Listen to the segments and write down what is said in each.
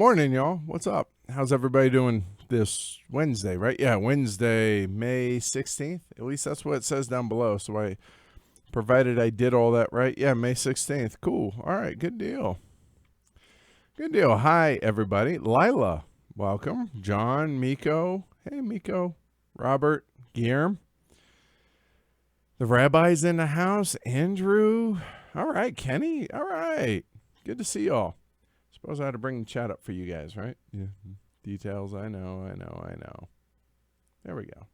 Morning, y'all. What's up? How's everybody doing this Wednesday, right? Yeah, Wednesday, May 16th. At least that's what it says down below. So provided I did all that right. Yeah, May 16th. Cool. All right, good deal. Good deal. Hi, everybody. Lila, welcome. John, Miko. Hey, Miko. Robert, Guillermo. The rabbi's in the house. Andrew. All right, Kenny. All right. Good to see y'all. Suppose I had to bring the chat up for you guys, right? Yeah. Details. I know. There we go.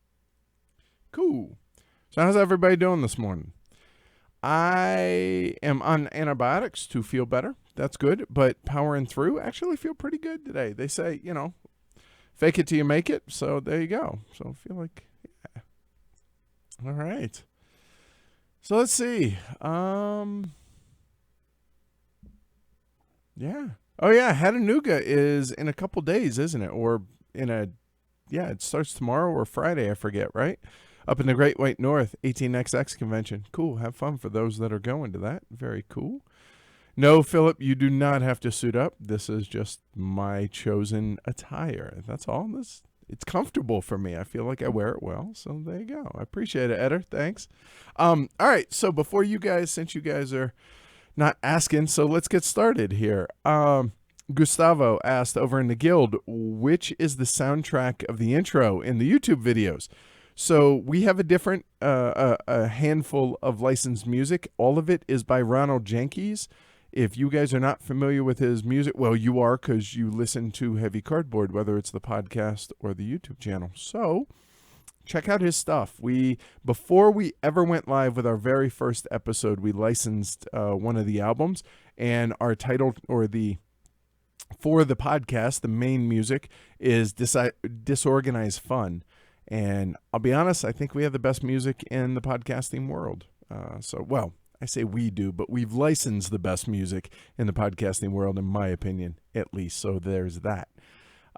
Cool. So how's everybody doing this morning? I am on antibiotics to feel better. That's good. But powering through, actually feel pretty good today. They say, fake it till you make it. So there you go. So I feel like, yeah. All right. So let's see. Yeah. Oh, yeah. Chattanooga is in a couple days, isn't it? Or it starts tomorrow or Friday, I forget, right? Up in the Great White North, 18XX convention. Cool. Have fun for those that are going to that. Very cool. No, Philip, you do not have to suit up. This is just my chosen attire. That's all. It's comfortable for me. I feel like I wear it well. So there you go. I appreciate it, Eder. Thanks. All right. So before you guys, since you guys are not asking, so let's get started here. Gustavo asked over in the guild, which is the soundtrack of the intro in the YouTube videos? So we have a different, a handful of licensed music. All of it is by Ronald Jenkins. If you guys are not familiar with his music, well, you are because you listen to Heavy Cardboard, whether it's the podcast or the YouTube channel. So check out his stuff. Before we ever went live with our very first episode, we licensed one of the albums, and our title for the podcast, the main music is Disorganized Fun. And I'll be honest, I think we have the best music in the podcasting world. I say we do, but we've licensed the best music in the podcasting world, in my opinion, at least. So there's that.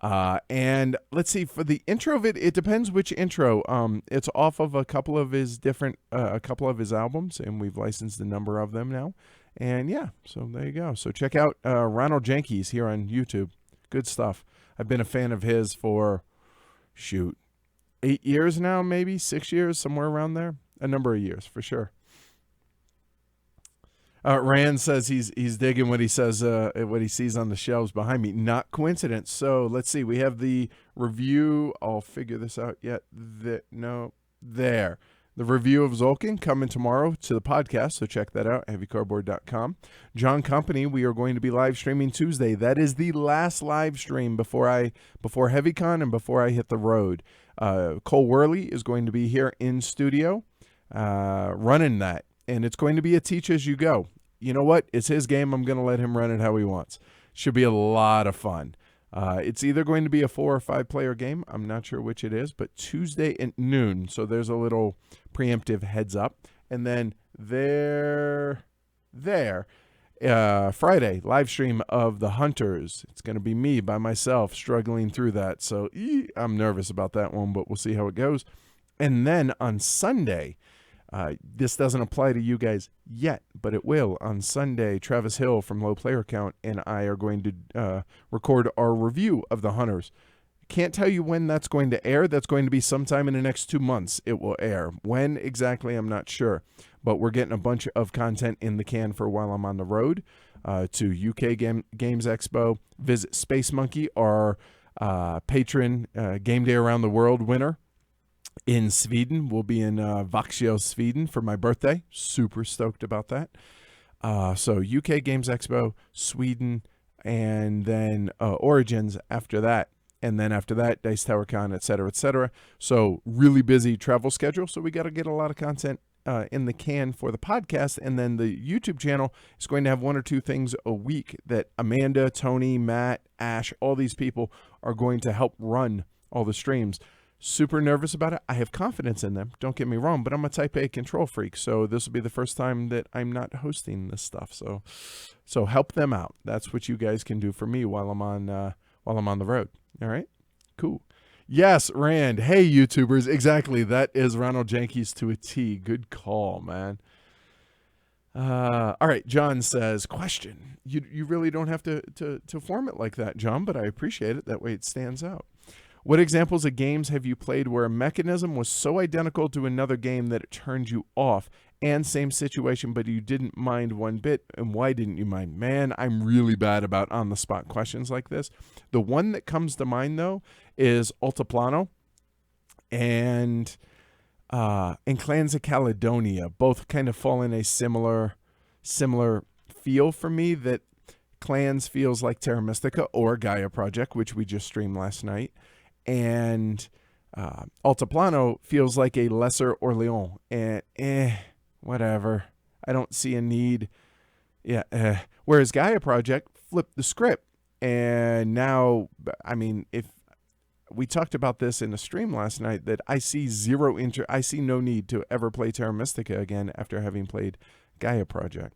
And let's see, for the intro of it depends which intro. It's off of a couple of his albums, and we've licensed a number of them now. And yeah, so there you go. So check out Ronald Jenkins here on YouTube. Good stuff. I've been a fan of his for 8 years now, maybe 6 years, somewhere around there. A number of years for sure. Rand says he's digging what he says, what he sees on the shelves behind me. Not coincidence. So let's see. We have the review. I'll figure this out yet. There. The review of Zolkin coming tomorrow to the podcast. So check that out. HeavyCardboard.com. John Company. We are going to be live streaming Tuesday. That is the last live stream before HeavyCon and before I hit the road. Cole Worley is going to be here in studio, running that. And it's going to be a teach as you go. You know what? It's his game. I'm going to let him run it how he wants. Should be a lot of fun. It's either going to be a 4 or 5 player game. I'm not sure which it is, but Tuesday at noon. So there's a little preemptive heads up. And then Friday, live stream of The Hunters. It's going to be me by myself struggling through that. So I'm nervous about that one, but we'll see how it goes. And then on Sunday, this doesn't apply to you guys yet, but it will. On Sunday, Travis Hill from Low Player Count and I are going to record our review of The Hunters. Can't tell you when that's going to air. That's going to be sometime in the next 2 months it will air. When exactly, I'm not sure. But we're getting a bunch of content in the can for while I'm on the road to UK Games Expo. Visit Space Monkey, our patron Game Day Around the World winner. In Sweden. We'll be in Vaxio, Sweden for my birthday. Super stoked about that. So UK Games Expo, Sweden, and then Origins after that. And then after that, Dice Tower Con, et cetera, et cetera. So really busy travel schedule. So we got to get a lot of content in the can for the podcast. And then the YouTube channel is going to have 1 or 2 things a week that Amanda, Tony, Matt, Ash, all these people are going to help run all the streams. Super nervous about it. I have confidence in them. Don't get me wrong, but I'm a type A control freak. So this will be the first time that I'm not hosting this stuff. So help them out. That's what you guys can do for me while I'm on the road. All right, cool. Yes, Rand. Hey, YouTubers. Exactly. That is Ronald Jenkins to a T. Good call, man. All right, John says, question. You really don't have to form it like that, John, but I appreciate it. That way it stands out. What examples of games have you played where a mechanism was so identical to another game that it turned you off? And same situation, but you didn't mind one bit. And why didn't you mind? Man, I'm really bad about on-the-spot questions like this. The one that comes to mind, though, is Altiplano and Clans of Caledonia. Both kind of fall in a similar feel for me, that Clans feels like Terra Mystica or Gaia Project, which we just streamed last night. And Altiplano feels like a lesser Orleans. And whatever. I don't see a need. Yeah. Whereas Gaia Project flipped the script. And now, I mean, if we talked about this in a stream last night, that I see I see no need to ever play Terra Mystica again after having played Gaia Project.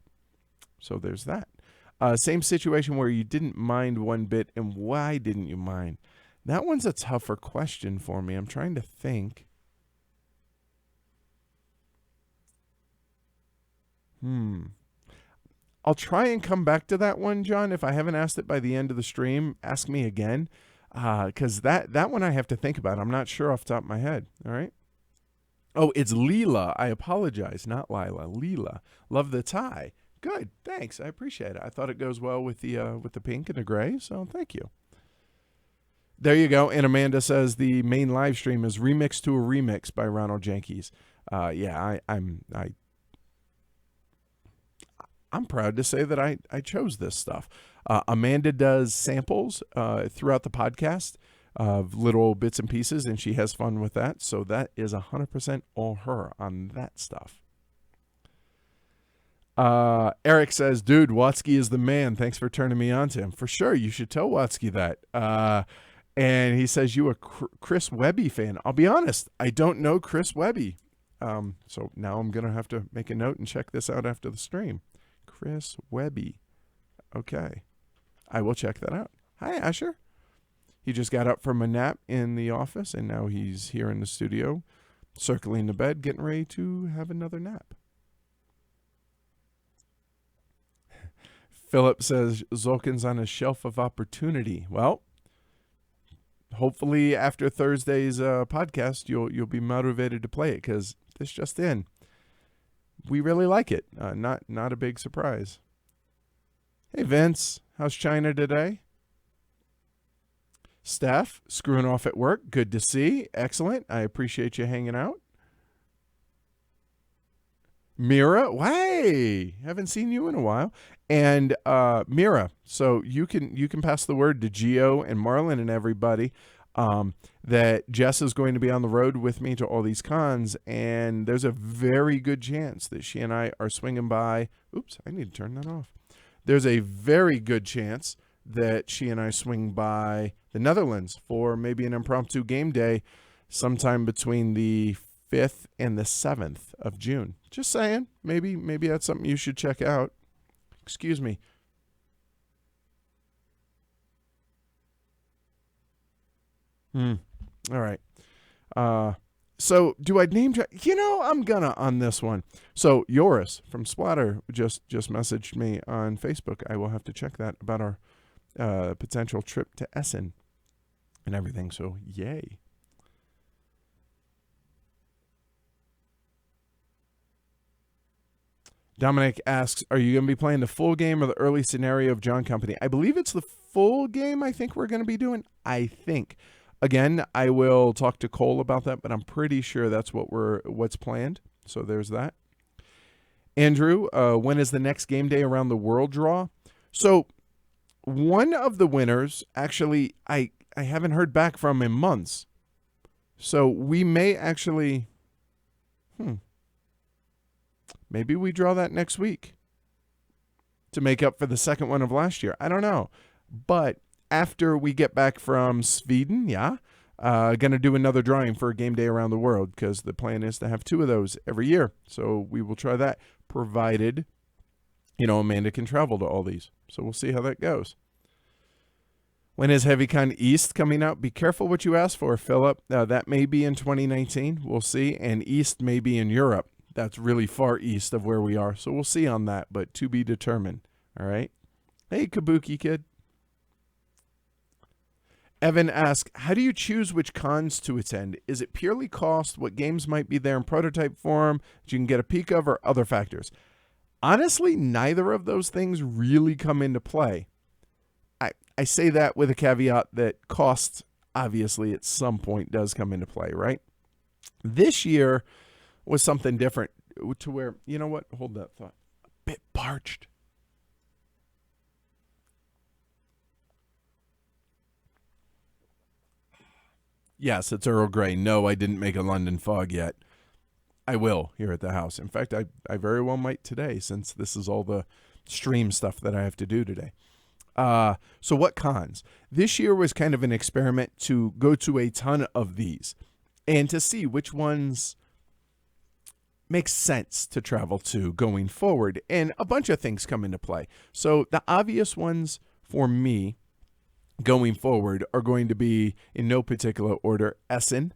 So there's that. Same situation where you didn't mind one bit, and why didn't you mind? That one's a tougher question for me. I'm trying to think. I'll try and come back to that one, John. If I haven't asked it by the end of the stream, ask me again. Because that one I have to think about. I'm not sure off the top of my head. All right. Oh, it's Leela. I apologize. Not Lila. Leela. Love the tie. Good. Thanks. I appreciate it. I thought it goes well with the pink and the gray, so thank you. There you go. And Amanda says the main live stream is Remix to a Remix by Ronald Jenkins. Yeah, I'm proud to say that I chose this stuff. Amanda does samples throughout the podcast of little bits and pieces, and she has fun with that. So that is 100% all her on that stuff. Eric says, dude, Watsky is the man. Thanks for turning me on to him. For sure, you should tell Watsky that. And he says, you a Chris Webby fan. I'll be honest, I don't know Chris Webby. So now I'm going to have to make a note and check this out after the stream. Chris Webby. Okay. I will check that out. Hi, Asher. He just got up from a nap in the office, and now he's here in the studio, circling the bed, getting ready to have another nap. Philip says, Zolkin's on a shelf of opportunity. Well, hopefully after Thursday's podcast, you'll be motivated to play it, because this just in. We really like it. Not a big surprise. Hey, Vince. How's China today? Steph, screwing off at work. Good to see. Excellent. I appreciate you hanging out. Mira, hey, haven't seen you in a while. And Mira, so you can pass the word to Gio and Marlon and everybody that Jess is going to be on the road with me to all these cons, and there's a very good chance that she and I are swinging by. Oops, I need to turn that off. There's a very good chance that she and I swing by the Netherlands for maybe an impromptu game day sometime between the 5th and the 7th of June. Just saying, maybe that's something you should check out. Excuse me. All right. So do I name drop? I'm gonna on this one. So Jahres from Splatter just messaged me on Facebook. I will have to check that about our potential trip to Essen and everything. So yay. Dominic asks, are you going to be playing the full game or the early scenario of John Company? I believe it's the full game I think we're going to be doing. I think. Again, I will talk to Cole about that, but I'm pretty sure that's what's planned. So there's that. Andrew, when is the next game day around the world draw? So one of the winners, actually, I haven't heard back from in months. So we may actually, maybe we draw that next week to make up for the second one of last year. I don't know. But after we get back from Sweden, going to do another drawing for a game day around the world, because the plan is to have 2 of those every year. So we will try that, provided, Amanda can travel to all these. So we'll see how that goes. When is HeavyCon East coming out? Be careful what you ask for, Philip. That may be in 2019. We'll see. And East may be in Europe. That's really far east of where we are. So we'll see on that, but to be determined. All right. Hey, Kabuki Kid. Evan asks, how do you choose which cons to attend? Is it purely cost, what games might be there in prototype form that you can get a peek of, or other factors? Honestly, neither of those things really come into play. I say that with a caveat that cost, obviously, at some point does come into play, right? This year was something different to where, you know what? Hold that thought. A bit parched. Yes, it's Earl Grey. No, I didn't make a London fog yet. I will here at the house. In fact, I very well might today, since this is all the stream stuff that I have to do today. So what cons? This year was kind of an experiment to go to a ton of these and to see which ones make sense to travel to going forward. And a bunch of things come into play. So the obvious ones for me going forward are going to be, in no particular order, Essen,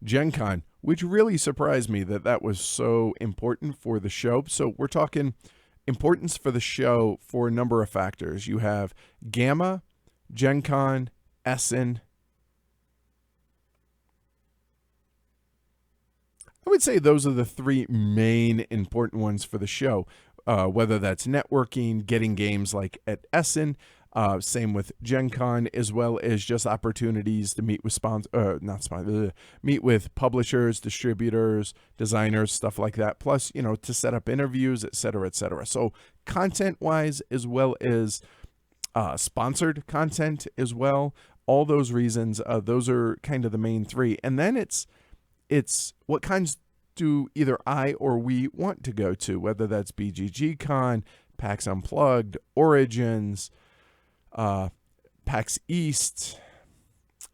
Gen Con, which really surprised me that that was so important for the show. So we're talking importance for the show for a number of factors. You have Gamma, Gen Con, Essen. I would say those are the three main important ones for the show, whether that's networking, getting games like at Essen, same with Gen Con, as well as just opportunities to meet with meet with publishers, distributors, designers, stuff like that. Plus, to set up interviews, et cetera, et cetera. So content-wise, as well as sponsored content as well. All those reasons, those are kind of the main three. And then it's what kinds do either I or we want to go to, whether that's BGG Con, PAX Unplugged, Origins, PAX East,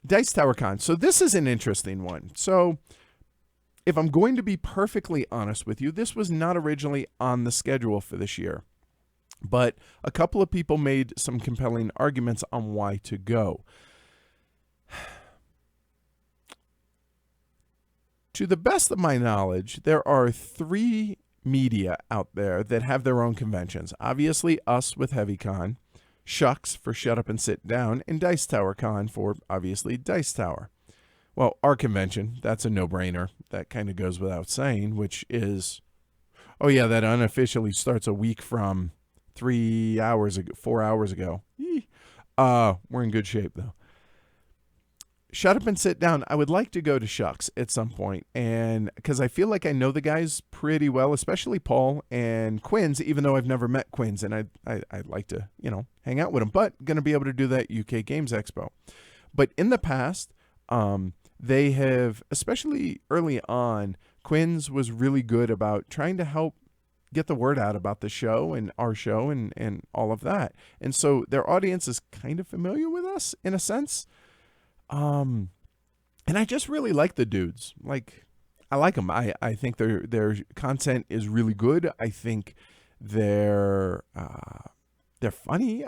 Dice Tower Con. So this is an interesting one. So if I'm going to be perfectly honest with you, this was not originally on the schedule for this year, but a couple of people made some compelling arguments on why to go. To the best of my knowledge, there are 3 media out there that have their own conventions. Obviously, us with HeavyCon, Shucks for Shut Up and Sit Down, and Dice Tower Con for, obviously, Dice Tower. Well, our convention, that's a no-brainer. That kind of goes without saying, which is, that unofficially starts a week from 4 hours ago. We're in good shape, though. Shut Up and Sit Down, I would like to go to Shucks at some point, and because I feel like I know the guys pretty well, especially Paul and Quinn's, even though I've never met Quinn's, and I'd like to, hang out with him, but going to be able to do that UK Games Expo. But in the past, they have, especially early on, Quinn's was really good about trying to help get the word out about the show and our show and all of that. And so their audience is kind of familiar with us in a sense. And I just really like the dudes. I like them. I think their content is really good. I think they're funny.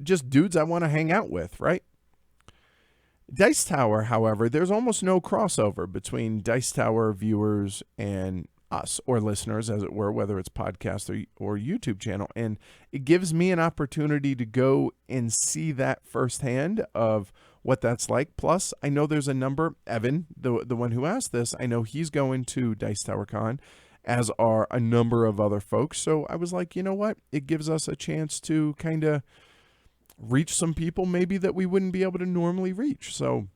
Just dudes I want to hang out with, right? Dice Tower, however, there's almost no crossover between Dice Tower viewers and us, or listeners, as it were, whether it's podcast or YouTube channel. And it gives me an opportunity to go and see that firsthand of what that's like. Plus, I know there's a number, Evan, the one who asked this, I know he's going to Dice Tower Con, as are a number of other folks. So I was like, you know what? It gives us a chance to kind of reach some people maybe that we wouldn't be able to normally reach. So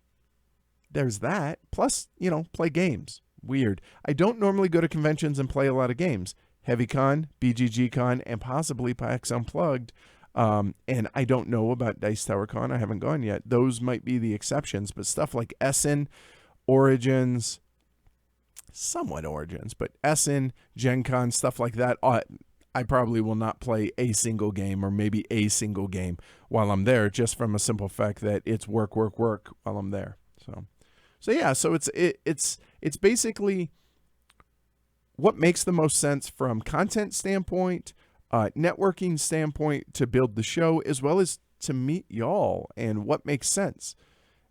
there's that. Plus, play games. Weird. I don't normally go to conventions and play a lot of games. HeavyCon, BGG-Con, and possibly PAX Unplugged. And I don't know about Dice Tower Con. I haven't gone yet. Those might be the exceptions. But stuff like Essen, Origins, somewhat Origins, but Essen, Gen Con, stuff like that, I probably will not play a single game, or maybe a single game while I'm there, just from a simple fact that it's work while I'm there. So yeah, so it's basically what makes the most sense from content standpoint, networking standpoint, to build the show, as well as to meet y'all and what makes sense.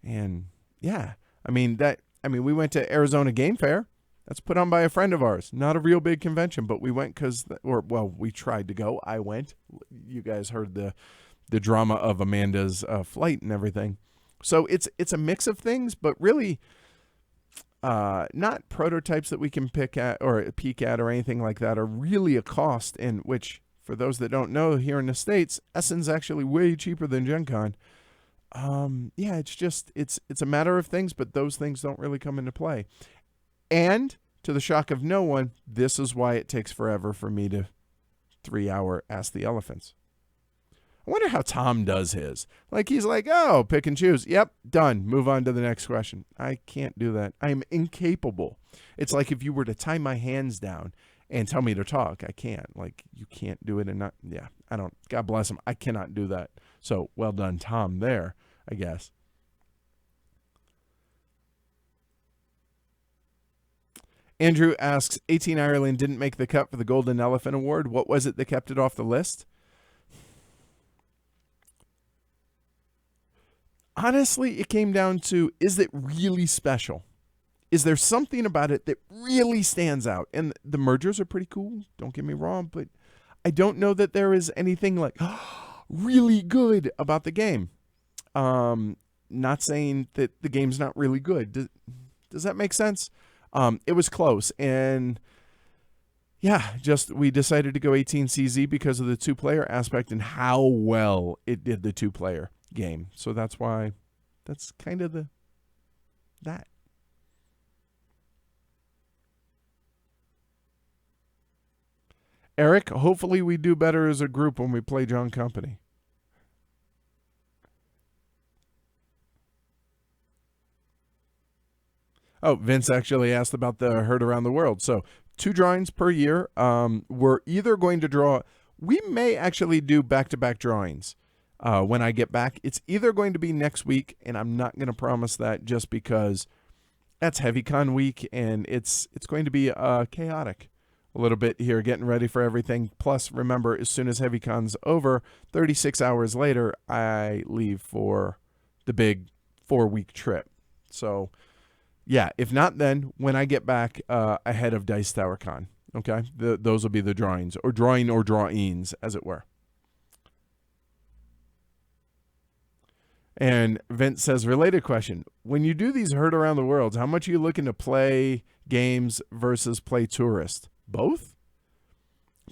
And yeah, we went to Arizona Game Fair. That's put on by a friend of ours. Not a real big convention, but we went we tried to go. I went. You guys heard the drama of Amanda's flight and everything. So it's a mix of things, but really not prototypes that we can pick at or peek at or anything like that are really a cost, in which, for those that don't know, here in the States, Essen's actually way cheaper than Gen Con. Yeah, it's a matter of things, but those things don't really come into play. And to the shock of no one, this is why it takes forever for me to 3-hour Ask the Elephants. I wonder how Tom does his. Like, he's like, oh, pick and choose. Yep, done. Move on to the next question. I can't do that. I am incapable. It's like if you were to tie my hands down and tell me to talk. I can't. Like, you can't do it and not, yeah, I don't, God bless him. I cannot do that. So, well done, Tom, there, I guess. Andrew asks, 18 Ireland didn't make the cut for the Golden Elephant Award. What was it that kept it off the list? Honestly, it came down to, is it really special? Is there something about it that really stands out? And the mergers are pretty cool, don't get me wrong, but I don't know that there is anything like really good about the game. Not saying that the game's not really good. Does that make sense? It was close, and yeah, we decided to go 18CZ because of the two-player aspect and how well it did the two-player game. So that's why, that's kind of that. Eric, hopefully we do better as a group when we play John Company. Oh, Vince actually asked about the herd around the world. So 2 drawings per year. We're either going to draw, we may actually do back-to-back drawings when I get back. It's either going to be next week, and I'm not going to promise that just because that's HeavyCon week, and it's going to be chaotic a little bit here, getting ready for everything. Plus, remember, as soon as HeavyCon's over, 36 hours later, I leave for the big 4-week trip. So yeah, if not then, when I get back ahead of Dice Tower Con, okay? Those will be the drawings, or drawings, as it were. And Vince says, related question. When you do these herd around the world, how much are you looking to play games versus play tourist? Both?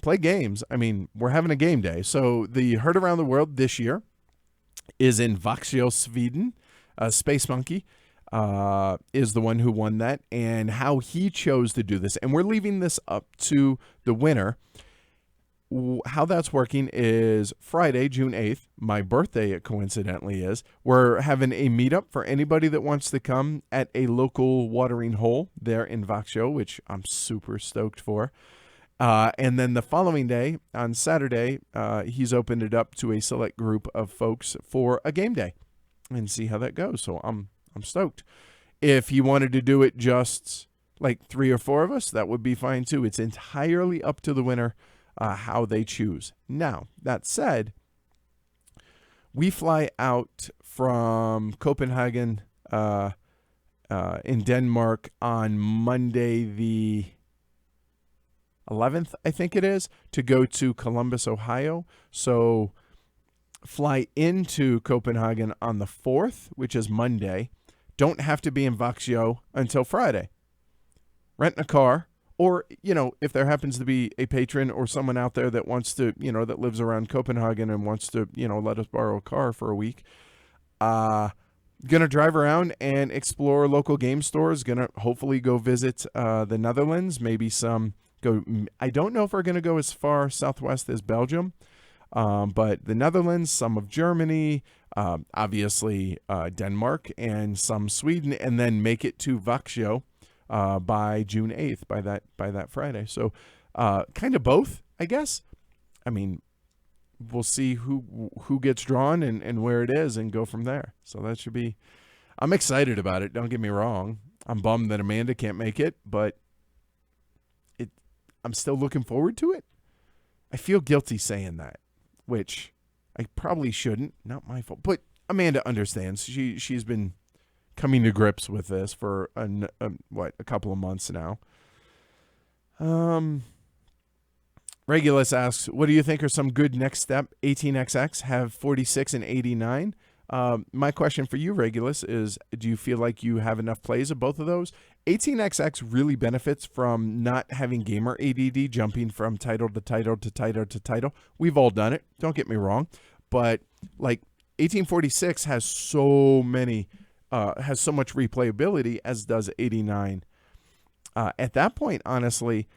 Play games. I mean, we're having a game day. So the herd around the world this year is in Vaxio, Sweden. Space Monkey is the one who won that, and how he chose to do this. And we're leaving this up to the winner. How that's working is Friday, June 8th, my birthday, it coincidentally is, we're having a meetup for anybody that wants to come at a local watering hole there in Vaxio, which I'm super stoked for. And then the following day, on Saturday, he's opened it up to a select group of folks for a game day and see how that goes. So I'm stoked. If he wanted to do it just like 3 or 4 of us, that would be fine too. It's entirely up to the winner how they choose. Now, that said, we fly out from Copenhagen in Denmark on Monday the 11th, I think it is, to go to Columbus, Ohio. So fly into Copenhagen on the 4th, which is Monday. Don't have to be in Vaxio until Friday. Rent a car, or, if there happens to be a patron or someone out there that wants to, that lives around Copenhagen and wants to, let us borrow a car for a week. Gonna drive around and explore local game stores. Gonna hopefully go visit the Netherlands, maybe I don't know if we're gonna go as far southwest as Belgium. But the Netherlands, some of Germany, obviously Denmark, and some Sweden, and then make it to Vaxio by June 8th, by that Friday. So kind of both, I guess. I mean, we'll see who gets drawn and where it is and go from there. So that should be, I'm excited about it. Don't get me wrong. I'm bummed that Amanda can't make it, but I'm still looking forward to it. I feel guilty saying that, which I probably shouldn't. Not my fault. But Amanda understands. She's been coming to grips with this for a couple of months now. Um, Regulus asks, what do you think are some good next step? 18XX have 46 and 89. My question for you, Regulus, is do you feel like you have enough plays of both of those? 18XX really benefits from not having gamer ADD, jumping from title to title to title to title. We've all done it. Don't get me wrong. But like 1846 has so many, has so much replayability as does 89. At that point, honestly,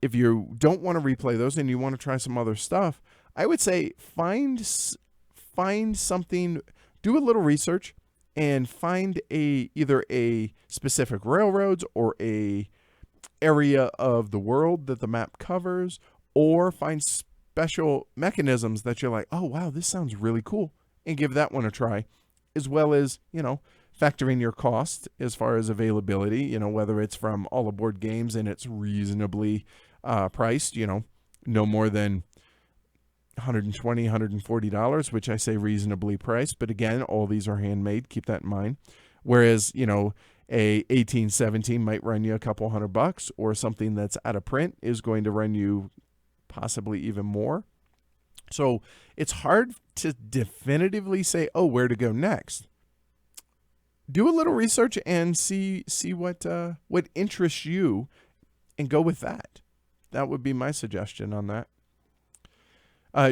if you don't want to replay those and you want to try some other stuff, I would say find something, do a little research, and find either a specific railroads or a area of the world that the map covers, or find special mechanisms that you're like, oh wow, this sounds really cool, and give that one a try, as well as, factor in your cost as far as availability, whether it's from All Aboard Games and it's reasonably priced, no more than $120, $140, which I say reasonably priced. But again, all these are handmade. Keep that in mind. Whereas, a 1817 might run you a couple $100, or something that's out of print is going to run you possibly even more. So it's hard to definitively say, oh, where to go next. Do a little research and see what interests you, and go with that. That would be my suggestion on that.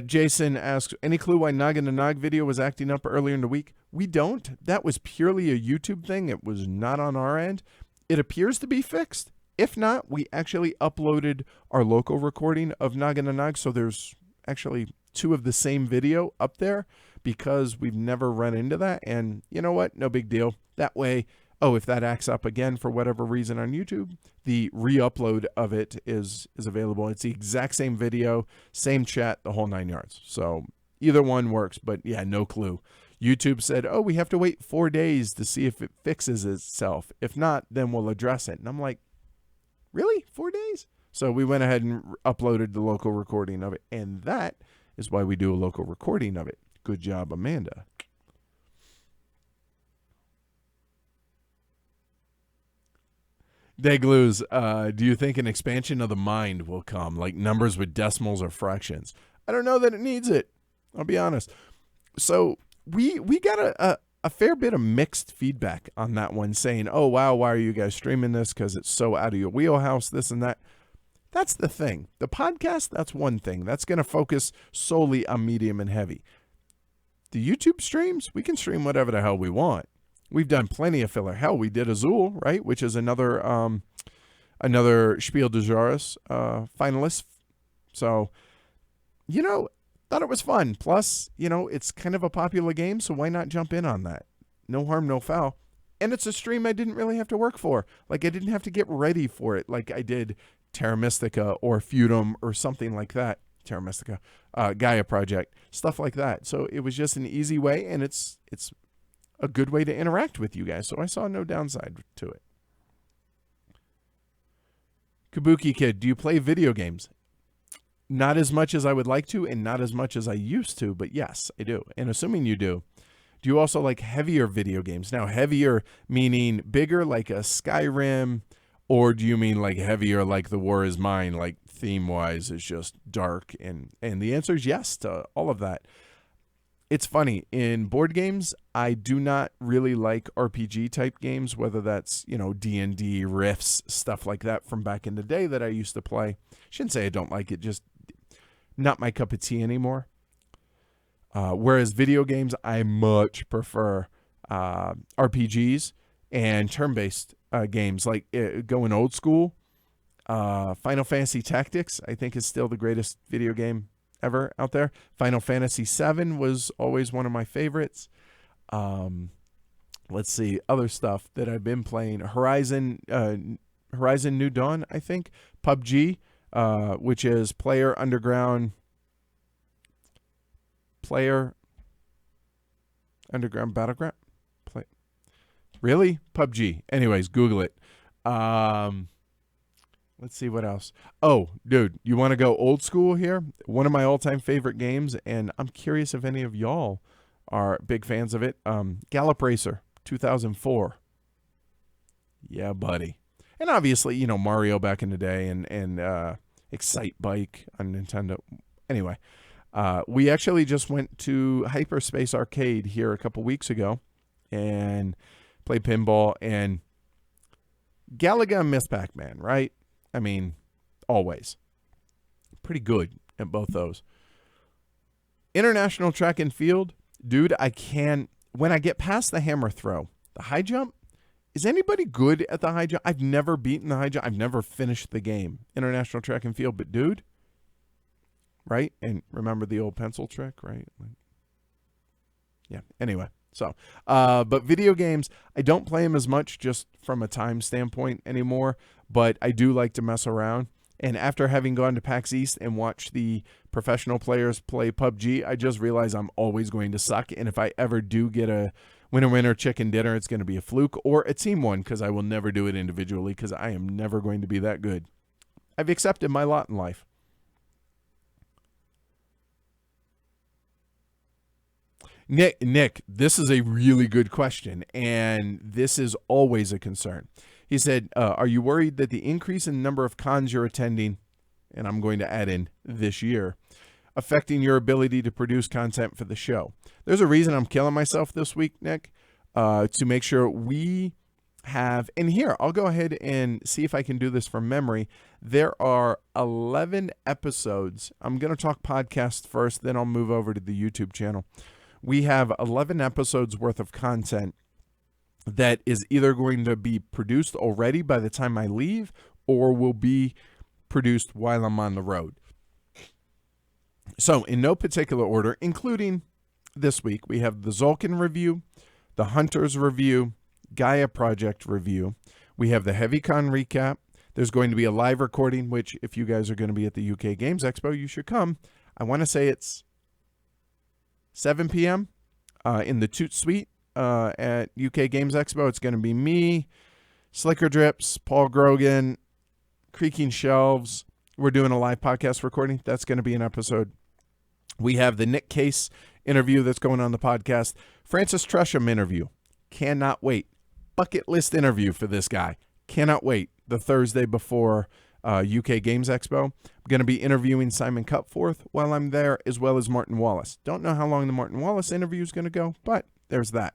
Jason asks, any clue why Noggin to Nog video was acting up earlier in the week? We don't. That was purely a YouTube thing. It was not on our end. It appears to be fixed. If not, we actually uploaded our local recording of Noggin to Nog, so there's actually 2 of the same video up there, because we've never run into that. And you know what? No big deal. That way, if that acts up again for whatever reason on YouTube, the re-upload of it is available. It's the exact same video, same chat, the whole 9 yards. So either one works, but yeah, no clue. YouTube said, oh, we have to wait 4 days to see if it fixes itself. If not, then we'll address it. And I'm like, really? 4 days? So we went ahead and uploaded the local recording of it. And that is why we do a local recording of it. Good job, Amanda. Degloos, do you think an expansion of the mind will come, like numbers with decimals or fractions? I don't know that it needs it. I'll be honest. So we got a fair bit of mixed feedback on that one, saying, oh, wow, why are you guys streaming this? Because it's so out of your wheelhouse, this and that. That's the thing. The podcast, that's one thing. That's going to focus solely on medium and heavy. The YouTube streams, we can stream whatever the hell we want. We've done plenty of filler. Hell, we did Azul, right? Which is another Spiel de Jahres finalist. So, thought it was fun. Plus, it's kind of a popular game, so why not jump in on that? No harm, no foul. And it's a stream I didn't really have to work for. Like, I didn't have to get ready for it like I did Terra Mystica or Feudum or something like that. Terra Mystica, Gaia Project, stuff like that. So it was just an easy way, and it's a good way to interact with you guys. So I saw no downside to it. Kabuki Kid, do you play video games? Not as much as I would like to, and not as much as I used to, but yes, I do. And assuming you do you also like heavier video games? Now, heavier meaning bigger, like a Skyrim, or do you mean like heavier, like The War Is Mine, like theme-wise is just dark? And the answer is yes to all of that. It's funny, in board games, I do not really like RPG type games, whether that's, D&D, Rifts, stuff like that from back in the day that I used to play. Shouldn't say I don't like it, just not my cup of tea anymore. Whereas video games, I much prefer RPGs and turn-based games, like going old school. Final Fantasy Tactics, I think, is still the greatest video game ever out there. Final Fantasy VII was always one of my favorites. Let's see, other stuff that I've been playing. Horizon New Dawn, I think. PUBG, which is Player Battleground. Really? PUBG. Anyways, Google it. Let's see what else. Oh, dude, you want to go old school here? One of my all-time favorite games, and I'm curious if any of y'all are big fans of it. Gallop Racer, 2004. Yeah, buddy. And obviously, you know, Mario back in the day and Excite Bike on Nintendo. Anyway, we actually just went to Hyperspace Arcade here a couple weeks ago and played pinball. And Galaga and Miss Pac-Man, right? I mean, always. Pretty good at both those. International track and field, dude, when I get past the hammer throw, the high jump, is anybody good at the high jump? I've never beaten the high jump. I've never finished the game. International track and field, but dude, right? And remember the old pencil trick, right? Yeah, anyway. So, but video games, I don't play them as much just from a time standpoint anymore, but I do like to mess around. And after having gone to PAX East and watched the professional players play PUBG, I just realized I'm always going to suck. And if I ever do get a winner chicken dinner, it's going to be a fluke or a team one, because I will never do it individually, because I am never going to be that good. I've accepted my lot in life. Nick, this is a really good question, and this is always a concern. He said, are you worried that the increase in number of cons you're attending, and I'm going to add in this year, affecting your ability to produce content for the show? There's a reason I'm killing myself this week, Nick, to make sure we have, and here, I'll go ahead and see if I can do this from memory. There are 11 episodes. I'm going to talk podcast first, then I'll move over to the YouTube channel. We have 11 episodes worth of content that is either going to be produced already by the time I leave or will be produced while I'm on the road. So in no particular order, including this week, we have the Zolkin review, the Hunters review, Gaia Project review. We have the HeavyCon recap. There's going to be a live recording, which if you guys are going to be at the UK Games Expo, you should come. I want to say it's 7 p.m. In the Toot Suite at UK Games Expo. It's going to be me, Slicker Drips, Paul Grogan, Creaking Shelves. We're doing a live podcast recording. That's going to be an episode. We have the Nick Case interview that's going on the podcast. Francis Tresham interview. Cannot wait. Bucket list interview for this guy. Cannot wait. The Thursday before UK Games Expo. I'm going to be interviewing Simon Cutforth while I'm there, as well as Martin Wallace. Don't know how long the Martin Wallace interview is going to go, but there's that.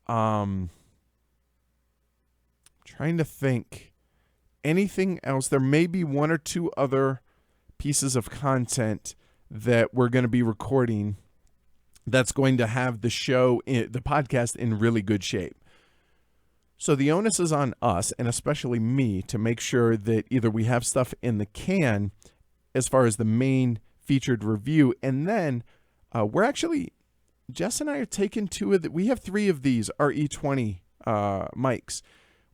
Trying to think. Anything else? There may be one or two other pieces of content that we're going to be recording that's going to have the show, the podcast, in really good shape. So the onus is on us, and especially me, to make sure that either we have stuff in the can as far as the main featured review, and then we're actually, Jess and I are taking we have 3 of these RE20 mics.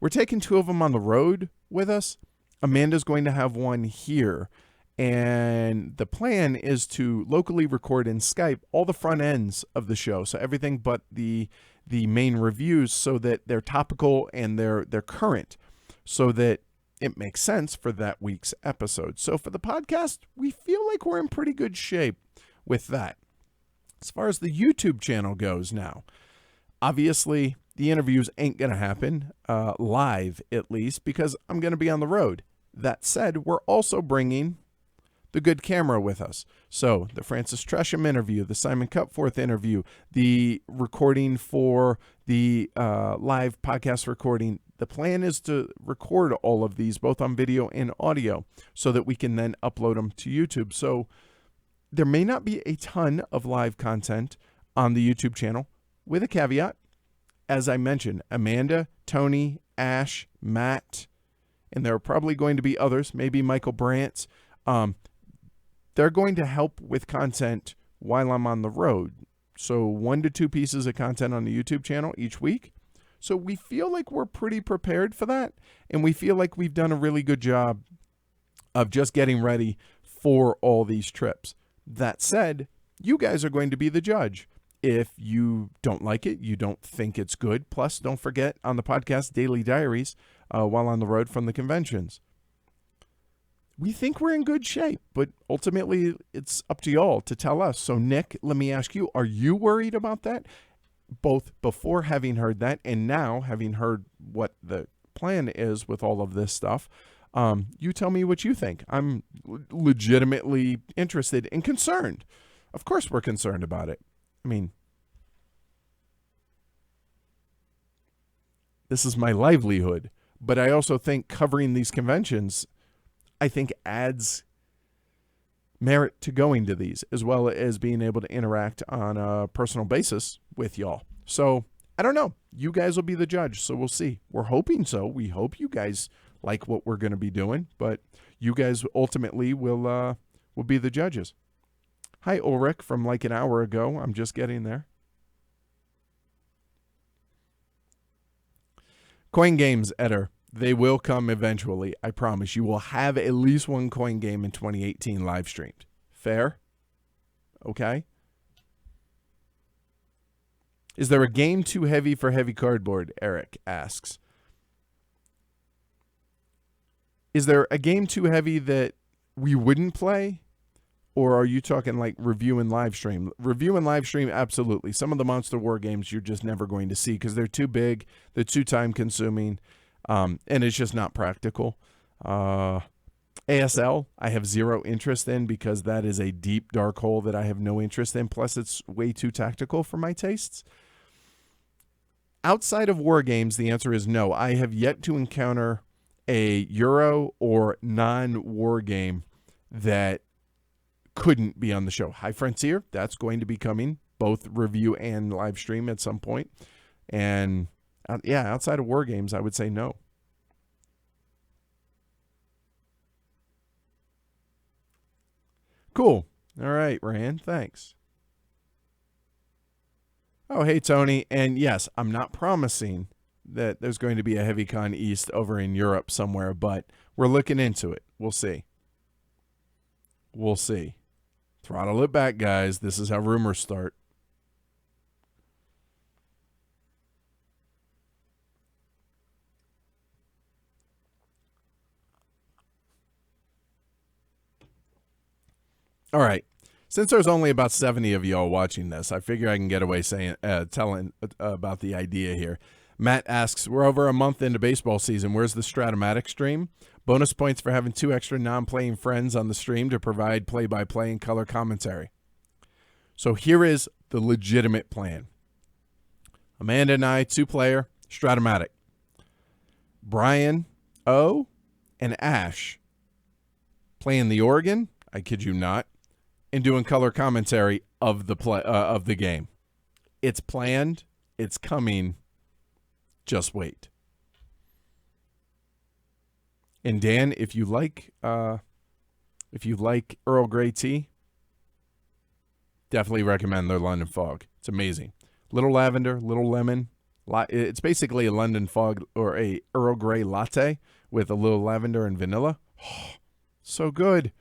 We're taking 2 of them on the road with us. Amanda's going to have one here. And the plan is to locally record in Skype all the front ends of the show. So everything but the main reviews, so that they're topical and they're current, so that it makes sense for that week's episode. So for the podcast, we feel like we're in pretty good shape with that. As far as the YouTube channel goes now, obviously the interviews ain't going to happen live, at least, because I'm going to be on the road. That said, we're also bringing the good camera with us. So the Francis Tresham interview, the Simon Cutforth interview, the recording for the live podcast recording. The plan is to record all of these both on video and audio so that we can then upload them to YouTube. So there may not be a ton of live content on the YouTube channel, with a caveat. As I mentioned, Amanda, Tony, Ash, Matt, and there are probably going to be others, maybe Michael Brandt. They're going to help with content while I'm on the road. So 1 to 2 pieces of content on the YouTube channel each week. So we feel like we're pretty prepared for that. And we feel like we've done a really good job of just getting ready for all these trips. That said, you guys are going to be the judge. If you don't like it, you don't think it's good. Plus, don't forget on the podcast, Daily Diaries, while on the road from the conventions. We think we're in good shape, but ultimately it's up to y'all to tell us. So Nick, let me ask you, are you worried about that? Both before having heard that and now having heard what the plan is with all of this stuff. You tell me what you think. I'm legitimately interested and concerned. Of course we're concerned about it. I mean, this is my livelihood. But I also think covering these conventions, I think, adds merit to going to these, as well as being able to interact on a personal basis with y'all. So I don't know. You guys will be the judge, so we'll see. We're hoping so. We hope you guys like what we're going to be doing, but you guys ultimately will be the judges. Hi, Ulrich, from like an hour ago. I'm just getting there. Coin games, Eder. They will come eventually. I promise. You will have at least one coin game in 2018 live streamed. Fair? Okay. Is there a game too heavy for heavy cardboard? Eric asks. Is there a game too heavy that we wouldn't play? Or are you talking like review and live stream? Review and live stream, absolutely. Some of the Monster War games you're just never going to see because they're too big, they're too time consuming, and it's just not practical. ASL, I have zero interest in because that is a deep dark hole that I have no interest in. Plus, it's way too tactical for my tastes. Outside of war games, the answer is no. I have yet to encounter a Euro or non-war game that couldn't be on the show. High Frontier, that's going to be coming, both review and live stream at some point. And yeah, outside of war games, I would say no. Cool. All right, Rand, thanks. Oh, hey, Tony. And yes, I'm not promising that there's going to be a HeavyCon East over in Europe somewhere, but we're looking into it. We'll see. We'll see. Throttle it back, guys. This is how rumors start. All right. Since there's only about 70 of y'all watching this, I figure I can get away telling about the idea here. Matt asks, we're over a month into baseball season. Where's the Stratomatic stream? Bonus points for having 2 extra non-playing friends on the stream to provide play-by-play and color commentary. So here is the legitimate plan. Amanda and I, 2-player, Stratomatic. Brian, O, and Ash playing the organ, I kid you not, and doing color commentary of the game. It's planned. It's coming. Just wait. And Dan, if you like Earl Grey tea, definitely recommend their London Fog. It's amazing. Little lavender, little lemon. It's basically a London Fog or a Earl Grey latte with a little lavender and vanilla. Oh, so good.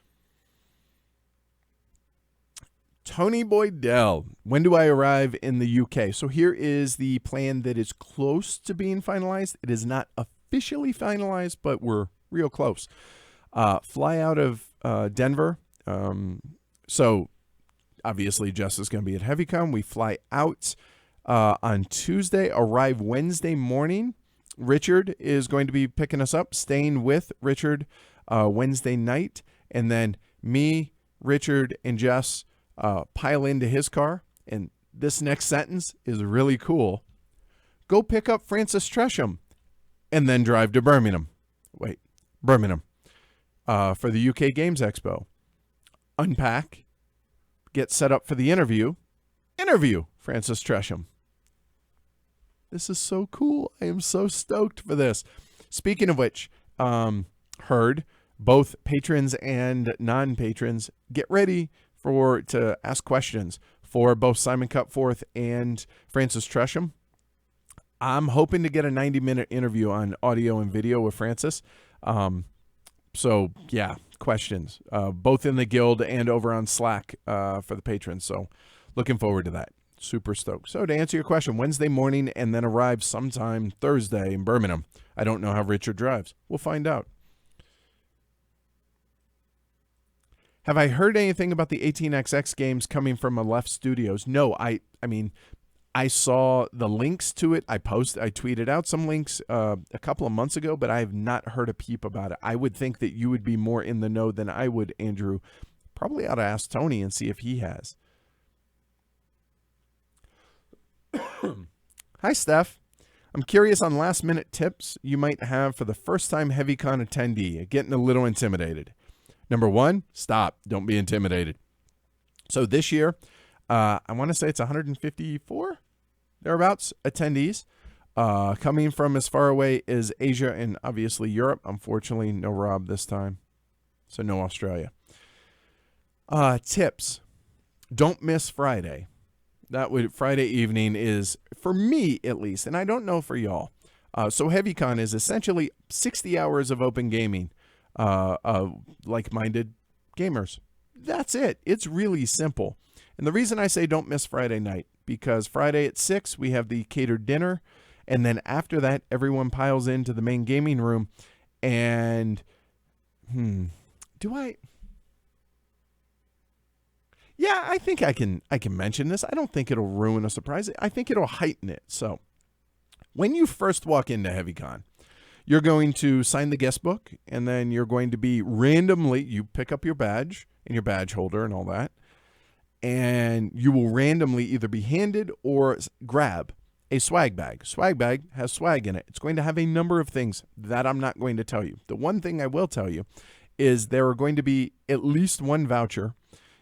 Tony Boydell, when do I arrive in the UK? So here is the plan that is close to being finalized. It is not officially finalized, but we're real close. Fly out of Denver. So obviously Jess is going to be at HeavyCon. We fly out on Tuesday, arrive Wednesday morning. Richard is going to be picking us up, staying with Richard Wednesday night. And then me, Richard, and Jess pile into his car, and this next sentence is really cool. Go pick up Francis Tresham, and then drive to Birmingham. For the UK Games Expo. Unpack, get set up for the interview Francis Tresham. This is so cool. I am so stoked for this. Speaking of which, heard both patrons and non-patrons get ready to ask questions for both Simon Cutforth and Francis Tresham. I'm hoping to get a 90-minute interview on audio and video with Francis. So, yeah, questions, both in the guild and over on Slack for the patrons. So, looking forward to that. Super stoked. So, to answer your question, Wednesday morning and then arrive sometime Thursday in Birmingham. I don't know how Richard drives. We'll find out. Have I heard anything about the 18XX games coming from Aleph Studios? No, I mean, I saw the links to it. I tweeted out some links a couple of months ago, but I have not heard a peep about it. I would think that you would be more in the know than I would, Andrew. Probably ought to ask Tony and see if he has. Hi, Steph. I'm curious on last-minute tips you might have for the first-time HeavyCon attendee. Getting a little intimidated. Number one, stop. Don't be intimidated. So this year, I want to say it's 154, thereabouts, attendees, coming from as far away as Asia and obviously Europe. Unfortunately, no Rob this time, so no Australia. Tips. Don't miss Friday. Friday evening is, for me at least, and I don't know for y'all. So HeavyCon is essentially 60 hours of open gaming, of like-minded gamers. That's it. It's really simple. And the reason I say don't miss Friday night, because Friday at 6, we have the catered dinner. And then after that, everyone piles into the main gaming room. And, Yeah, I think I can mention this. I don't think it'll ruin a surprise. I think it'll heighten it. So when you first walk into HeavyCon, you're going to sign the guest book, and then you're going to be randomly, you pick up your badge and your badge holder and all that, and you will randomly either be handed or grab a swag bag. Swag bag has swag in it. It's going to have a number of things that I'm not going to tell you. The one thing I will tell you is there are going to be at least one voucher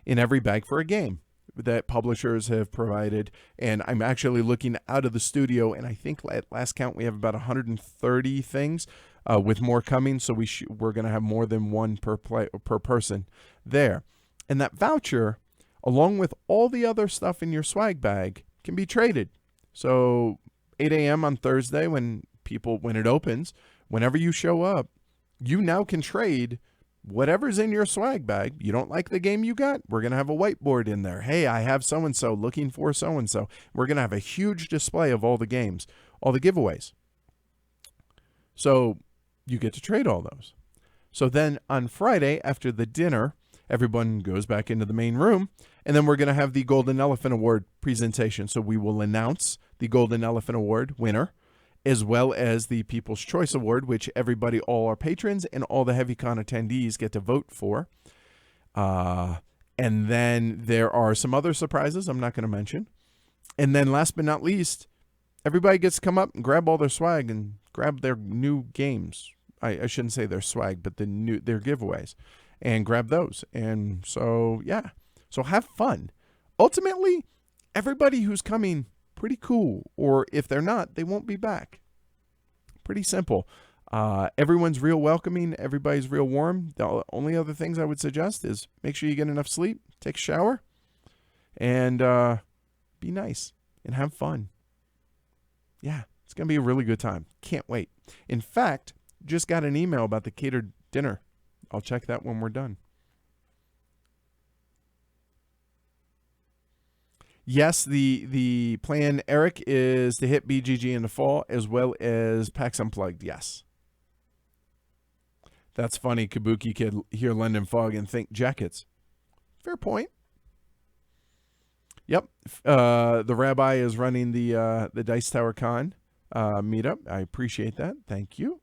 in every bag for a game that publishers have provided. And I'm actually looking out of the studio, and I think at last count we have about 130 things, with more coming. So we're going to have more than one per person there. And that voucher, along with all the other stuff in your swag bag, can be traded. So 8 a.m. on Thursday when it opens, whenever you show up, you now can trade whatever's in your swag bag. You don't like the game you got? We're going to have a whiteboard in there. Hey, I have so-and-so looking for so-and-so. We're going to have a huge display of all the games, all the giveaways. So you get to trade all those. So then on Friday after the dinner, everyone goes back into the main room, and then we're going to have the Golden Elephant Award presentation. So we will announce the Golden Elephant Award winner, as well as the People's Choice Award, which all our patrons and all the HeavyCon attendees get to vote for. And then there are some other surprises I'm not going to mention. And then last but not least, everybody gets to come up and grab all their swag and grab their new games. I shouldn't say their swag, but their giveaways, and grab those. And so, yeah. So have fun. Ultimately, everybody who's coming, pretty cool, or if they're not, they won't be back. Pretty simple. Everyone's real welcoming. Everybody's real warm. The only other things I would suggest is make sure you get enough sleep, take a shower, and be nice and have fun. Yeah, it's going to be a really good time. Can't wait. In fact, just got an email about the catered dinner. I'll check that when we're done. Yes, the plan, Eric, is to hit BGG in the fall as well as PAX Unplugged. Yes. That's funny. Kabuki Kid hear London Fog and think jackets. Fair point. Yep. The rabbi is running the Dice Tower Con meetup. I appreciate that. Thank you.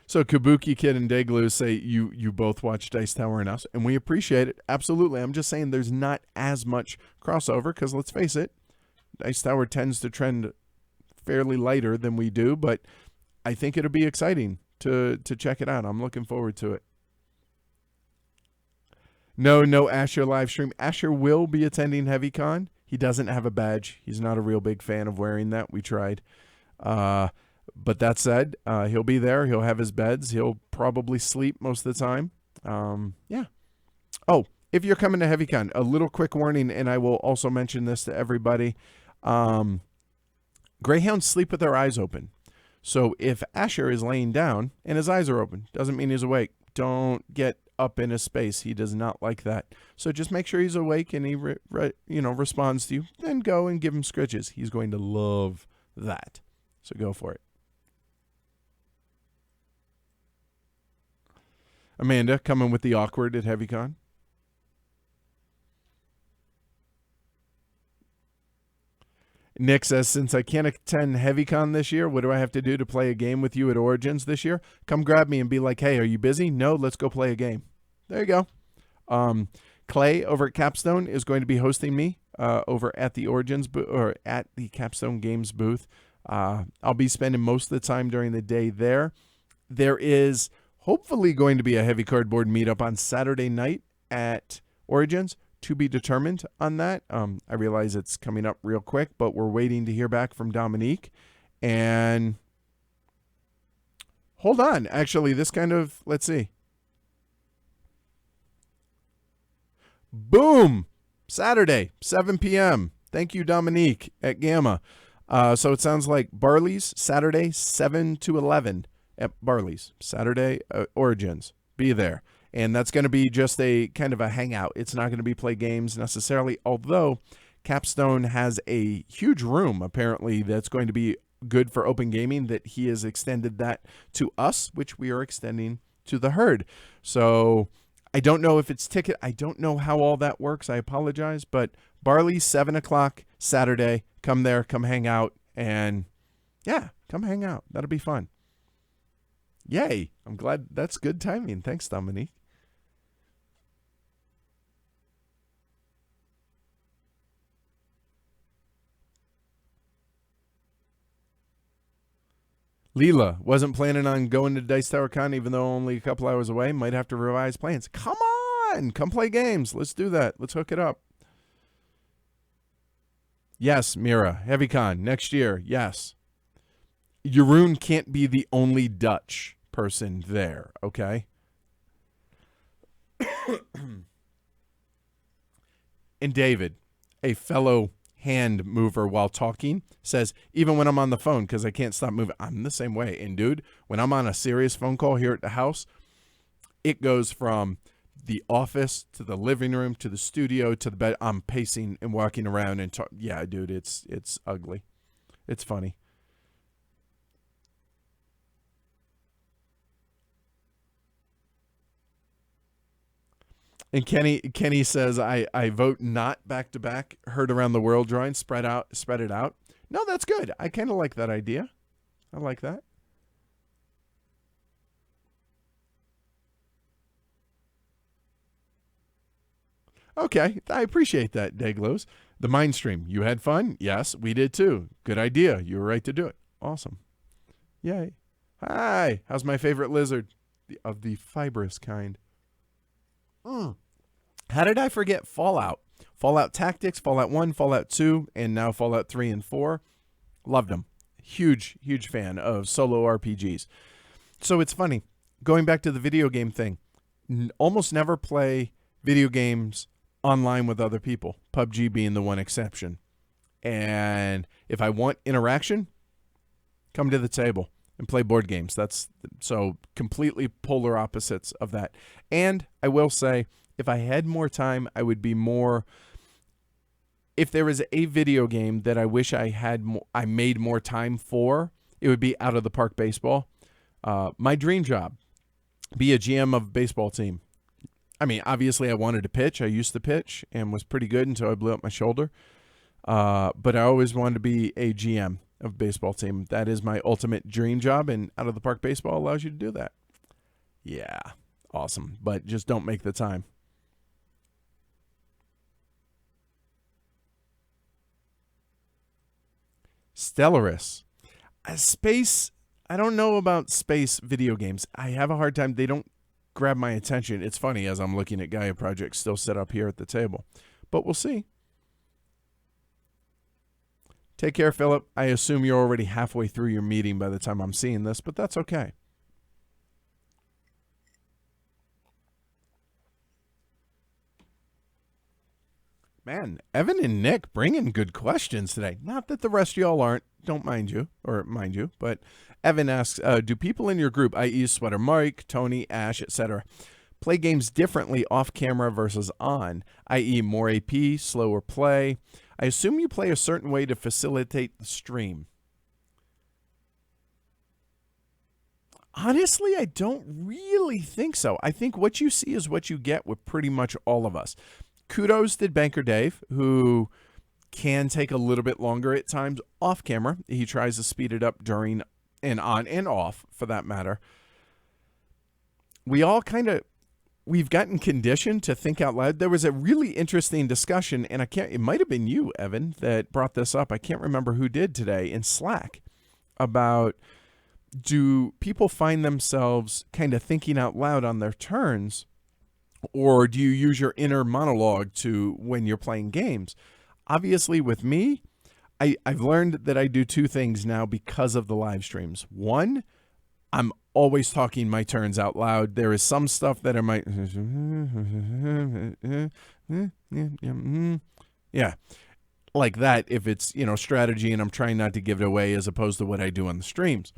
So Kabuki Kid and Deglu say you both watch Dice Tower and us, and we appreciate it. Absolutely. I'm just saying there's not as much crossover because, let's face it, Dice Tower tends to trend fairly lighter than we do, but I think it'll be exciting to check it out. I'm looking forward to it. No Asher live stream. Asher will be attending HeavyCon. He doesn't have a badge. He's not a real big fan of wearing that. We tried. But that said, he'll be there. He'll have his beds. He'll probably sleep most of the time. Yeah. Oh, if you're coming to HeavyCon, a little quick warning, and I will also mention this to everybody. Greyhounds sleep with their eyes open. So if Asher is laying down and his eyes are open, doesn't mean he's awake. Don't get up in his space. He does not like that. So just make sure he's awake and he responds to you. Then go and give him scritches. He's going to love that. So go for it. Amanda coming with the awkward at HeavyCon. Nick says, since I can't attend HeavyCon this year, what do I have to do to play a game with you at Origins this year? Come grab me and be like, hey, are you busy? No, let's go play a game. There you go. Clay over at Capstone is going to be hosting me over at the Origins or at the Capstone Games booth. I'll be spending most of the time during the day there. There is hopefully going to be a heavy cardboard meetup on Saturday night at Origins. To be determined on that. I realize it's coming up real quick, but we're waiting to hear back from Dominique. And hold on. Actually, this kind of, let's see. Boom! Saturday, 7 p.m. Thank you, Dominique, at Gamma. So it sounds like Barley's, Saturday, 7 to 11 at Barley's. Saturday, Origins. Be there. And that's going to be just a kind of a hangout. It's not going to be play games necessarily, although Capstone has a huge room, apparently, that's going to be good for open gaming, that he has extended that to us, which we are extending to the herd. So I don't know if it's ticket. I don't know how all that works. I apologize. But Barley, 7 o'clock Saturday. Come there, come hang out. And yeah, come hang out. That'll be fun. Yay. I'm glad. That's good timing. Thanks, Dominique. Leela wasn't planning on going to Dice Tower Con, even though only a couple hours away. Might have to revise plans. Come on, come play games. Let's do that. Let's hook it up. Yes, Mira, HeavyCon next year. Yes. Jeroen can't be the only Dutch person there, okay? And David, a fellow hand mover while talking, says, even when I'm on the phone, because I can't stop moving, I'm the same way. And dude, when I'm on a serious phone call here at the house, it goes from the office to the living room to the studio to the bed. I'm pacing and walking around and talk. Yeah, dude, it's ugly. It's funny. And Kenny says, I vote not back to back. Heard around the world drawing, spread it out. No, that's good. I kind of like that idea. I like that. Okay, I appreciate that, Deglos. The Mind Stream, you had fun? Yes, we did too. Good idea. You were right to do it. Awesome. Yay. Hi. How's my favorite lizard? Of the fibrous kind. How did I forget Fallout? Fallout Tactics, Fallout 1, Fallout 2, and now Fallout 3 and 4. Loved them. Huge, huge fan of solo RPGs. So it's funny. Going back to the video game thing, almost never play video games online with other people, PUBG being the one exception. And if I want interaction, come to the table and play board games. That's so completely polar opposites of that. And I will say, if I had more time, I would be more. If there was a video game that I wish I had, I made more time for, it would be Out of the Park Baseball. My dream job, be a GM of a baseball team. I mean, obviously, I wanted to pitch. I used to pitch and was pretty good until I blew up my shoulder. But I always wanted to be a GM of a baseball team. That is my ultimate dream job, and Out of the Park Baseball allows you to do that. Yeah, awesome. But just don't make the time. Stellaris. Space, I don't know about space video games. I have a hard time. They don't grab my attention. It's funny as I'm looking at Gaia Project still set up here at the table. But we'll see. Take care, Philip. I assume you're already halfway through your meeting by the time I'm seeing this, but that's okay. Man, Evan and Nick bringing good questions today. Not that the rest of y'all aren't. Don't mind you, but Evan asks, do people in your group, i.e. Sweater Mike, Tony, Ash, etc., play games differently off camera versus on, i.e. more AP, slower play? I assume you play a certain way to facilitate the stream. Honestly, I don't really think so. I think what you see is what you get with pretty much all of us. Kudos to Banker Dave, who can take a little bit longer at times off camera. He tries to speed it up during and on and off, for that matter. We've gotten conditioned to think out loud. There was a really interesting discussion, and it might have been you, Evan, that brought this up. I can't remember who did today in Slack about, do people find themselves kind of thinking out loud on their turns, or do you use your inner monologue when you're playing games? Obviously, with me, I've learned that I do two things now because of the live streams. One, I'm always talking my turns out loud. There is some stuff that I might, yeah, like that if it's, strategy and I'm trying not to give it away, as opposed to what I do on the streams.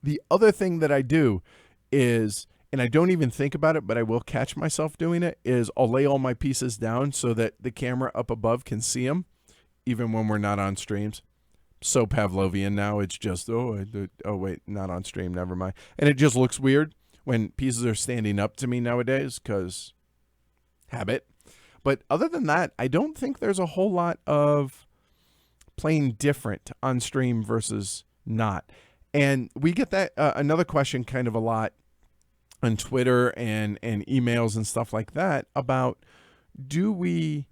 The other thing that I do is, and I don't even think about it, but I will catch myself doing it, is I'll lay all my pieces down so that the camera up above can see them, even when we're not on streams. So Pavlovian now. It's just, oh wait, not on stream, never mind. And it just looks weird when pieces are standing up to me nowadays, because habit. But other than that, I don't think there's a whole lot of playing different on stream versus not. And we get that another question kind of a lot on Twitter and emails and stuff like that about, do we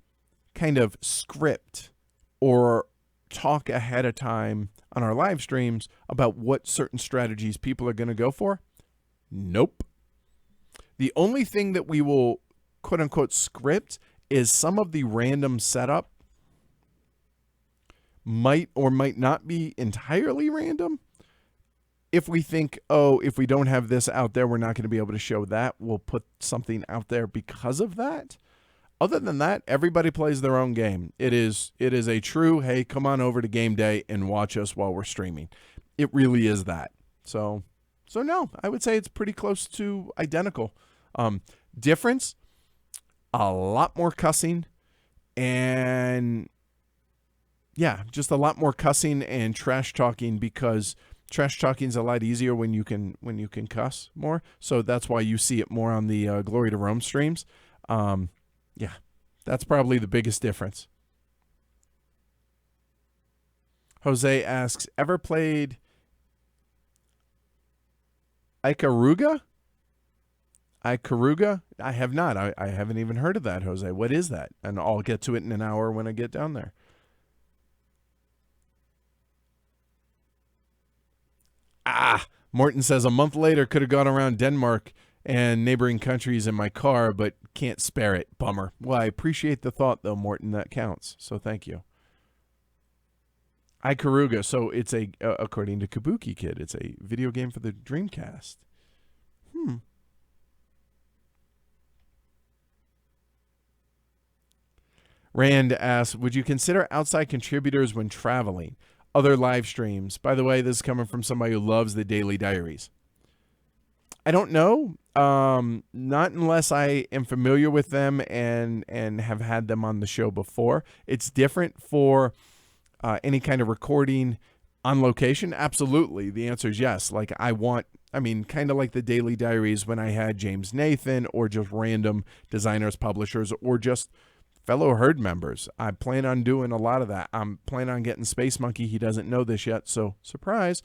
kind of script or talk ahead of time on our live streams about what certain strategies people are going to go for? Nope. The only thing that we will quote unquote script is some of the random setup might or might not be entirely random. If we think, if we don't have this out there, we're not going to be able to show that, we'll put something out there because of that. Other than that, everybody plays their own game. It is a true, hey, come on over to game day and watch us while we're streaming. It really is that. So no, I would say it's pretty close to identical. Difference, a lot more cussing, and yeah, just a lot more cussing and trash talking, because trash talking is a lot easier when you can cuss more. So that's why you see it more on the Glory to Rome streams. Yeah, that's probably the biggest difference. Jose asks, ever played Ikaruga? I have not. I haven't even heard of that, Jose. What is that? And I'll get to it in an hour when I get down there. Morton says, a month later could have gone around Denmark and neighboring countries in my car, but can't spare it. Bummer. Well, I appreciate the thought, though, Morton. That counts. So thank you. Ikaruga. So it's according to Kabuki Kid, it's a video game for the Dreamcast. Rand asks, would you consider outside contributors when traveling? Other live streams. By the way, this is coming from somebody who loves the daily diaries. I don't know. Not unless I am familiar with them and have had them on the show before. It's different for any kind of recording on location. Absolutely. The answer is yes. Like kind of like the daily diaries when I had James Nathan, or just random designers, publishers, or just fellow herd members. I plan on doing a lot of that. I'm planning on getting Space Monkey. He doesn't know this yet, so surprise.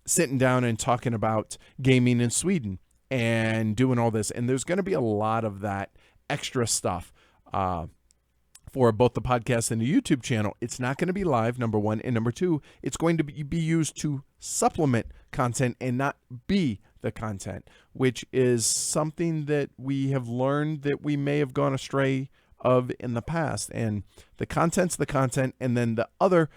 Sitting down and talking about gaming in Sweden and doing all this. And there's going to be a lot of that extra stuff for both the podcast and the YouTube channel. It's not going to be live, number one. And number two, it's going to be used to supplement content and not be the content, which is something that we have learned that we may have gone astray of in the past. And the content's the content, and then the other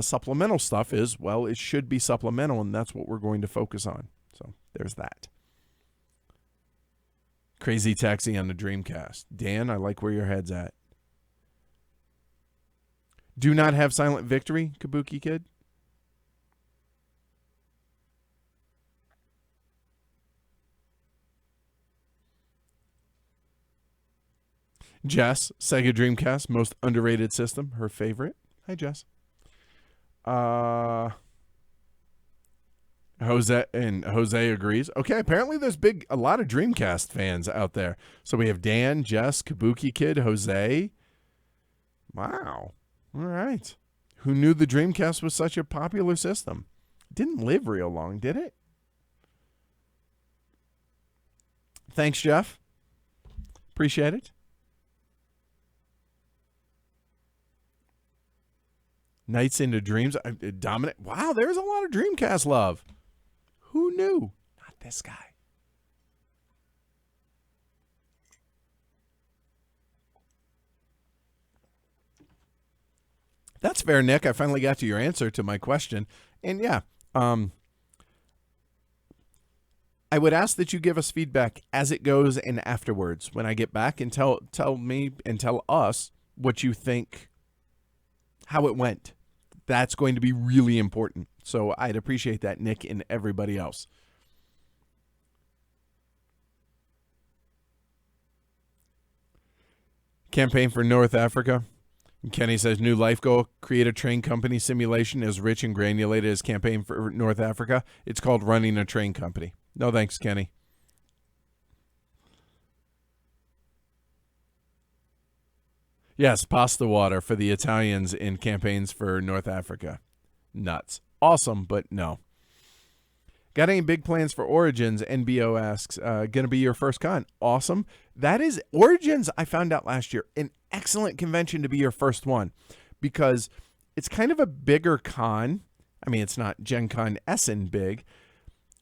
supplemental stuff is, well, it should be supplemental, and that's what we're going to focus on. So there's that. Crazy Taxi on the Dreamcast. Dan, I like where your head's at. Do not have Silent Victory, Kabuki Kid. Jess, Sega Dreamcast, most underrated system, her favorite. Hi, Jess. Jose agrees. Okay, apparently there's a lot of Dreamcast fans out there. So we have Dan, Jess, Kabuki Kid, Jose. Wow. All right. Who knew the Dreamcast was such a popular system? Didn't live real long, did it? Thanks, Jeff. Appreciate it. Nights into Dreams. Dominant. Wow, there's a lot of Dreamcast love. Who knew? Not this guy. That's fair, Nick. I finally got to your answer to my question. And yeah, I would ask that you give us feedback as it goes and afterwards when I get back, and tell me and tell us what you think, how it went. That's going to be really important. So I'd appreciate that, Nick, and everybody else. Campaign for North Africa. Kenny says, new life goal, create a train company simulation as rich and granulated as campaign for North Africa. It's called running a train company. No thanks, Kenny. Yes, pasta water for the Italians in campaigns for North Africa. Nuts. Awesome, but no. Got any big plans for Origins? NBO asks. Going to be your first con. Awesome. That is Origins, I found out last year, an excellent convention to be your first one, because it's kind of a bigger con. I mean, it's not Gen Con Essen big,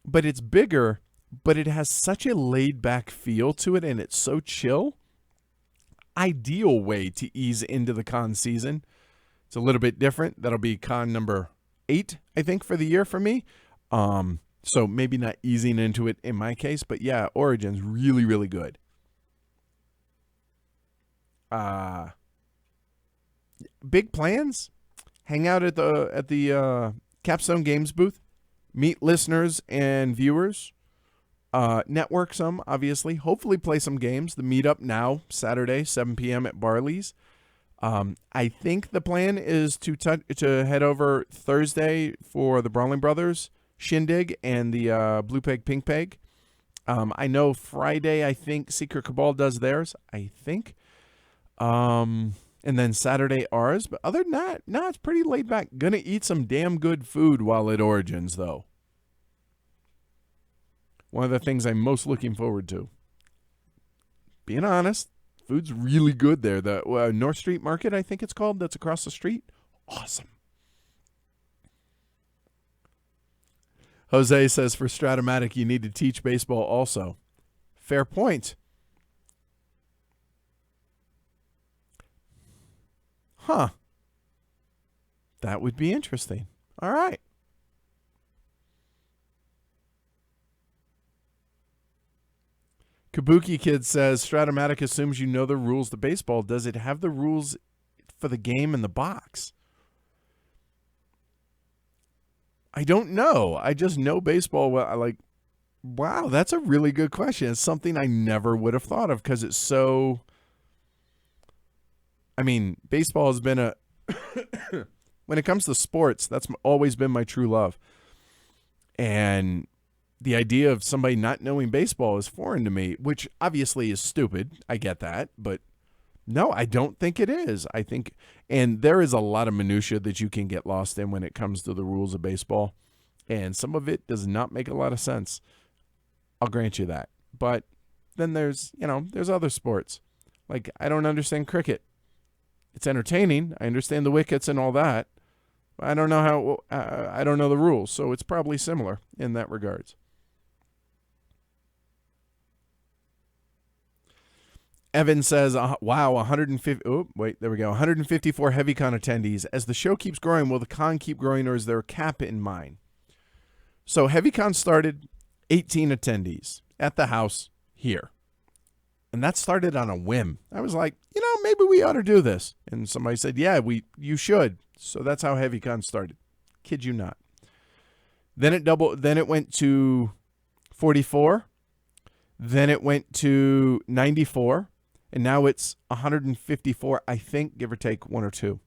but it's bigger, but it has such a laid-back feel to it, and it's so chill. Ideal way to ease into the con season. It's a little bit different. That'll be con number 8, I think, for the year for me. So maybe not easing into it in my case, but yeah, Origin's really, really good. Big plans? Hang out at the Capstone Games booth, meet listeners and viewers, network some, obviously, hopefully play some games. The meetup now, Saturday, 7 p.m. at Barley's. I think the plan is to head over Thursday for the Brawling Brothers Shindig and the Blue Peg Pink Peg. I know Friday, I think Secret Cabal does theirs, I think. And then Saturday ours. But other than that, no, it's pretty laid back. Gonna eat some damn good food while at Origins, though. One of the things I'm most looking forward to. Being honest, food's really good there. The North Street Market, I think it's called, that's across the street. Awesome. Jose says, for Stratomatic, you need to teach baseball also. Fair point. Huh. That would be interesting. All right. Kabuki Kid says, Stratomatic assumes you know the rules to baseball. Does it have the rules for the game in the box? I don't know. I just know baseball well. Wow, that's a really good question. It's something I never would have thought of because it's so... I mean, baseball has been when it comes to sports, that's always been my true love. And the idea of somebody not knowing baseball is foreign to me, which obviously is stupid. I get that. But no, I don't think it is. I think, and there is a lot of minutia that you can get lost in when it comes to the rules of baseball. And some of it does not make a lot of sense. I'll grant you that. But then there's other sports. Like, I don't understand cricket. It's entertaining. I understand the wickets and all that. I don't know I don't know the rules. So it's probably similar in that regards. Evan says, wow, 150. Oh, wait, there we go. 154 HeavyCon attendees. As the show keeps growing, will the con keep growing, or is there a cap in mind? So HeavyCon started 18 attendees at the house here. And that started on a whim. I was like, maybe we ought to do this. And somebody said, yeah, you should. So that's how HeavyCon started. Kid you not. Then it went to 44. Then it went to 94. And now it's 154, I think, give or take one or two.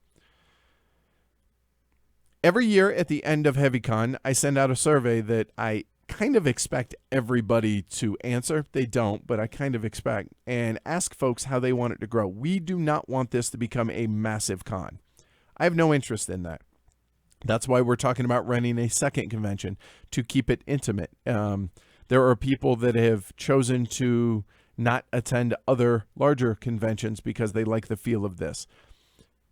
Every year at the end of HeavyCon, I send out a survey that I kind of expect everybody to answer. They don't, but I kind of expect, and ask folks how they want it to grow. We do not want this to become a massive con. I have no interest in that. That's why we're talking about running a second convention, to keep it intimate. There are people that have chosen to not attend other larger conventions because they like the feel of this.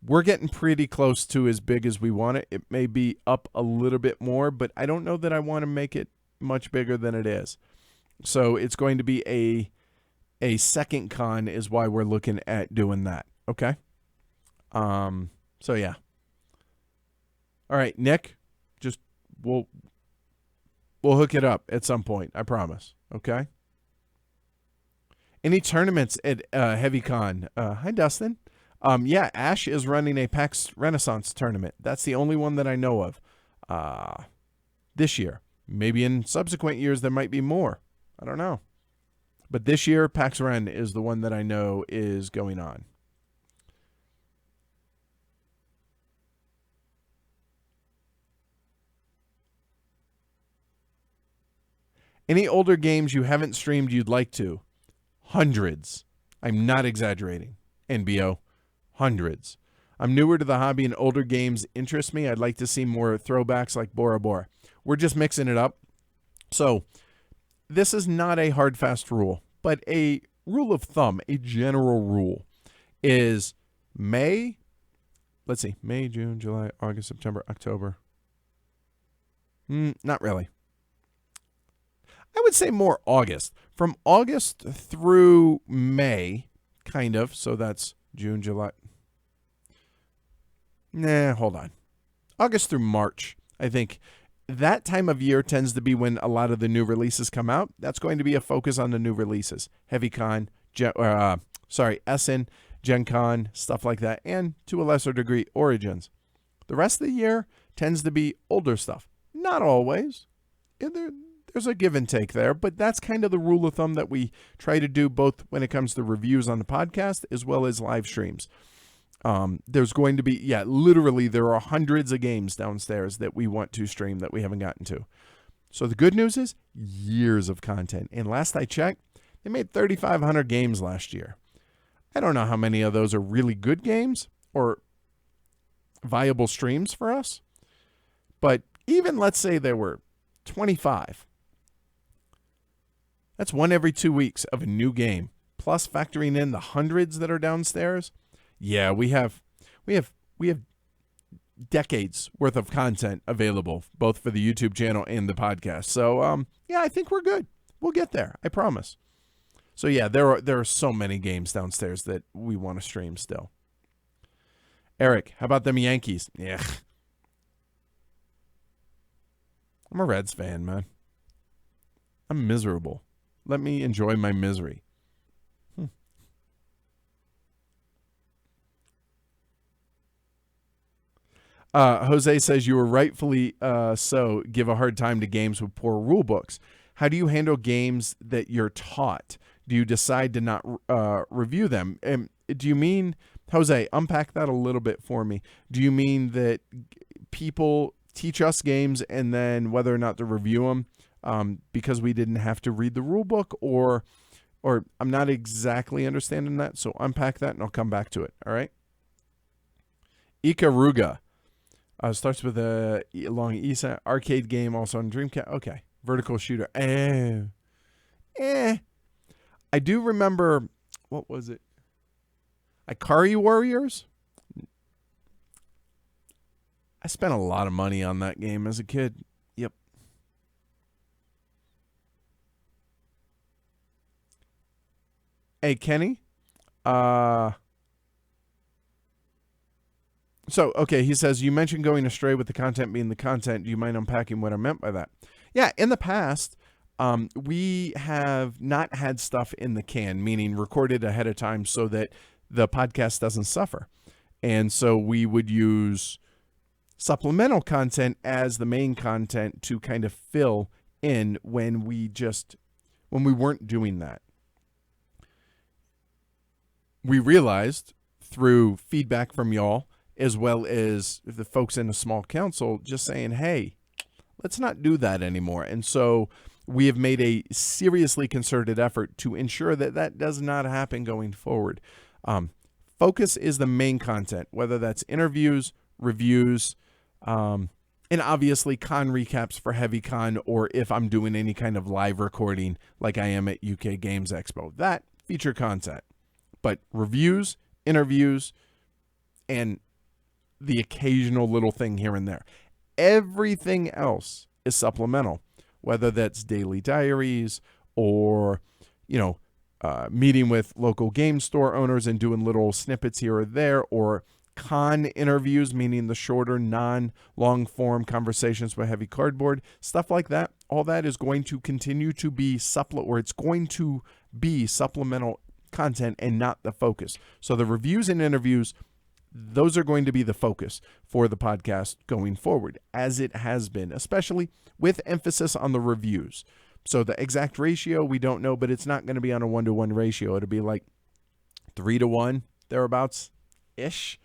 We're getting pretty close to as big as we want it. It may be up a little bit more, but I don't know that I want to make it much bigger than it is. So it's going to be a second con is why we're looking at doing that. Okay. So yeah. All right, Nick, just we'll hook it up at some point. I promise. Okay. Any tournaments at HeavyCon? Hi, Dustin. Yeah, Ash is running a PAX Renaissance tournament. That's the only one that I know of this year. Maybe in subsequent years there might be more. I don't know. But this year, PAX Ren is the one that I know is going on. Any older games you haven't streamed you'd like to? Hundreds. I'm not exaggerating. NBO. Hundreds. I'm newer to the hobby and older games interest me. I'd like to see more throwbacks like Bora Bora. We're just mixing it up. So this is not a hard, fast rule, but a rule of thumb, a general rule is May, June, July, August, September, October. Not really. I would say more August. From August through May, kind of. So that's June, July. Hold on. August through March, I think. That time of year tends to be when a lot of the new releases come out. That's going to be a focus on the new releases. HeavyCon, Essen, Gen Con, stuff like that, and to a lesser degree, Origins. The rest of the year tends to be older stuff. Not always. There's a give and take there, but that's kind of the rule of thumb that we try to do both when it comes to reviews on the podcast as well as live streams. There's going to be, literally there are hundreds of games downstairs that we want to stream that we haven't gotten to. So the good news is years of content. And last I checked, they made 3,500 games last year. I don't know how many of those are really good games or viable streams for us. But even let's say there were 25. That's one every 2 weeks of a new game. Plus factoring in the hundreds that are downstairs. Yeah, we have decades worth of content available, both for the YouTube channel and the podcast. So, I think we're good. We'll get there. I promise. So yeah, there are so many games downstairs that we want to stream still. Eric, how about them Yankees? Yeah. I'm a Reds fan, man. I'm miserable. Let me enjoy my misery. Jose says you were rightfully so give a hard time to games with poor rule books. How do you handle games that you're taught? Do you decide to not review them? And do you mean, Jose, unpack that a little bit for me. Do you mean that people teach us games and then whether or not to review them because we didn't have to read the rule book, or I'm not exactly understanding that. So unpack that and I'll come back to it. All right. Ikaruga. Starts with a long ESA arcade game, also on Dreamcast. Okay. Vertical shooter. I do remember, what was it? Ikari Warriors? I spent a lot of money on that game as a kid. Yep. Hey, Kenny. So, okay, he says, you mentioned going astray with the content being the content. Do you mind unpacking what I meant by that? Yeah, in the past, we have not had stuff in the can, meaning recorded ahead of time so that the podcast doesn't suffer. And so we would use supplemental content as the main content to kind of fill in when we weren't doing that. We realized through feedback from y'all as well as the folks in a small council just saying, hey, let's not do that anymore. And so we have made a seriously concerted effort to ensure that that does not happen going forward. Focus is the main content, whether that's interviews, reviews, and obviously con recaps for Heavy Con, or if I'm doing any kind of live recording like I am at UK Games Expo. That feature content. But reviews, interviews, and the occasional little thing here and there. Everything else is supplemental, whether that's daily diaries or, meeting with local game store owners and doing little snippets here or there, or con interviews, meaning the shorter, non-long form conversations with Heavy Cardboard, stuff like that. All that is going to continue to be supplemental content and not the focus. So the reviews and interviews, those are going to be the focus for the podcast going forward, as it has been, especially with emphasis on the reviews. So the exact ratio, we don't know, but it's not going to be on a 1-to-1 ratio. It'll be like 3-to-1, thereabouts-ish,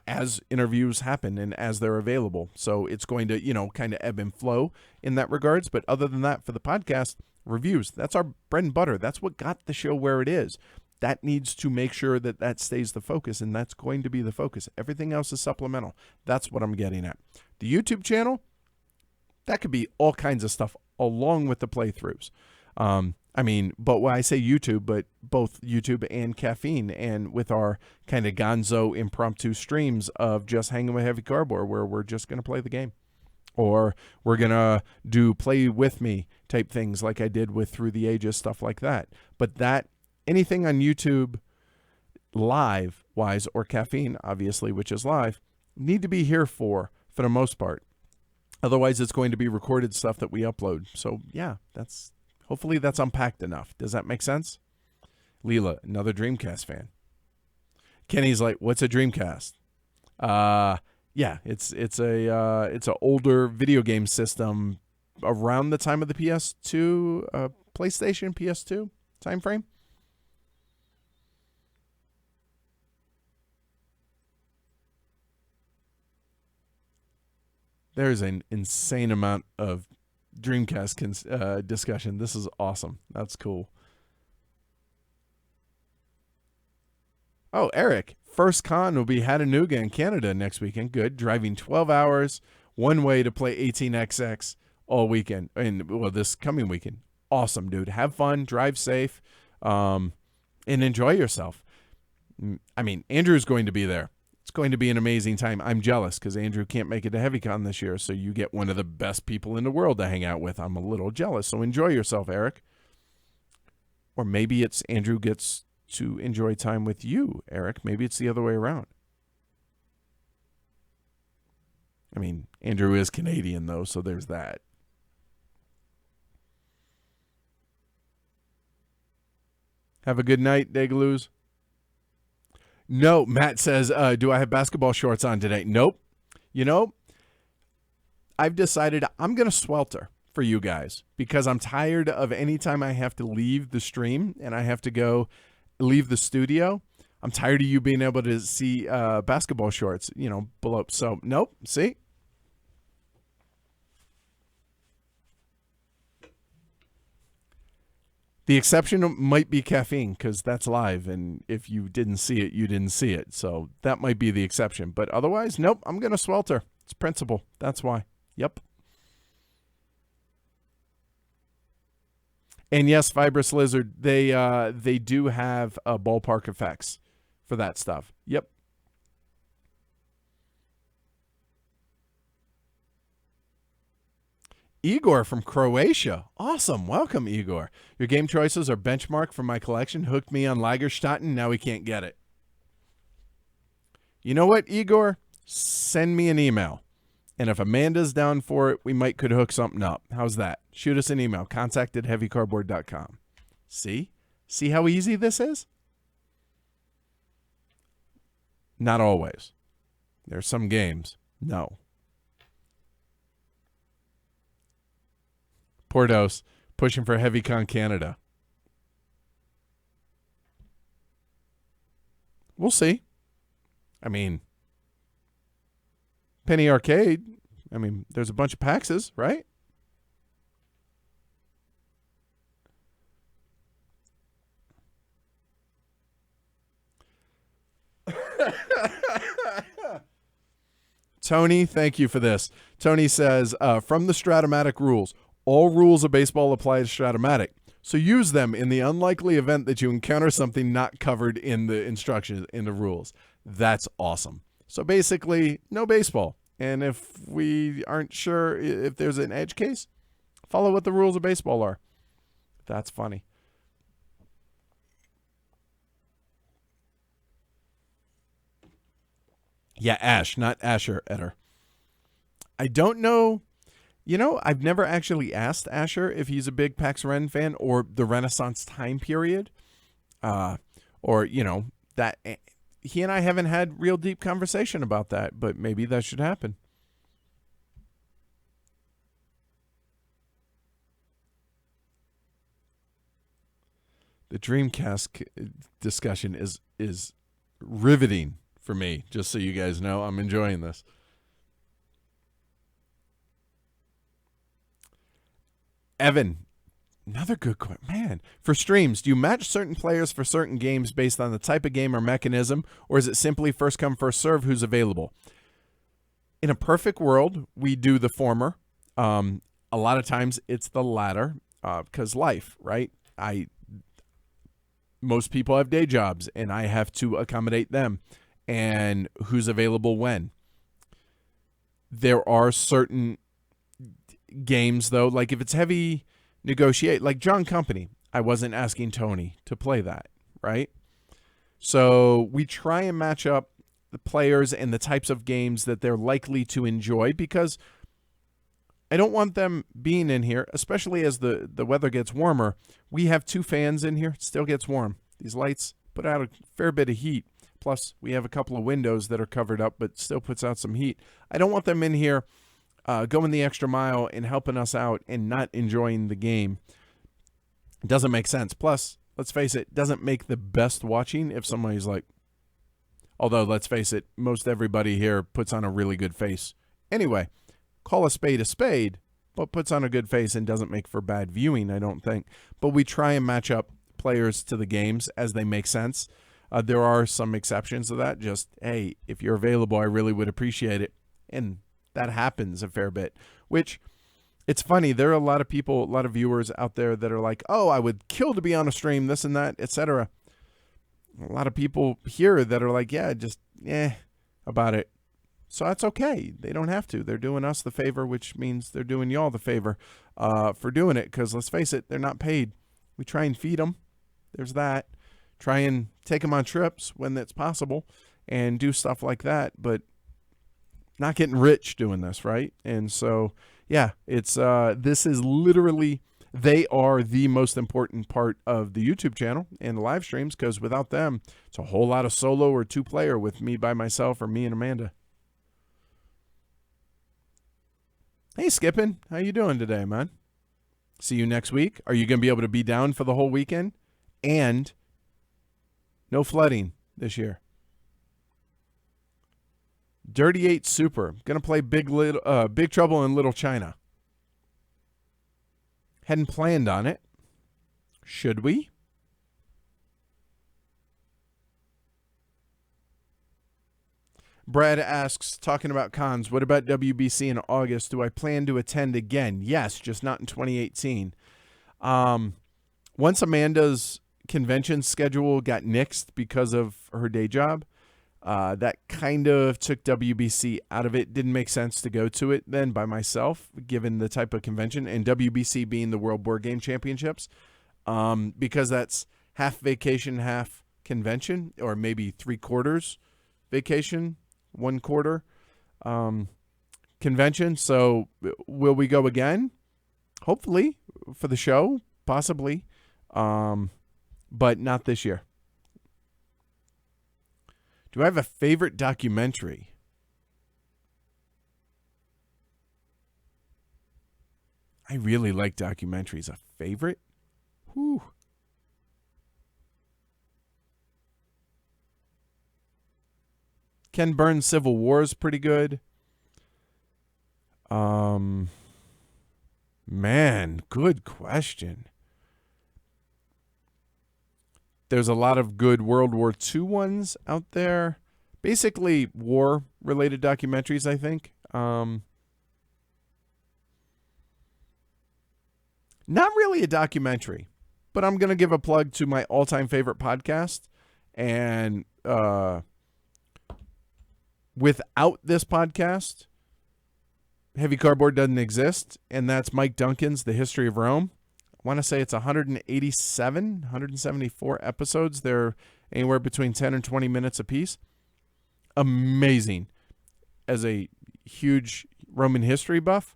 as interviews happen and as they're available. So it's going to, kind of ebb and flow in that regards. But other than that, for the podcast, reviews, that's our bread and butter. That's what got the show where it is. That needs to make sure that that stays the focus, and that's going to be the focus. Everything else is supplemental. That's what I'm getting at. The YouTube channel, that could be all kinds of stuff along with the playthroughs. But when I say YouTube, but both YouTube and Caffeine, and with our kind of gonzo impromptu streams of just hanging with Heavy Cardboard, where we're just going to play the game. Or we're going to do play with me type things like I did with Through the Ages, stuff like that. But anything on YouTube live-wise, or Caffeine, obviously, which is live, need to be here for the most part. Otherwise, it's going to be recorded stuff that we upload. So, yeah, hopefully that's unpacked enough. Does that make sense? Leela, another Dreamcast fan. Kenny's like, what's a Dreamcast? Yeah, it's a older video game system around the time of the PS2, PlayStation PS2 time frame. There's an insane amount of Dreamcast discussion. This is awesome. That's cool. Oh, Eric, first con will be Chattanooga in Canada next weekend. Good. Driving 12 hours one way to play 18XX all weekend. This coming weekend. Awesome, dude. Have fun. Drive safe. And enjoy yourself. Andrew's going to be there. It's going to be an amazing time. I'm jealous because Andrew can't make it to HeavyCon this year, so you get one of the best people in the world to hang out with. I'm a little jealous, so enjoy yourself, Eric. Or maybe it's Andrew gets to enjoy time with you, Eric. Maybe it's the other way around. Andrew is Canadian, though, so there's that. Have a good night, Degaloos. No, Matt says, do I have basketball shorts on today? Nope. I've decided I'm going to swelter for you guys because I'm tired of any time I have to leave the stream and I have to go leave the studio. I'm tired of you being able to see basketball shorts, below. So, nope. See? The exception might be Caffeine because that's live, and if you didn't see it, you didn't see it. So that might be the exception. But otherwise, nope, I'm going to swelter. It's principle. That's why. Yep. And yes, Fibrous Lizard, they do have ballpark effects for that stuff. Yep. Igor from Croatia. Awesome. Welcome, Igor. Your game choices are benchmark for my collection. Hooked me on Lagerstätten. Now we can't get it. You know what, Igor? Send me an email. And if Amanda's down for it, we could hook something up. How's that? Shoot us an email. contact@heavycardboard.com. See? See how easy this is? Not always. There's some games. No. Portos, pushing for HeavyCon Canada. We'll see. Penny Arcade. I mean, there's a bunch of PAXs, right? Tony, thank you for this. Tony says, from the Stratomatic rules, all rules of baseball apply to Stratomatic. So use them in the unlikely event that you encounter something not covered in the instructions, in the rules. That's awesome. So basically, no baseball. And if we aren't sure if there's an edge case, follow what the rules of baseball are. That's funny. Yeah, Ash, not Asher Etter. I don't know. You know, I've never actually asked Asher if he's a big Pax Ren fan or the Renaissance time period. Or, you know, that he and I haven't had real deep conversation about that, but maybe that should happen. The Dreamcast discussion is riveting for me, just so you guys know. I'm enjoying this. Evan, another good question. Man, for streams, do you match certain players for certain games based on the type of game or mechanism, or is it simply first come, first serve who's available? In a perfect world, we do the former. A lot of times it's the latter, because life, right? Most people have day jobs, and I have to accommodate them. And who's available when? There are certain games, though, like if it's heavy negotiate, like John Company, I wasn't asking Tony to play that, right? So we try and match up the players and the types of games that they're likely to enjoy, because I don't want them being in here, especially as the weather gets warmer. We have 2 fans in here. It still gets warm. These lights put out a fair bit of heat. Plus, we have a couple of windows that are covered up, but still puts out some heat. I don't want them in here going the extra mile and helping us out and not enjoying the game. It doesn't make sense. Plus, let's face it, doesn't make the best watching if somebody's like, although, let's face it, most everybody here puts on a really good face. Anyway, call a spade, but puts on a good face and doesn't make for bad viewing, I don't think. But we try and match up players to the games as they make sense. There are some exceptions to that. Just, hey, if you're available, I really would appreciate it. And that happens a fair bit, which it's funny. There are a lot of people, a lot of viewers out there that are like, oh, I would kill to be on a stream, this and that, etc. A lot of people here that are like, yeah, just, about it. So that's okay. They don't have to. They're doing us the favor, which means they're doing y'all the favor for doing it. Because let's face it, they're not paid. We try and feed them. There's that. Try and take them on trips when it's possible and do stuff like that. But not getting rich doing this, right? And so, yeah, it's this is literally, they are the most important part of the YouTube channel and the live streams, because without them, it's a whole lot of solo or 2-player with me by myself or me and Amanda. Hey, Skippin', how you doing today, man? See you next week. Are you going to be able to be down for the whole weekend? And no flooding this year. Dirty 8 Super. Going to play Big Trouble in Little China. Hadn't planned on it. Should we? Brad asks, talking about cons, what about WBC in August? Do I plan to attend again? Yes, just not in 2018. Once Amanda's convention schedule got nixed because of her day job, that kind of took WBC out of it. Didn't make sense to go to it then by myself, given the type of convention, and WBC being the World Board Game Championships, because that's half vacation, half convention, or maybe 3/4 vacation, 1/4 convention. So will we go again? Hopefully for the show, possibly, but not this year. Do I have a favorite documentary? I really like documentaries. A favorite? Whew. Ken Burns' Civil War is pretty good. Um, Man, good question. There's a lot of good World War II ones out there. Basically, war-related documentaries, I think. Not really a documentary, but I'm going to give a plug to my all-time favorite podcast. And without this podcast, Heavy Cardboard doesn't exist, and that's Mike Duncan's The History of Rome. I want to say it's 174 episodes. They're anywhere between 10 and 20 minutes apiece. Amazing. As a huge Roman history buff,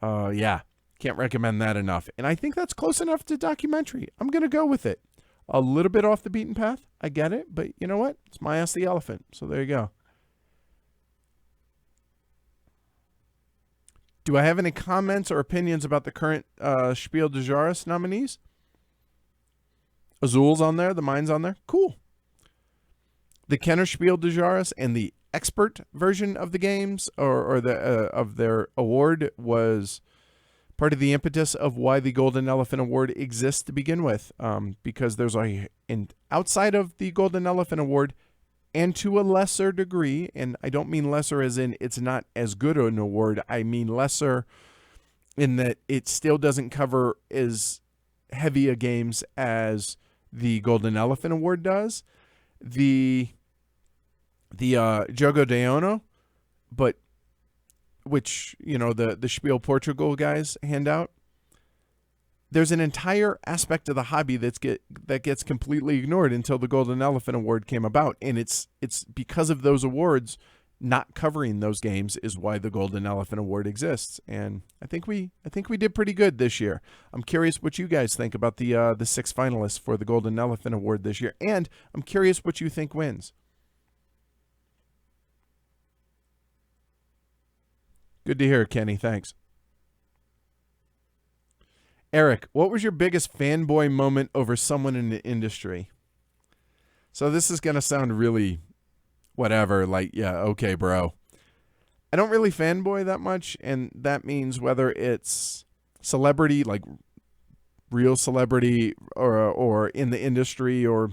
yeah, can't recommend that enough. And I think that's close enough to documentary. I'm going to go with it. A little bit off the beaten path. I get it, but you know what? It's my Ask the Elephant, so there you go. Do I have any comments or opinions about the current Spiel de Jahres nominees? Azul's on there. The Mine's on there. Cool. The Kenner Spiel de Jahres and the expert version of the games or the of their award was part of the impetus of why the Golden Elephant Award exists to begin with. Because there's outside of the Golden Elephant Award, and to a lesser degree, and I don't mean lesser as in it's not as good an award, I mean lesser in that it still doesn't cover as heavy a games as the Golden Elephant Award does. The Jogo de Ono, but which, the Spiel Portugal guys hand out, there's an entire aspect of the hobby that gets completely ignored until the Golden Elephant Award came about, and it's because of those awards not covering those games is why the Golden Elephant Award exists. And I think we did pretty good this year. I'm curious what you guys think about the 6 finalists for the Golden Elephant Award this year, and I'm curious what you think wins. Good to hear, Kenny. Thanks. Eric, what was your biggest fanboy moment over someone in the industry? So this is going to sound really whatever, like, yeah, okay, bro. I don't really fanboy that much, and that means whether it's celebrity, like real celebrity, or in the industry, or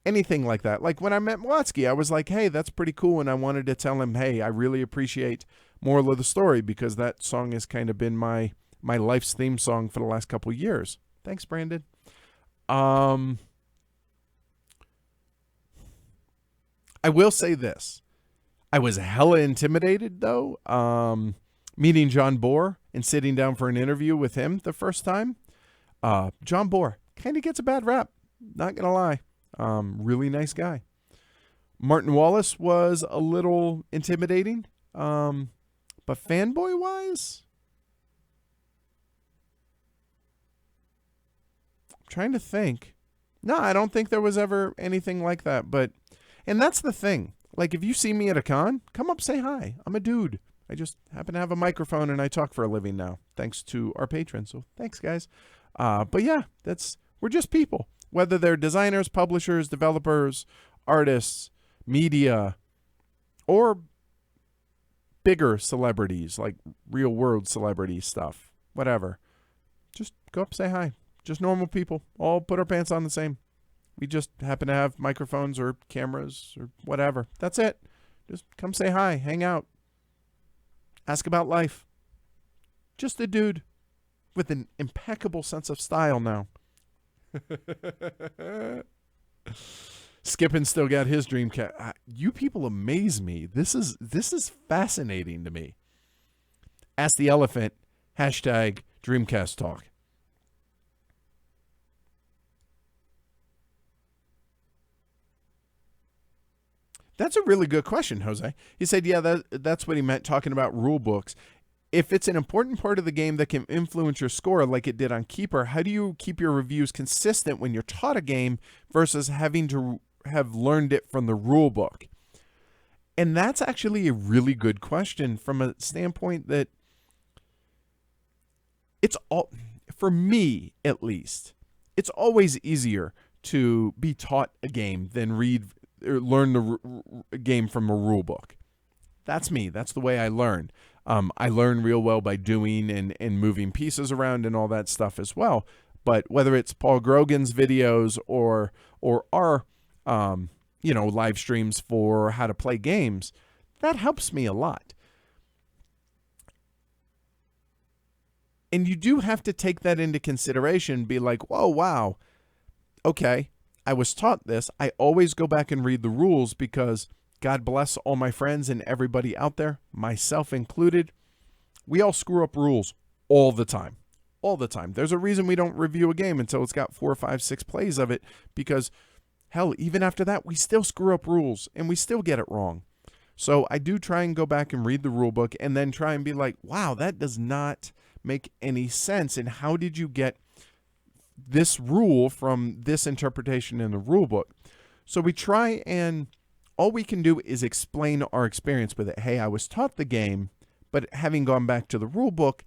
anything like that. Like when I met Mwatsky, I was like, hey, that's pretty cool, and I wanted to tell him, hey, I really appreciate Moral of the Story, because that song has kind of been my life's theme song for the last couple of years. Thanks, Brandon. I will say this. I was hella intimidated, though, meeting John Bohr and sitting down for an interview with him the first time. John Bohr kind of gets a bad rap, not going to lie. Really nice guy. Martin Wallace was a little intimidating, but fanboy-wise, trying to think. No, I don't think there was ever anything like that. And that's the thing. Like, if you see me at a con, come up, say hi. I'm a dude. I just happen to have a microphone and I talk for a living now, thanks to our patrons. So thanks, guys. But yeah, we're just people. Whether they're designers, publishers, developers, artists, media, or bigger celebrities, like real world celebrity stuff, whatever. Just go up, say hi. Just normal people, all put our pants on the same. We just happen to have microphones or cameras or whatever. That's it. Just come say hi, hang out, ask about life. Just a dude with an impeccable sense of style now. Skippin' still got his Dreamcast. You people amaze me. This is fascinating to me. Ask the Elephant, hashtag Dreamcast Talk. That's a really good question, Jose. He said, yeah, that's what he meant, talking about rule books. If it's an important part of the game that can influence your score like it did on Keeper, how do you keep your reviews consistent when you're taught a game versus having to have learned it from the rule book? And that's actually a really good question from a standpoint that it's all, for me at least, it's always easier to be taught a game than read or learn the game from a rule book. That's me. That's the way I learn. I learn real well by doing and moving pieces around and all that stuff as well. But whether it's Paul Grogan's videos or our live streams for how to play games, that helps me a lot. And you do have to take that into consideration, be like, whoa, wow, okay, I was taught this. I always go back and read the rules because God bless all my friends and everybody out there, myself included. We all screw up rules all the time. All the time. There's a reason we don't review a game until it's got 4, 5, 6 plays of it because, hell, even after that, we still screw up rules and we still get it wrong. So I do try and go back and read the rule book and then try and be like, wow, that does not make any sense. And how did you get this rule from this interpretation in the rule book? So we try, and all we can do is explain our experience with it. Hey, I was taught the game, but having gone back to the rule book,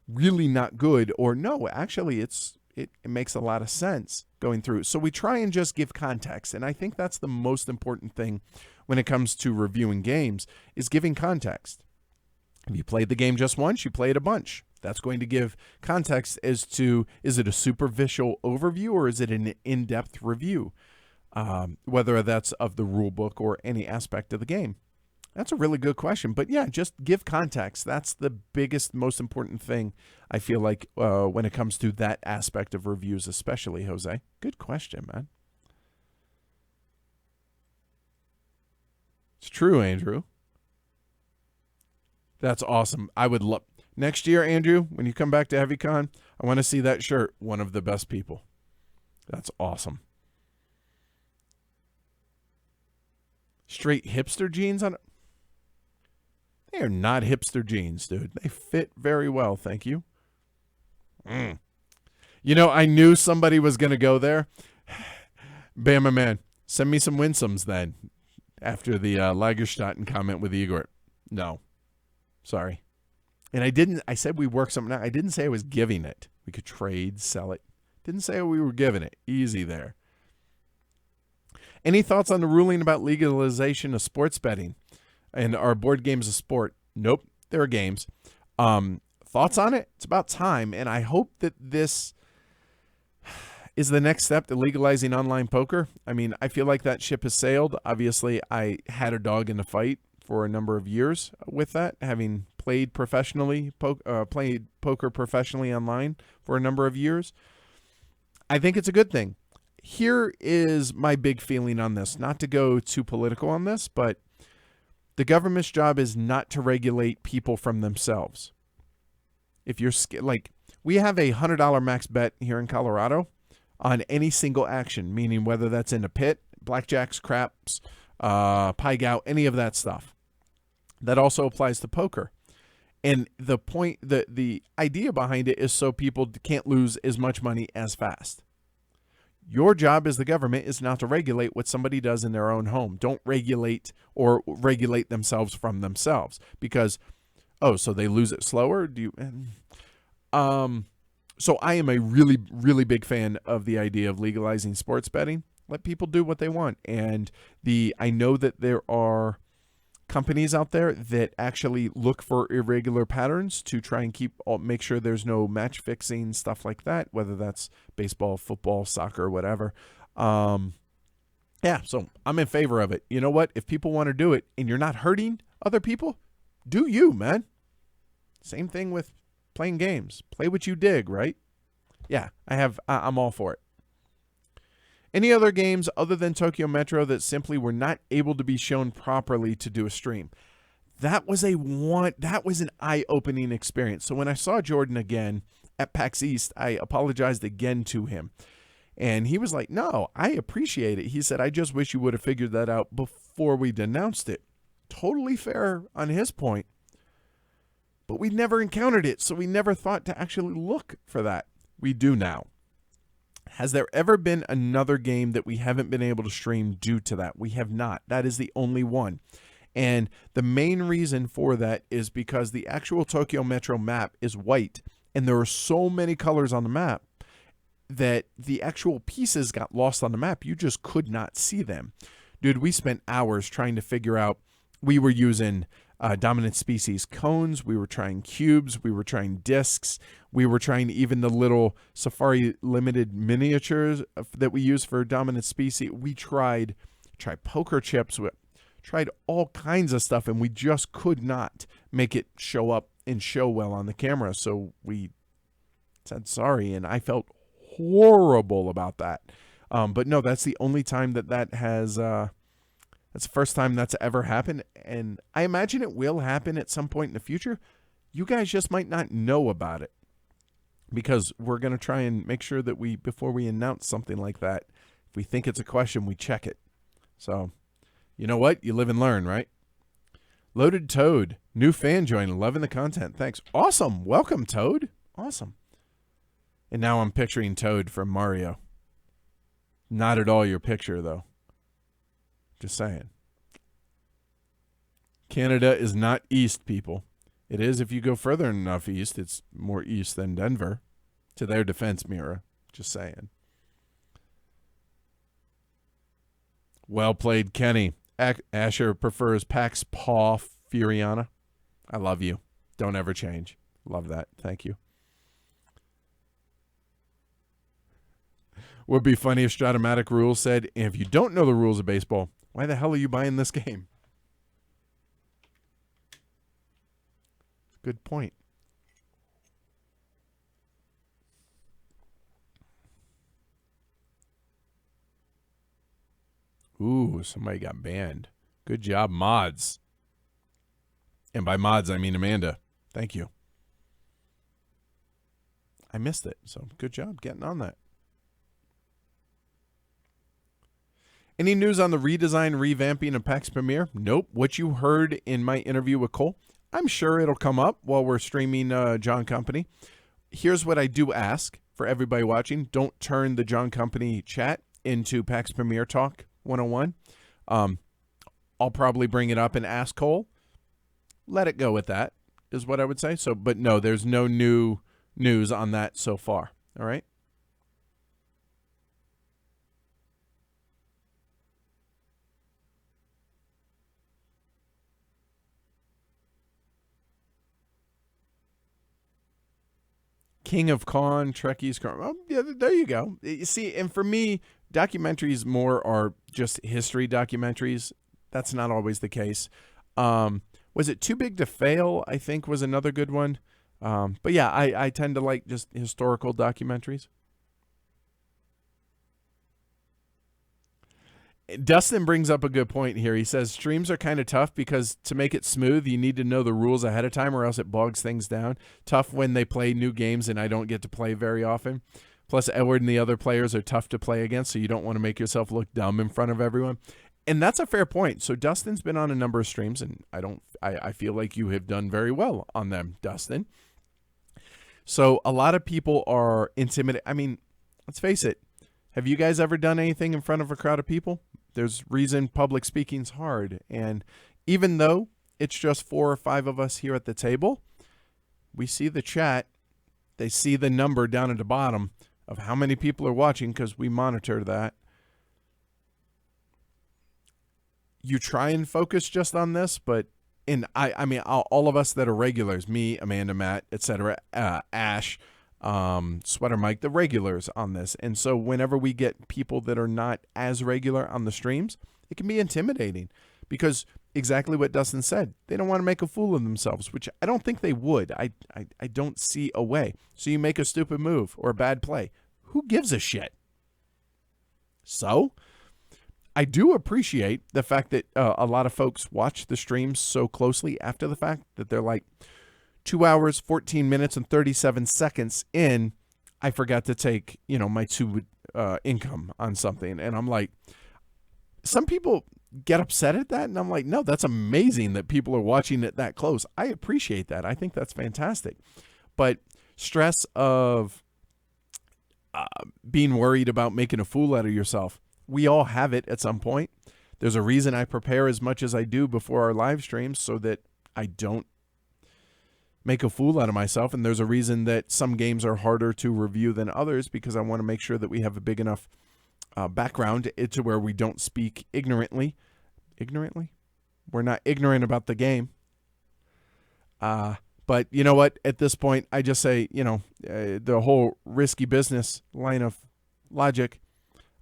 really not good. Or no, actually it makes a lot of sense going through. So we try and just give context. And I think that's the most important thing when it comes to reviewing games, is giving context. If you played the game just once, you play it a bunch. That's going to give context as to, is it a superficial overview or is it an in-depth review? Whether that's of the rule book or any aspect of the game. That's a really good question. But yeah, just give context. That's the biggest, most important thing, I feel like, when it comes to that aspect of reviews, especially, Jose. Good question, man. It's true, Andrew. That's awesome. I would love... Next year, Andrew, when you come back to HeavyCon, I want to see that shirt, one of the best people. That's awesome. Straight hipster jeans on it. They are not hipster jeans, dude. They fit very well, thank you. You know, I knew somebody was going to go there. Bama man, send me some Winsomes then, after the Lagerstatten comment with Igor. No, sorry. And I said we work something out. I didn't say I was giving it. We could trade, sell it. Didn't say we were giving it. Easy there. Any thoughts on the ruling about legalization of sports betting? And are board games a sport? Nope, they're games. Thoughts on it? It's about time. And I hope that this is the next step to legalizing online poker. I mean, I feel like that ship has sailed. Obviously, I had a dog in the fight for a number of years with that, having played professionally, played poker professionally online for a number of years. I think it's a good thing. Here is my big feeling on this, not to go too political on this, but the government's job is not to regulate people from themselves. If you're like, we have a $100 max bet here in Colorado on any single action, meaning whether that's in a pit, blackjacks, craps, pie gout, any of that stuff. That also applies to poker. And the point, the idea behind it is so people can't lose as much money as fast. Your job as the government is not to regulate what somebody does in their own home. Don't regulate or regulate themselves from themselves because, oh, so they lose it slower? So I am a really, really big fan of the idea of legalizing sports betting. Let people do what they want. And I know that there are companies out there that actually look for irregular patterns to try and make sure there's no match fixing, stuff like that, whether that's baseball, football, soccer, whatever. Yeah, so I'm in favor of it. You know what? If people want to do it and you're not hurting other people, do you, man. Same thing with playing games. Play what you dig, right? Yeah, I'm all for it. Any other games other than Tokyo Metro that simply were not able to be shown properly to do a stream? That was an eye-opening experience. So when I saw Jordan again at PAX East, I apologized again to him. And he was like, no, I appreciate it. He said, I just wish you would have figured that out before we denounced it. Totally fair on his point. But we never encountered it, so we never thought to actually look for that. We do now. Has there ever been another game that we haven't been able to stream due to that? We have not. That is the only one. And the main reason for that is because the actual Tokyo Metro map is white, and there are so many colors on the map that the actual pieces got lost on the map. You just could not see them. Dude, we spent hours trying to figure out. We were using dominant species cones. We were trying cubes. We were trying discs. We were trying even the little Safari limited miniatures that we use for dominant species. We tried poker chips. We tried all kinds of stuff, and we just could not make it show up and show well on the camera. So we said sorry, and I felt horrible about that. But no, that's the only time that has... that's the first time that's ever happened, and I imagine it will happen at some point in the future. You guys just might not know about it, because we're going to try and make sure that before we announce something like that, if we think it's a question, we check it. So, you know what? You live and learn, right? Loaded Toad, new fan joining, loving the content. Thanks. Awesome. Welcome, Toad. Awesome. And now I'm picturing Toad from Mario. Not at all your picture, though. Just saying. Canada is not east, people. It is if you go further enough east. It's more east than Denver. To their defense, Mira. Just saying. Well played, Kenny. Asher prefers Pax Paw Furiana. I love you. Don't ever change. Love that. Thank you. Would be funny if Stratomatic Rules said, if you don't know the rules of baseball, why the hell are you buying this game? Good point. Ooh, somebody got banned. Good job, mods. And by mods, I mean Amanda. Thank you. I missed it, so good job getting on that. Any news on the redesign, revamping of PAX Premiere? Nope. What you heard in my interview with Cole, I'm sure it'll come up while we're streaming John Company. Here's what I do ask for everybody watching. Don't turn the John Company chat into PAX Premiere Talk 101. I'll probably bring it up and ask Cole. Let it go with that, is what I would say. So, but no, there's no new news on that so far. All right? King of Con, Trekkies. Oh, yeah, there you go. You see, and for me, documentaries more are just history documentaries. That's not always the case. Was it Too Big to Fail, I think, was another good one. But yeah, I tend to like just historical documentaries. Dustin brings up a good point here. He says streams are kind of tough because to make it smooth, you need to know the rules ahead of time or else it bogs things down. Tough when they play new games and I don't get to play very often. Plus, Edward and the other players are tough to play against, so you don't want to make yourself look dumb in front of everyone. And that's a fair point. So Dustin's been on a number of streams, and I feel like you have done very well on them, Dustin. So a lot of people are intimidated. I mean, let's face it. Have you guys ever done anything in front of a crowd of people? There's reason public speaking's hard. And even though it's just 4 or 5 of us here at the table, we see the chat. They see the number down at the bottom of how many people are watching because we monitor that. You try and focus just on this, but I mean, all of us that are regulars, me, Amanda, Matt, etc., Ash, Sweater Mike, the regulars on this. And so whenever we get people that are not as regular on the streams, it can be intimidating because exactly what Dustin said, they don't want to make a fool of themselves, which I don't think they would. I don't see a way. So you make a stupid move or a bad play. Who gives a shit? So I do appreciate the fact that a lot of folks watch the streams so closely after the fact that they're like, 2 hours, 14 minutes, and 37 seconds in, I forgot to take, my 2 income on something. And I'm like, some people get upset at that. And I'm like, no, that's amazing that people are watching it that close. I appreciate that. I think that's fantastic. But stress of being worried about making a fool out of yourself, we all have it at some point. There's a reason I prepare as much as I do before our live streams so that I don't make a fool out of myself. And there's a reason that some games are harder to review than others because I want to make sure that we have a big enough background to where we don't speak ignorantly. Ignorantly? We're not ignorant about the game. But you know what? At this point, I just say, the whole risky business line of logic,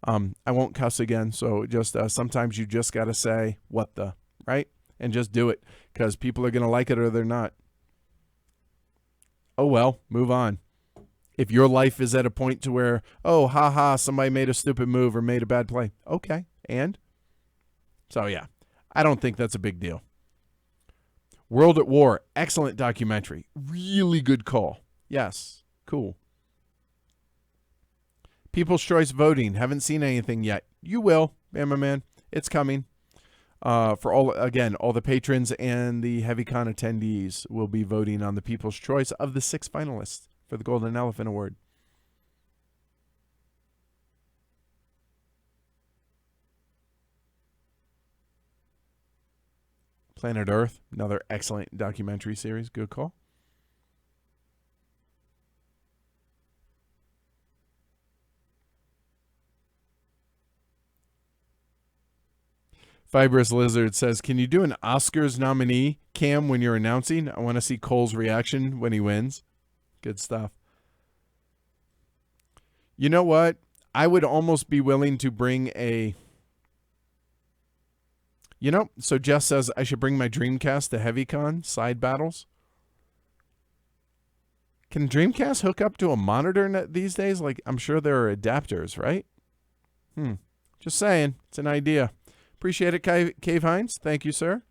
I won't cuss again. So just sometimes you just got to say, what the, right? And just do it because people are going to like it or they're not. Oh, well, move on. If your life is at a point to where, oh, haha, somebody made a stupid move or made a bad play. Okay. And? So, yeah, I don't think that's a big deal. World at War. Excellent documentary. Really good call. Yes. Cool. People's Choice Voting. Haven't seen anything yet. You will, Bama Man. It's coming. For all the patrons and the HeavyCon attendees will be voting on the People's Choice of the 6 finalists for the Golden Elephant Award. Planet Earth, another excellent documentary series. Good call. Fibrous Lizard says, can you do an Oscars nominee cam when you're announcing? I want to see Cole's reaction when he wins. Good stuff. You know what? I would almost be willing to bring so Jess says I should bring my Dreamcast to HeavyCon, side battles. Can Dreamcast hook up to a monitor these days? Like, I'm sure there are adapters, right? Just saying. It's an idea. Appreciate it, Cave Hines. Thank you, sir.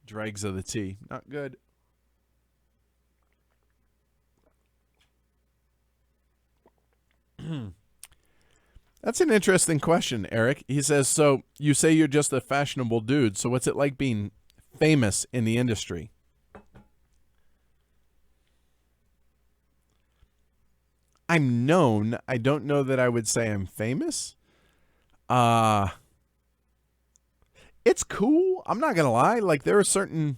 Dregs of the tea. Not good. That's an interesting question, Eric. He says, so you say you're just a fashionable dude, so what's it like being famous in the industry? I'm known. I don't know that I would say I'm famous. It's cool. I'm not going to lie. Like, there are some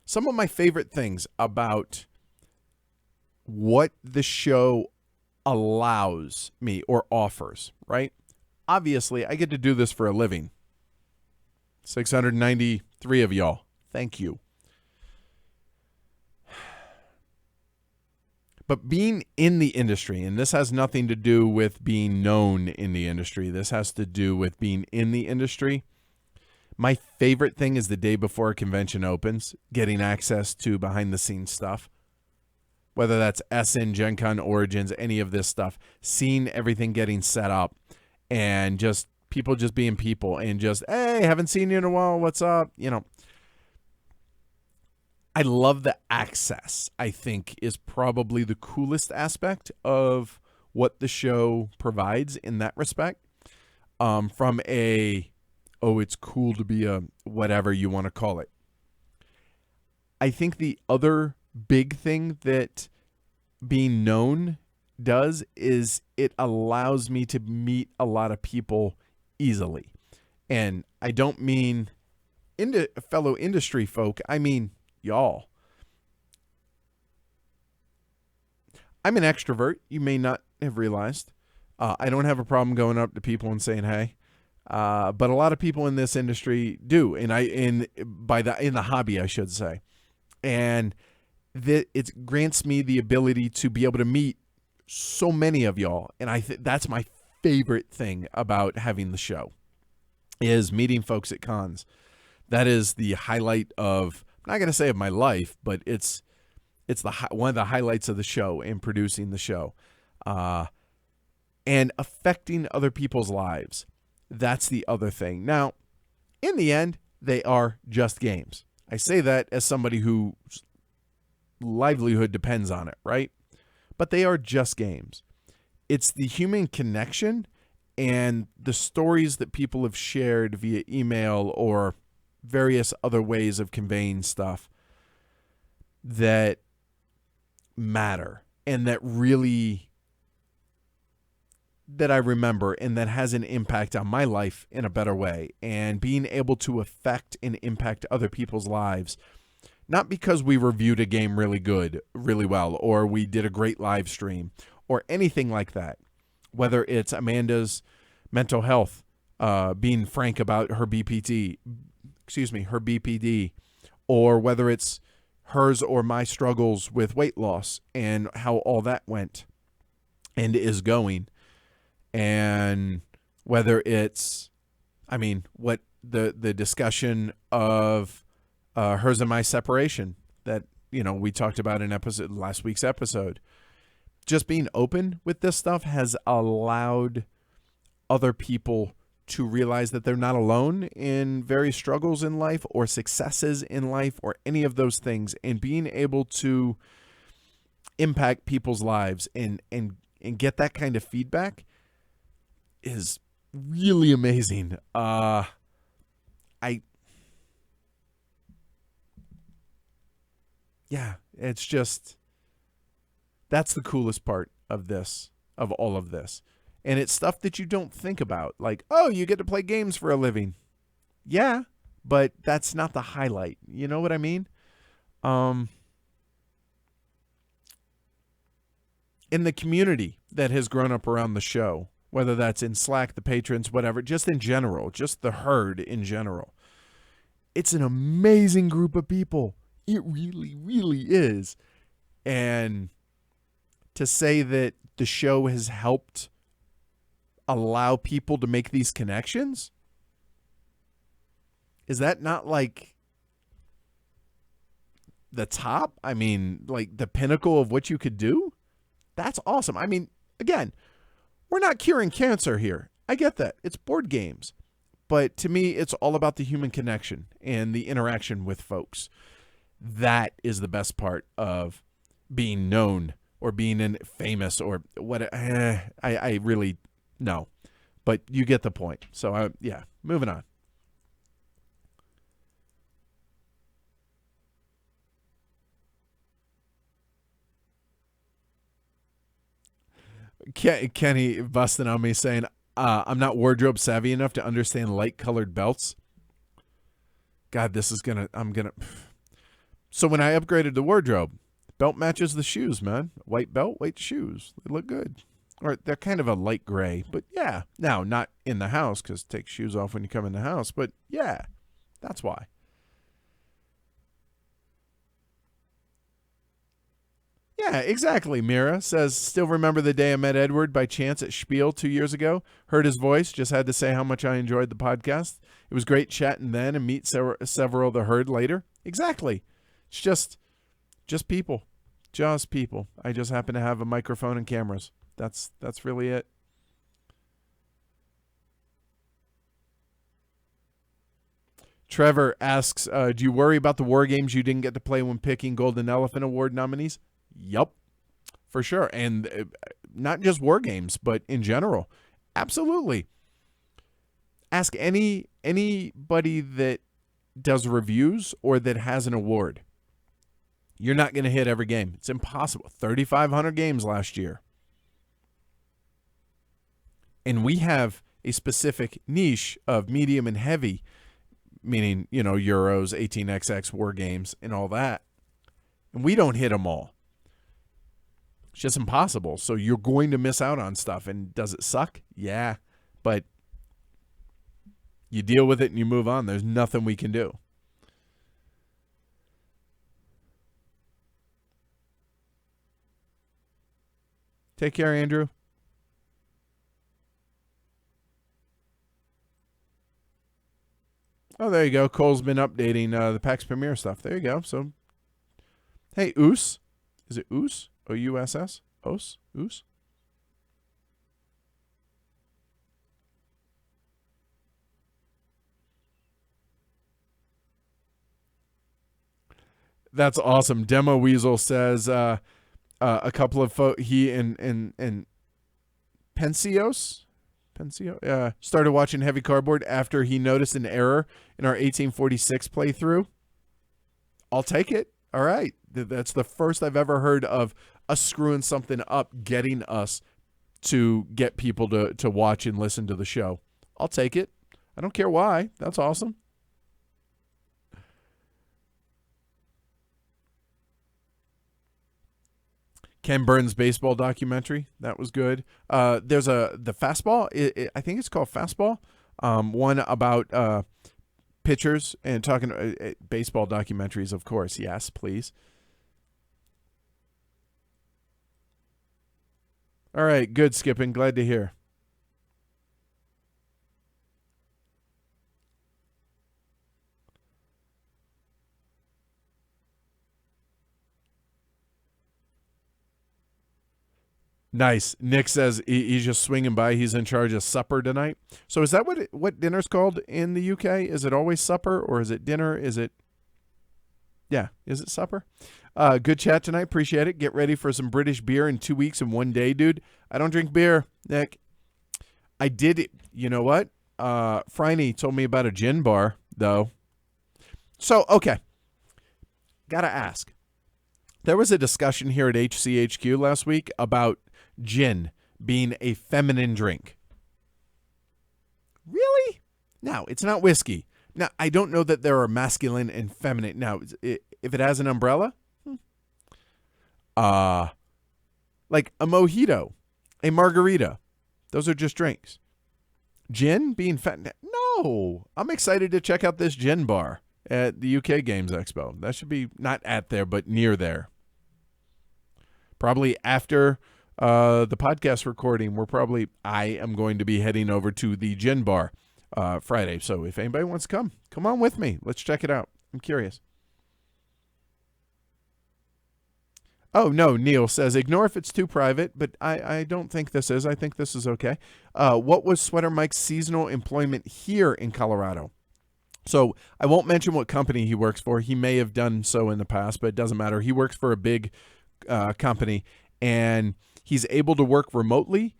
of my favorite things about what the show allows me or offers, right? Obviously, I get to do this for a living. 693 of y'all. Thank you. But being in the industry, and this has nothing to do with being known in the industry. This has to do with being in the industry. My favorite thing is the day before a convention opens, getting access to behind-the-scenes stuff. Whether that's SN, Gen Con, Origins, any of this stuff. Seeing everything getting set up and just people just being people and just, hey, haven't seen you in a while. What's up? I love the access, I think, is probably the coolest aspect of what the show provides in that respect. From it's cool to be a whatever you want to call it. I think the other big thing that being known does is it allows me to meet a lot of people easily. And I don't mean fellow industry folk. I mean, y'all. I'm an extrovert. You may not have realized. I don't have a problem going up to people and saying hey. But a lot of people in this industry do, and in the hobby, I should say, and that it grants me the ability to be able to meet so many of y'all, and that's my favorite thing about having the show, is meeting folks at cons. That is the highlight of, I'm not gonna say of my life, but it's one of the highlights of the show and producing the show, and affecting other people's lives. That's the other thing. Now, in the end, they are just games. I say that as somebody whose livelihood depends on it, right? But they are just games. It's the human connection and the stories that people have shared via email or various other ways of conveying stuff that matter and that I remember and that has an impact on my life in a better way, and being able to affect and impact other people's lives, not because we reviewed a game really well, or we did a great live stream or anything like that, whether it's Amanda's mental health, being frank about her her BPD, or whether it's hers or my struggles with weight loss and how all that went and is going, and whether it's, what the discussion of hers and my separation that, we talked about in last week's episode. Just being open with this stuff has allowed other people to realize that they're not alone in various struggles in life or successes in life or any of those things, and being able to impact people's lives and get that kind of feedback is really amazing. It's just, that's the coolest part of all of this. And it's stuff that you don't think about. Like, oh, you get to play games for a living. Yeah, but that's not the highlight. You know what I mean? In the community that has grown up around the show, whether that's in Slack, the patrons, whatever, just in general, just the herd in general, it's an amazing group of people. It really, really is. And to say that the show has helped allow people to make these connections, is that not like the top? Like the pinnacle of what you could do? That's awesome. Again, we're not curing cancer here. I get that. It's board games. But to me, it's all about the human connection and the interaction with folks. That is the best part of being known or being famous or what. I really, no. But you get the point. So, moving on. Kenny busting on me saying, I'm not wardrobe savvy enough to understand light colored belts. God, So when I upgraded the wardrobe, belt matches the shoes, man. White belt, white shoes. They look good. Or they're kind of a light gray, but yeah. Now, not in the house, because take shoes off when you come in the house, but yeah, that's why. Yeah, exactly. Mira says, still remember the day I met Edward by chance at Spiel 2 years ago. Heard his voice, just had to say how much I enjoyed the podcast. It was great chatting then and meet several of the herd later. Exactly. It's just people. Just people. I just happen to have a microphone and cameras. That's really it. Trevor asks, do you worry about the war games you didn't get to play when picking Golden Elephant Award nominees? Yup, for sure. And not just war games, but in general. Absolutely. Ask anybody that does reviews or that has an award. You're not going to hit every game. It's impossible. 3,500 games last year. And we have a specific niche of medium and heavy, meaning, Euros, 18XX, war games, and all that. And we don't hit them all. It's just impossible. So you're going to miss out on stuff. And does it suck? Yeah. But you deal with it and you move on. There's nothing we can do. Take care, Andrew. Oh, there you go. Cole's been updating the PAX Premiere stuff. There you go. So, hey, Oos. Is it Oos? O-U-S-S? Oos? Oos? That's awesome. Demo Weasel says a couple of he and Pencio started watching Heavy Cardboard after he noticed an error in our 1846 playthrough. I'll take it. All right. That's the first I've ever heard of us screwing something up, getting us to get people to watch and listen to the show. I'll take it. I don't care why. That's awesome. Ken Burns' baseball documentary. That was good. There's the fastball. I think it's called Fastball. One about pitchers and talking baseball documentaries, of course. Yes, please. All right, good, Skipping. Glad to hear. Nice. Nick says he's just swinging by. He's in charge of supper tonight. So is that what dinner's called in the UK? Is it always supper or is it dinner? Is it? Yeah. Is it supper? Good chat tonight. Appreciate it. Get ready for some British beer in 2 weeks and 1 day, dude. I don't drink beer, Nick. I did. You know what? Franny told me about a gin bar, though. So, okay. Gotta ask. There was a discussion here at HCHQ last week about gin being a feminine drink. Really? No, it's not whiskey. Now, I don't know that there are masculine and feminine. Now, if it has an umbrella, like a mojito, a margarita, those are just drinks. Gin being no. I'm excited to check out this gin bar at the UK Games Expo. That should be not at there, but near there. Probably after the podcast recording, I am going to be heading over to the gin bar Friday. So if anybody wants to come on with me. Let's check it out. I'm curious. Oh, no, Neil says, ignore if it's too private, but I don't think this is. I think this is okay. What was Sweater Mike's seasonal employment here in Colorado? So I won't mention what company he works for. He may have done so in the past, but it doesn't matter. He works for a big company, and he's able to work remotely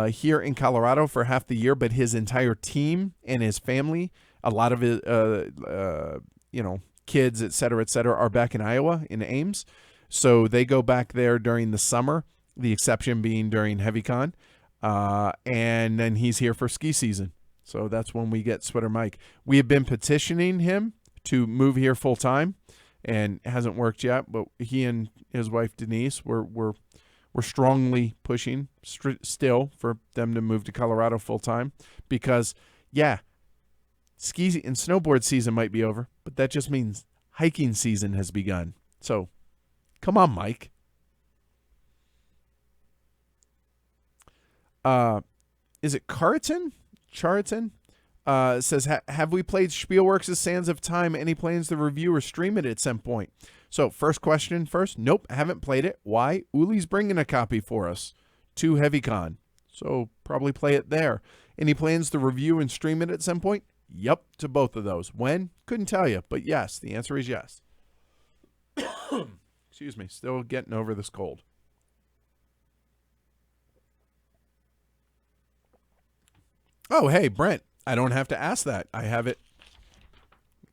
here in Colorado for half the year, but his entire team and his family, a lot of his, kids, et cetera, are back in Iowa, in Ames. So they go back there during the summer, the exception being during HeavyCon, and then he's here for ski season. So that's when we get Sweater Mike. We have been petitioning him to move here full time, and it hasn't worked yet. But he and his wife Denise we're strongly pushing still for them to move to Colorado full time because, yeah, ski and snowboard season might be over, but that just means hiking season has begun. So, come on, Mike. Is it Chariton? Says, have we played Spielworks' Sands of Time? Any plans to review or stream it at some point? So, first question first. Nope, haven't played it. Why? Uli's bringing a copy for us to HeavyCon. So, probably play it there. Any plans to review and stream it at some point? Yep, to both of those. When? Couldn't tell you, but yes, the answer is yes. Excuse me, still getting over this cold. Oh, hey, Brent, I don't have to ask that. I have it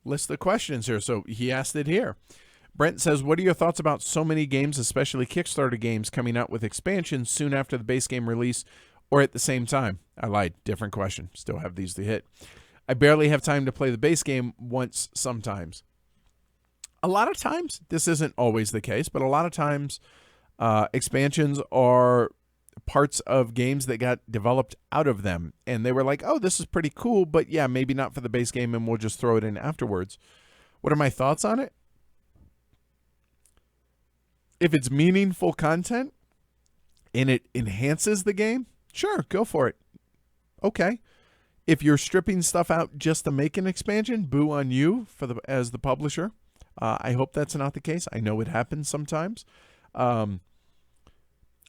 list the questions here, so he asked it here. Brent says, what are your thoughts about so many games, especially Kickstarter games, coming out with expansions soon after the base game release or at the same time? I lied. Different question. Still have these to hit. I barely have time to play the base game once sometimes. A lot of times, this isn't always the case, but a lot of times expansions are parts of games that got developed out of them. And they were like, oh, this is pretty cool, but yeah, maybe not for the base game, and we'll just throw it in afterwards. What are my thoughts on it? If it's meaningful content and it enhances the game, sure, go for it. Okay. If you're stripping stuff out just to make an expansion, boo on you as the publisher. I hope that's not the case. I know it happens sometimes. I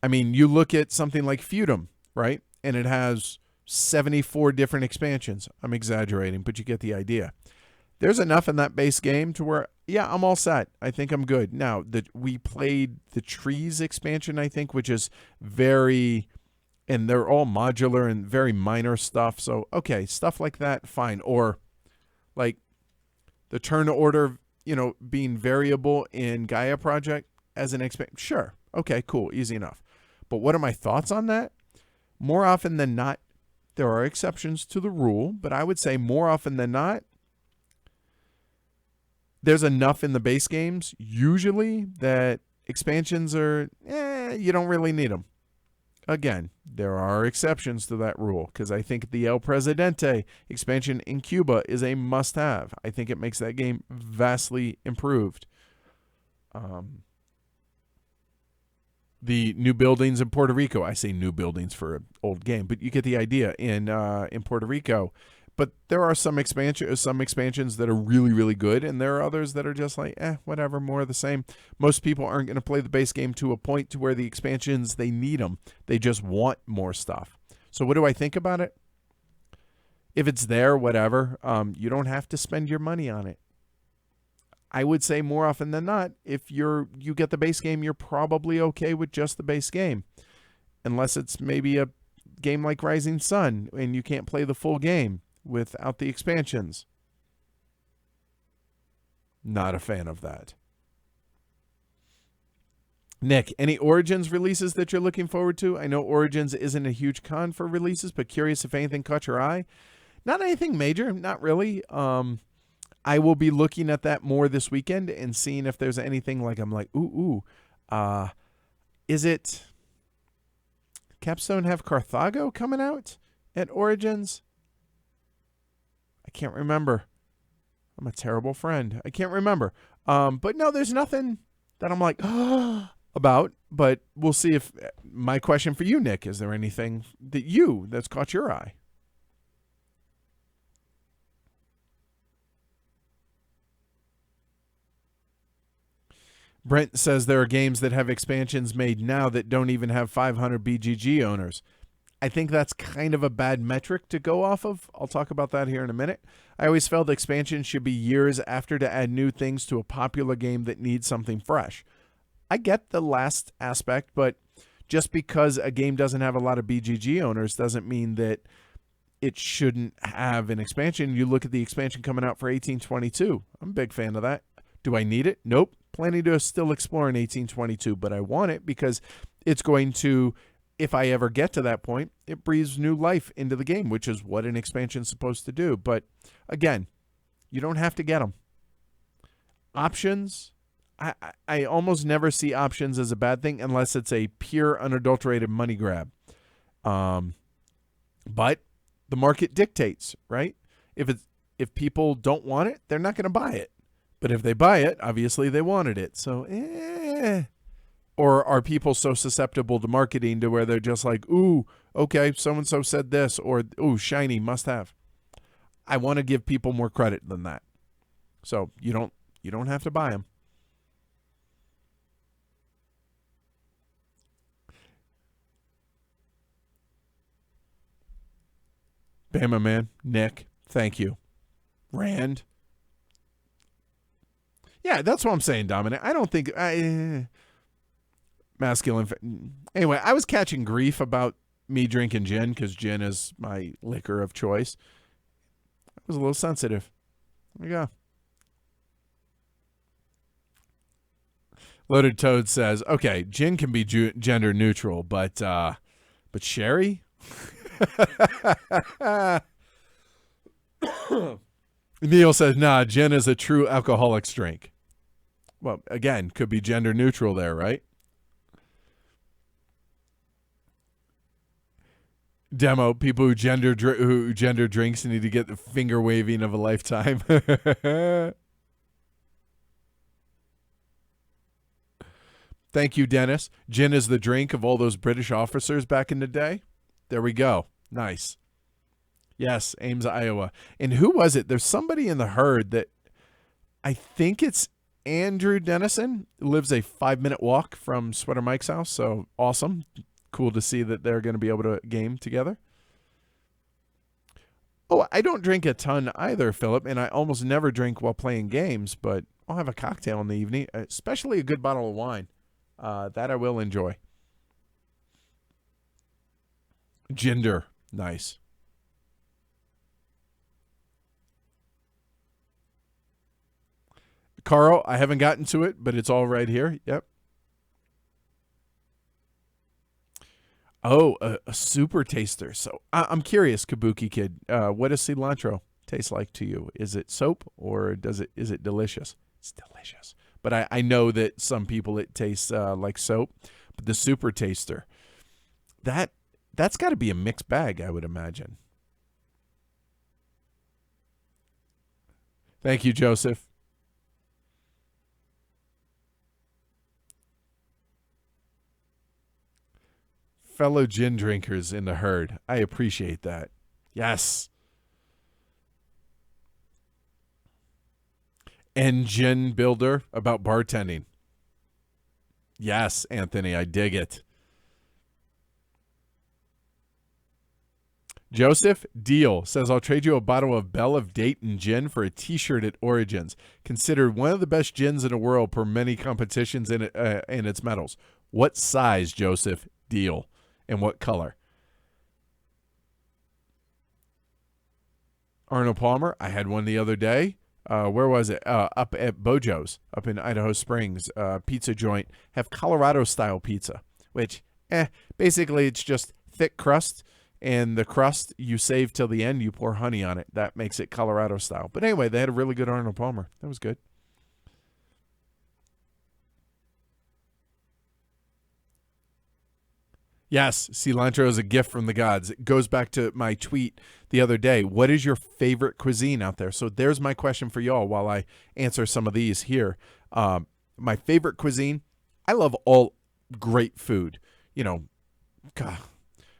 mean, you look at something like Feudum, right? And it has 74 different expansions. I'm exaggerating, but you get the idea. There's enough in that base game to where, yeah, I'm all set. I think I'm good. Now, we played the Trees expansion, I think, which is very, and they're all modular and very minor stuff. So, okay, stuff like that, fine. Or like the turn order, being variable in Gaia Project as an expansion. Sure. Okay, cool. Easy enough. But what are my thoughts on that? More often than not, there are exceptions to the rule, but I would say more often than not, there's enough in the base games usually that expansions are, you don't really need them. Again, there are exceptions to that rule because I think the El Presidente expansion in Cuba is a must-have. I think it makes that game vastly improved. The new buildings in Puerto Rico. I say new buildings for an old game, but you get the idea in Puerto Rico. But there are some expansions that are really, really good, and there are others that are just like, whatever, more of the same. Most people aren't going to play the base game to a point to where the expansions, they need them. They just want more stuff. So what do I think about it? If it's there, whatever, you don't have to spend your money on it. I would say more often than not, if you get the base game, you're probably okay with just the base game. Unless it's maybe a game like Rising Sun and you can't play the full game without the expansions. Not a fan of that. Nick, any Origins releases that you're looking forward to? I know Origins isn't a huge con for releases, but curious if anything caught your eye. Not anything major, not really. I will be looking at that more this weekend and seeing if there's anything like I'm like, is it Capstone have Carthago coming out at Origins? I can't remember. I'm a terrible friend. I can't remember. But no, there's nothing that I'm like about. But we'll see if my question for you, Nick, is there anything that's caught your eye? Brent says there are games that have expansions made now that don't even have 500 BGG owners. I think that's kind of a bad metric to go off of. I'll talk about that here in a minute. I always felt expansions should be years after to add new things to a popular game that needs something fresh. I get the last aspect, but just because a game doesn't have a lot of BGG owners doesn't mean that it shouldn't have an expansion. You look at the expansion coming out for 1822. I'm a big fan of that. Do I need it? Nope. Planning to still explore in 1822, but I want it because it's going to, if I ever get to that point, it breathes new life into the game, which is what an expansion is supposed to do. But again, you don't have to get them. Options, I almost never see options as a bad thing unless it's a pure, unadulterated money grab. But the market dictates, right? If people don't want it, they're not going to buy it. But if they buy it, obviously they wanted it. So, Or are people so susceptible to marketing to where they're just like, ooh, okay, so-and-so said this, or, ooh, shiny, must have. I want to give people more credit than that. So you don't have to buy them. Bama man, Nick, thank you. Rand. Yeah, that's what I'm saying, Dominic. I don't think masculine. Anyway, I was catching grief about me drinking gin because gin is my liquor of choice. I was a little sensitive. There you go. Loaded Toad says, "Okay, gin can be gender neutral, but sherry." Neil says, "Nah, gin is a true alcoholic's drink." Well, again, could be gender neutral there, right? Demo, people who gender drinks need to get the finger waving of a lifetime. Thank you, Dennis. Gin is the drink of all those British officers back in the day. There we go. Nice. Yes, Ames, Iowa. And who was it? There's somebody in the herd that I think it's Andrew Dennison, lives a 5-minute walk from Sweater Mike's house. So awesome. Cool to see that they're going to be able to game together. Oh, I don't drink a ton either, Philip, and I almost never drink while playing games, but I'll have a cocktail in the evening, especially a good bottle of wine. That I will enjoy. Gender. Nice. Carl, I haven't gotten to it, but it's all right here. Yep. Oh, a super taster. So I'm curious, Kabuki Kid. What does cilantro taste like to you? Is it soap or is it delicious? It's delicious. But I know that some people it tastes like soap. the super taster. That's got to be a mixed bag, I would imagine. Thank you, Joseph. Fellow gin drinkers in the herd. I appreciate that. Yes. Engine builder about bartending. Yes, Anthony, I dig it. Joseph, deal, says, I'll trade you a bottle of Bell of Dayton gin for a t-shirt at Origins. Considered one of the best gins in the world per many competitions in its medals. What size, Joseph? Deal. And what color? Arnold Palmer, I had one the other day. Where was it? Up at Bojo's, up in Idaho Springs, pizza joint. Have Colorado-style pizza, which, basically it's just thick crust, and the crust you save till the end, you pour honey on it. That makes it Colorado-style. But anyway, they had a really good Arnold Palmer. That was good. Yes, cilantro is a gift from the gods. It goes back to my tweet the other day. What is your favorite cuisine out there? So there's my question for y'all while I answer some of these here. My favorite cuisine, I love all great food. You know, God,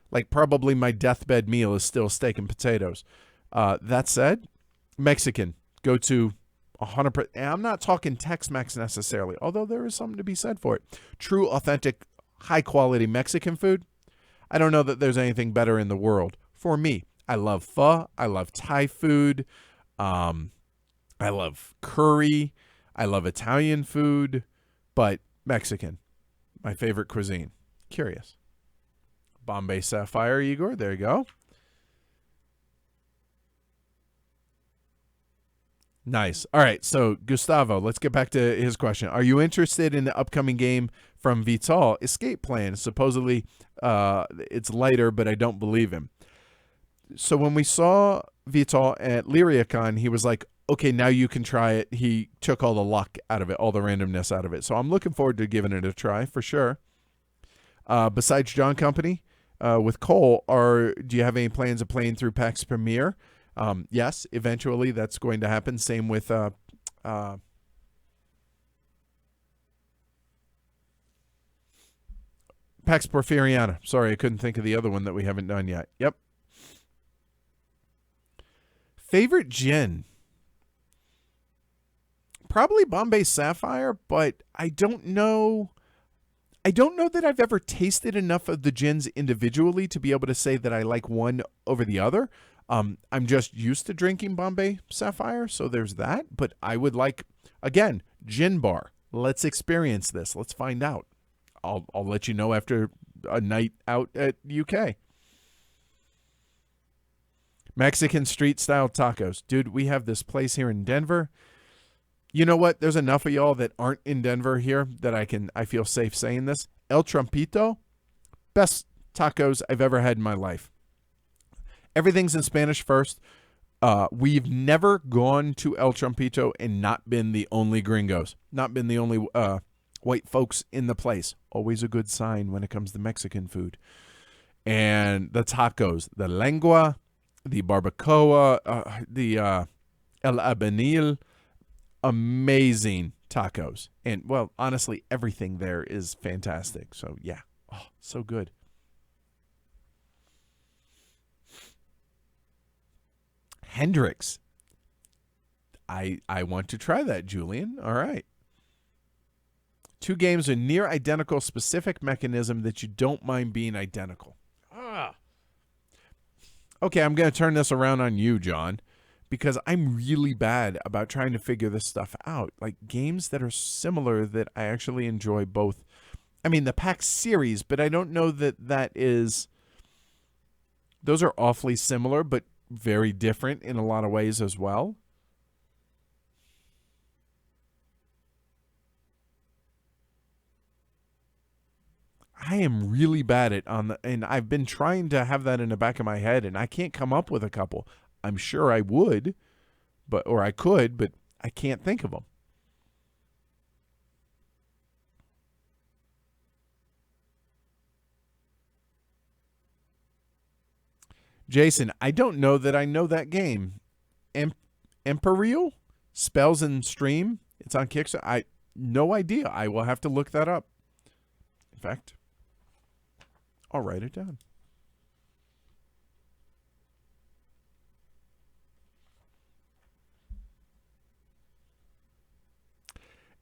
like probably my deathbed meal is still steak and potatoes. That said, Mexican, go to 100%. I'm not talking Tex-Mex necessarily, although there is something to be said for it. True, authentic, high-quality Mexican food, I don't know that there's anything better in the world. For me, I love pho. I love Thai food. I love curry. I love Italian food. But Mexican, my favorite cuisine. Curious. Bombay Sapphire, Igor. There you go. Nice. All right, so Gustavo, let's get back to his question. Are you interested in the upcoming game from Vital, Escape Plan? Supposedly it's lighter, but I don't believe him. So when we saw Vital at Lyriacon, he was like, okay, now you can try it. He took all the luck out of it, all the randomness out of it. So I'm looking forward to giving it a try for sure. Besides John Company, with Cole, do you have any plans of playing through PAX Premier? Yes, eventually that's going to happen. Same with Pax Porfiriana. Sorry, I couldn't think of the other one that we haven't done yet. Yep. Favorite gin? Probably Bombay Sapphire, but I don't know. I don't know that I've ever tasted enough of the gins individually to be able to say that I like one over the other. I'm just used to drinking Bombay Sapphire, so there's that. But I would like, again, gin bar. Let's experience this. Let's find out. I'll let you know after a night out at UK. Mexican street style tacos. Dude, we have this place here in Denver. You know what? There's enough of y'all that aren't in Denver here that I feel safe saying this. El Trumpito, best tacos I've ever had in my life. Everything's in Spanish first. We've never gone to El Trumpito and not been the only gringos, not been the only white folks in the place. Always a good sign when it comes to Mexican food. And the tacos, the lengua, the barbacoa, the el abenil, amazing tacos. And, well, honestly, everything there is fantastic. So, yeah, so good. Hendrix. I want to try that, Julian. All right. 2 games with near identical specific mechanism that you don't mind being identical. Okay, I'm going to turn this around on you, John, because I'm really bad about trying to figure this stuff out. Like games that are similar that I actually enjoy both. I mean, the PAX series, but I don't know that is... Those are awfully similar, but very different in a lot of ways as well. I am really bad at and I've been trying to have that in the back of my head, and I can't come up with a couple. I'm sure I would, or I could, but I can't think of them. Jason, I don't know that I know that game. Imperial? Spells and Stream? It's on Kickstarter. No idea. I will have to look that up. In fact, I'll write it down.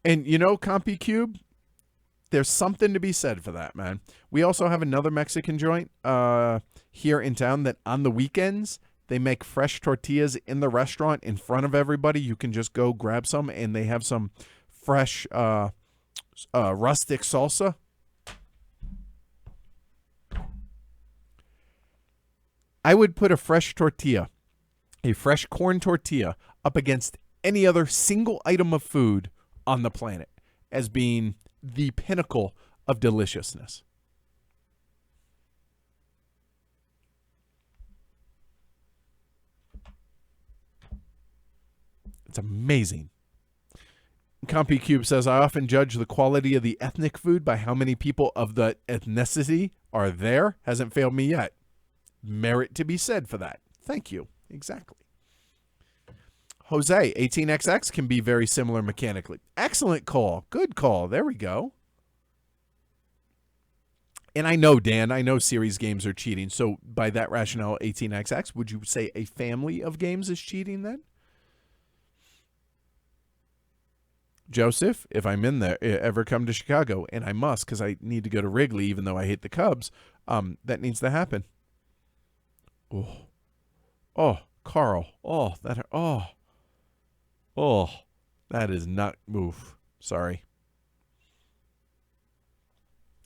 And you know, CompuCube, there's something to be said for that, man. We also have another Mexican joint here in town that on the weekends, they make fresh tortillas in the restaurant in front of everybody. You can just go grab some, and they have some fresh rustic salsa. I would put a fresh tortilla, a fresh corn tortilla, up against any other single item of food on the planet as being the pinnacle of deliciousness. It's amazing. CompuCube says, I often judge the quality of the ethnic food by how many people of the ethnicity are there. Hasn't failed me yet. Merit to be said for that. Thank you. Exactly. Jose, 18XX can be very similar mechanically. Excellent call. Good call. There we go. And I know, Dan, I know series games are cheating. So by that rationale, 18XX, would you say a family of games is cheating then? Joseph, if I'm in there, ever come to Chicago, and I must because I need to go to Wrigley, even though I hate the Cubs, that needs to happen. Oh, Carl. That is not, oof. Sorry.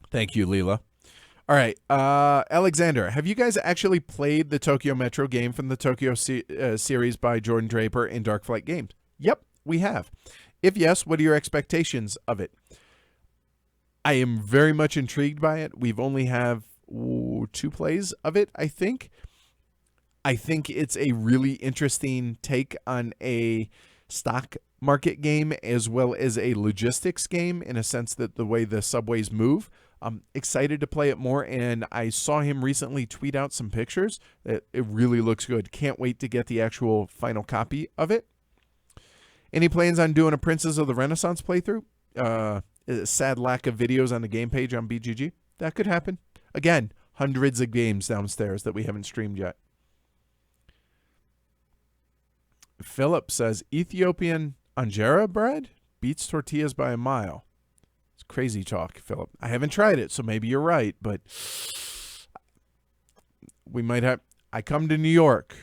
Thank you, Leela. All right, Alexander, have you guys actually played the Tokyo Metro game from the Tokyo series by Jordan Draper and Dark Flight Games? Yep, we have. If yes, what are your expectations of it? I am very much intrigued by it. We've only have 2 plays of it, I think. I think it's a really interesting take on a stock market game as well as a logistics game in a sense that the way the subways move. I'm excited to play it more, and I saw him recently tweet out some pictures. It really looks good. Can't wait to get the actual final copy of it. Any plans on doing a Princes of the Renaissance playthrough? Sad lack of videos on the game page on BGG. That could happen. Again, hundreds of games downstairs that we haven't streamed yet. Philip says, Ethiopian injera bread beats tortillas by a mile. It's crazy talk, Philip. I haven't tried it, so maybe you're right, but we might have. I come to New York.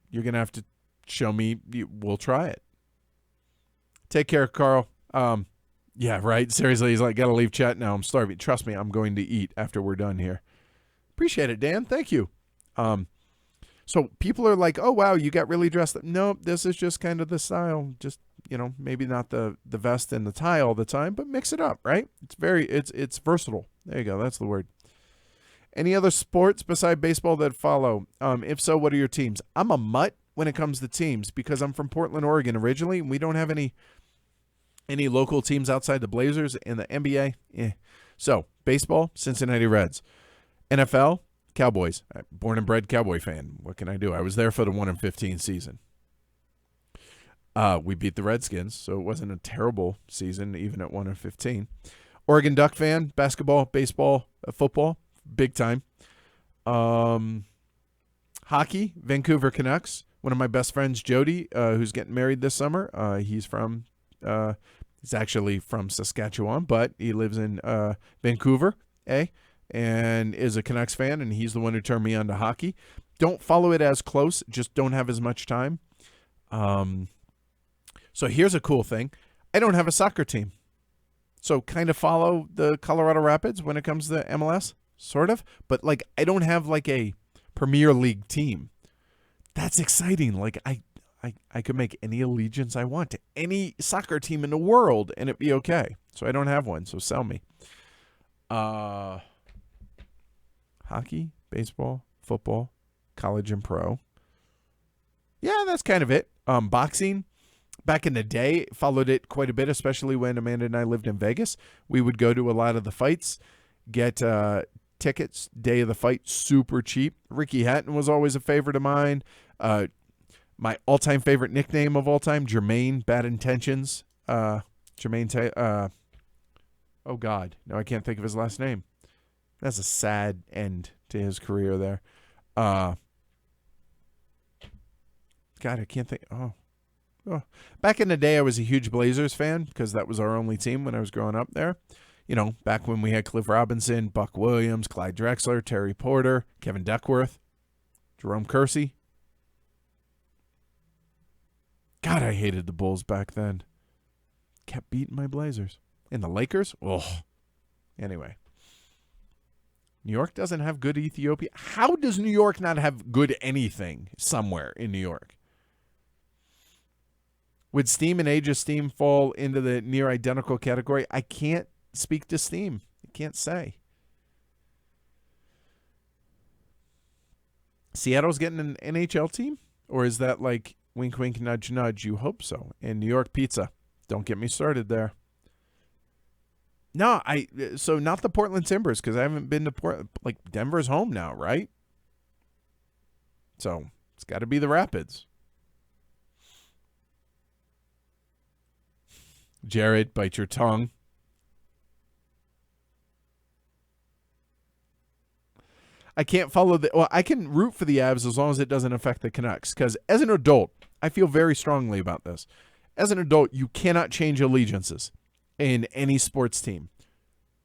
You're going to have to show me. We'll try it. Take care, Carl. Yeah, right. Seriously, he's like, got to leave chat now. I'm starving. Trust me, I'm going to eat after we're done here. Appreciate it, Dan. Thank you. So people are like, oh, wow, you got really dressed up. No, this is just kind of the style. Just, maybe not the vest and the tie all the time, but mix it up, right? It's versatile. There you go. That's the word. Any other sports beside baseball that follow? If so, what are your teams? I'm a mutt when it comes to teams because I'm from Portland, Oregon originally, and we don't have any local teams outside the Blazers and the NBA. So, baseball, Cincinnati Reds. NFL, Cowboys. Born and bred Cowboy fan. What can I do? I was there for the 1-15 season. We beat the Redskins, so it wasn't a terrible season, even at 1-15. Oregon Duck fan, basketball, baseball, football, big time. Hockey, Vancouver Canucks. One of my best friends, Jody, who's getting married this summer. He's actually from Saskatchewan, but he lives in Vancouver, and is a Canucks fan, and he's the one who turned me on to hockey. Don't follow it as close, just don't have as much time. So here's a cool thing. I don't have a soccer team. So kind of follow the Colorado Rapids when it comes to MLS, sort of. But, I don't have, a Premier League team. That's exciting. I could make any allegiance I want to any soccer team in the world, and it'd be okay. So I don't have one, so sell me. Hockey, baseball, football, college and pro. Yeah, that's kind of it. Boxing, back in the day, followed it quite a bit, especially when Amanda and I lived in Vegas. We would go to a lot of the fights, get tickets, day of the fight, super cheap. Ricky Hatton was always a favorite of mine. My all-time favorite nickname of all time, Jermaine Bad Intentions. Jermaine, oh God, no, I can't think of his last name. That's a sad end to his career there. God, I can't think. Oh. Back in the day, I was a huge Blazers fan because that was our only team when I was growing up there. You know, back when we had Cliff Robinson, Buck Williams, Clyde Drexler, Terry Porter, Kevin Duckworth, Jerome Kersey. God, I hated the Bulls back then. Kept beating my Blazers. And the Lakers? Oh. Anyway. New York doesn't have good Ethiopia. How does New York not have good anything somewhere in New York? Would Steam and Age of Steam fall into the near identical category? I can't speak to Steam. I can't say. Seattle's getting an NHL team? Or is that like wink, wink, nudge, nudge? You hope so. And New York pizza. Don't get me started there. No, so not the Portland Timbers because I haven't been to Portland. Like Denver's home now, right? So it's got to be the Rapids. Jared, bite your tongue. I can't follow I can root for the Avs as long as it doesn't affect the Canucks. Because as an adult, I feel very strongly about this. As an adult, you cannot change allegiances in any sports team.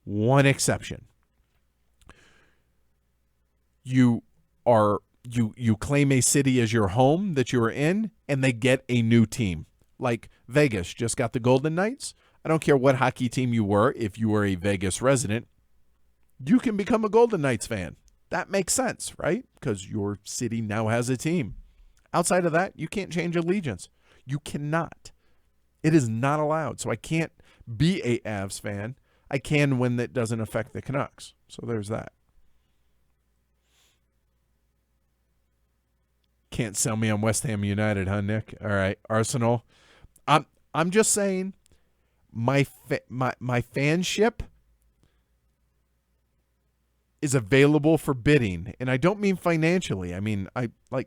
One exception. You claim a city as your home that you are in, and they get a new team. Like Vegas just got the Golden Knights. I don't care what hockey team you were. If you were a Vegas resident, you can become a Golden Knights fan. That makes sense, right? Because your city now has a team. Outside of that, you can't change allegiance. You cannot. It is not allowed. So I can't be a Avs fan. I can when that doesn't affect the Canucks. So there's that. Can't sell me on West Ham United, huh, Nick? All right, Arsenal. I'm just saying, my fanship is available for bidding, and I don't mean financially. I mean,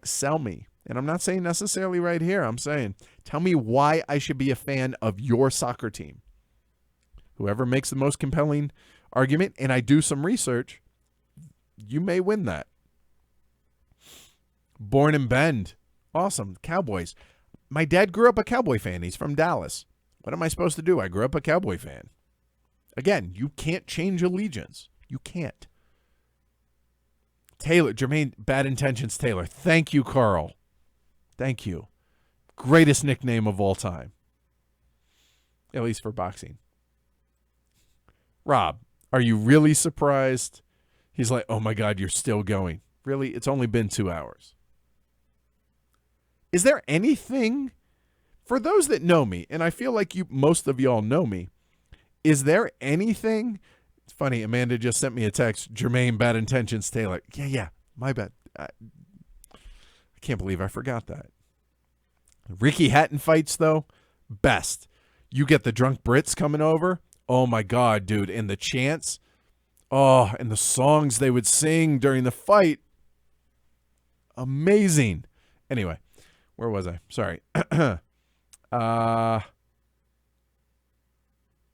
sell me. And I'm not saying necessarily right here. I'm saying, tell me why I should be a fan of your soccer team. Whoever makes the most compelling argument, and I do some research, you may win that. Born in Bend. Awesome. Cowboys. My dad grew up a Cowboy fan. He's from Dallas. What am I supposed to do? I grew up a Cowboy fan. Again, you can't change allegiance. You can't. Taylor, Jermaine, Bad Intentions Taylor. Thank you, Carl. Thank you. Greatest nickname of all time. At least for boxing. Rob, are you really surprised? He's like, oh my God, you're still going. Really? It's only been 2 hours. Is there anything, for those that know me, and I feel like most of y'all know me, is there anything? It's funny, Amanda just sent me a text, Jermaine, Bad Intentions Taylor. Yeah, my bad. I can't believe I forgot that. Ricky Hatton fights, though, best. You get the drunk Brits coming over. Oh, my God, dude. And the chants. Oh, and the songs they would sing during the fight. Amazing. Anyway, where was I? Sorry.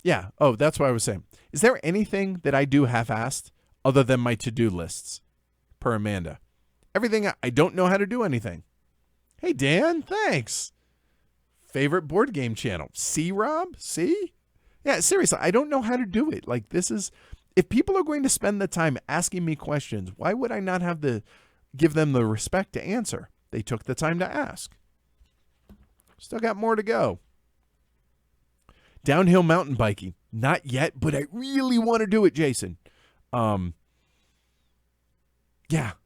Yeah. Oh, that's what I was saying. Is there anything that I do half-assed other than my to-do lists per Amanda? Everything, I don't know how to do anything. Hey, Dan, thanks. Favorite board game channel. See, Rob? See? Yeah, seriously, I don't know how to do it. Like, this is, if people are going to spend the time asking me questions, why would I not give them the respect to answer? They took the time to ask. Still got more to go. Downhill mountain biking. Not yet, but I really want to do it, Jason. Yeah,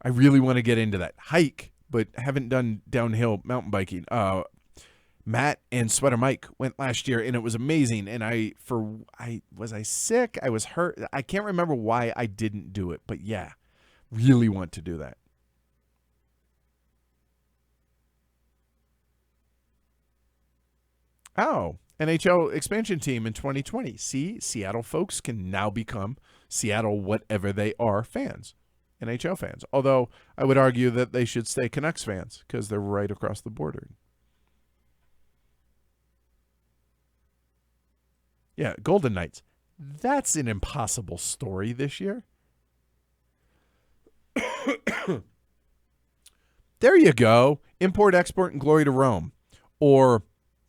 I really want to get into that. Hike, but haven't done downhill mountain biking. Matt and Sweater Mike went last year, and it was amazing. And was I sick? I was hurt. I can't remember why I didn't do it, but yeah, really want to do that. Oh, NHL expansion team in 2020. See, Seattle folks can now become Seattle, whatever they are, fans, NHL fans. Although I would argue that they should stay Canucks fans because they're right across the border. Yeah, Golden Knights. That's an impossible story this year. There you go. Import, export, and glory to Rome. Or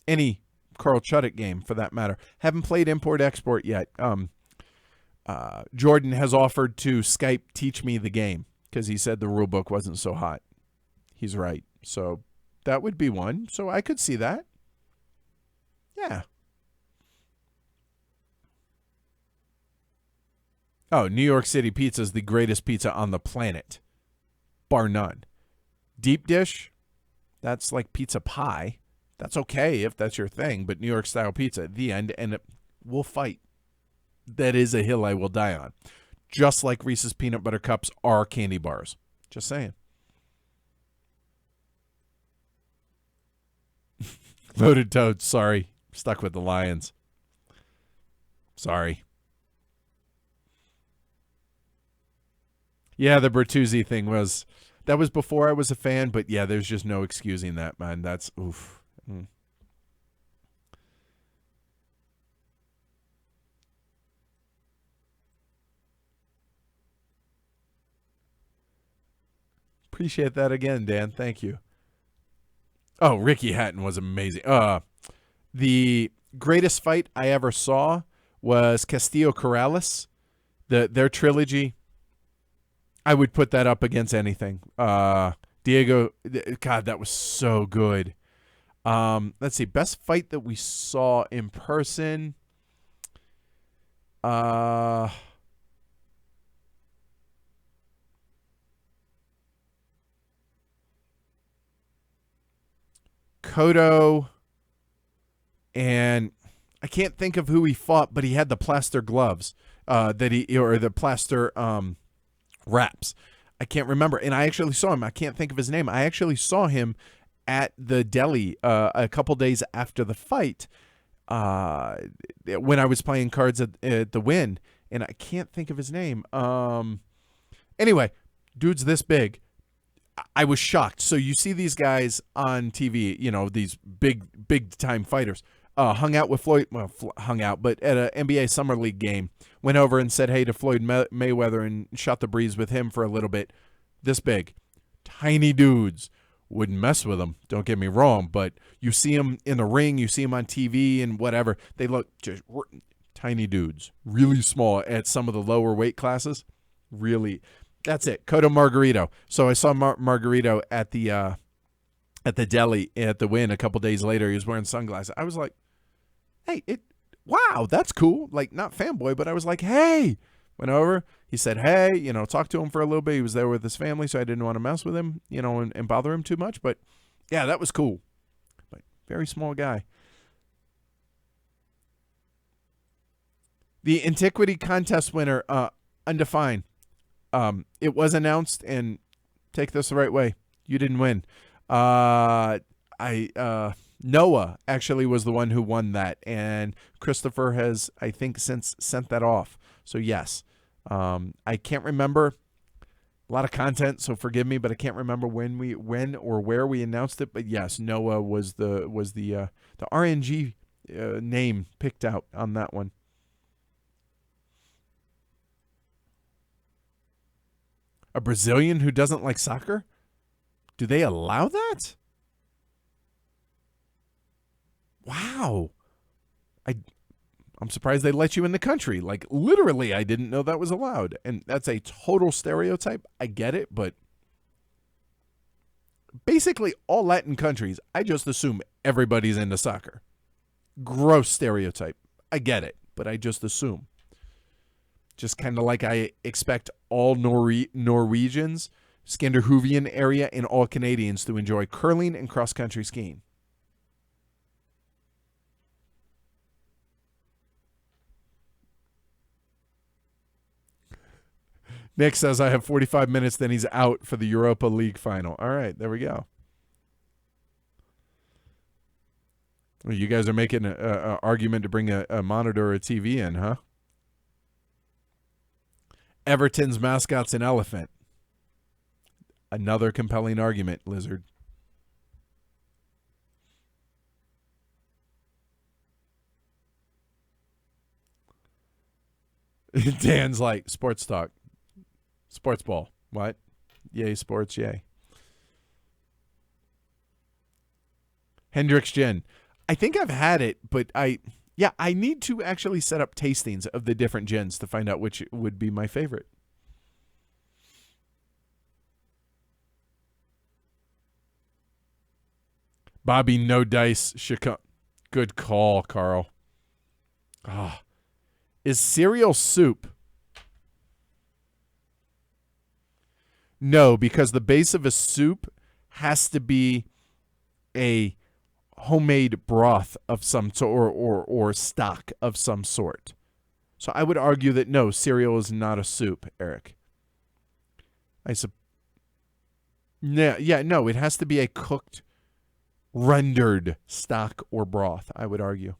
any Carl Chuddick game, for that matter. Haven't played import, export yet. Jordan has offered to Skype teach me the game because he said the rule book wasn't so hot. He's right. So that would be one. So I could see that. Yeah. Oh, New York City pizza is the greatest pizza on the planet. Bar none. Deep dish, that's like pizza pie. That's okay if that's your thing, but New York style pizza, the end, and we'll fight. That is a hill I will die on. Just like Reese's peanut butter cups are candy bars. Just saying. Loaded toads, sorry. Stuck with the Lions. Sorry. Yeah, the Bertuzzi thing that was before I was a fan, but yeah, there's just no excusing that, man. That's oof. Appreciate that again, Dan. Thank you. Oh, Ricky Hatton was amazing. The greatest fight I ever saw was Castillo Corrales. Their trilogy. I would put that up against anything. Diego, God, that was so good. Let's see, best fight that we saw in person. Cotto, and I can't think of who he fought, but he had the plaster gloves or the plaster wraps. I can't remember, and I actually saw him. I can't think of his name. I actually saw him at the deli a couple days after the fight when I was playing cards at the Wynn, and I can't think of his name. Anyway, dude's this big. I was shocked. So you see these guys on TV, these big time fighters. Hung out with Floyd, but at an NBA Summer League game, went over and said hey to Floyd Mayweather and shot the breeze with him for a little bit. This big. Tiny dudes. Wouldn't mess with them, don't get me wrong, but you see them in the ring, you see them on TV and whatever. They look just tiny dudes. Really small at some of the lower weight classes. Really. That's it. Cotto Margarito. So I saw Margarito at the deli at the Wynn a couple days later. He was wearing sunglasses. I was like, hey, wow, that's cool. Like, not fanboy, but I was like, hey. Went over. He said, hey, talked to him for a little bit. He was there with his family, so I didn't want to mess with him, and bother him too much. But, yeah, that was cool. But very small guy. The Antiquity contest winner, Undefined. It was announced, and take this the right way. You didn't win. Noah actually was the one who won that, and Christopher has, I think, since sent that off. So yes, I can't remember a lot of content, so forgive me, but I can't remember when or where we announced it. But yes, Noah was the RNG name picked out on that one. A Brazilian who doesn't like soccer? Do they allow that? Wow. I'm surprised they let you in the country. Like, literally, I didn't know that was allowed. And that's a total stereotype. I get it, but basically all Latin countries, I just assume everybody's into soccer. Gross stereotype. I get it, but I just assume. Just kind of like I expect all Norwegians, Scandinavian area, and all Canadians to enjoy curling and cross-country skiing. Nick says I have 45 minutes, then he's out for the Europa League final. All right, there we go. Well, you guys are making an argument to bring a monitor or a TV in, huh? Everton's mascot's an elephant. Another compelling argument, Lizard. Dan's like, sports talk. Sports ball. What? Yay, sports, yay. Hendrick's Gin. I think I've had it, but I need to actually set up tastings of the different gins to find out which would be my favorite. Bobby, no dice. Good call, Carl. Ah. Is cereal soup? No, because the base of a soup has to be a homemade broth of some sort or stock of some sort. So I would argue that no, cereal is not a soup, Eric. No, it has to be a cooked, rendered stock or broth, I would argue.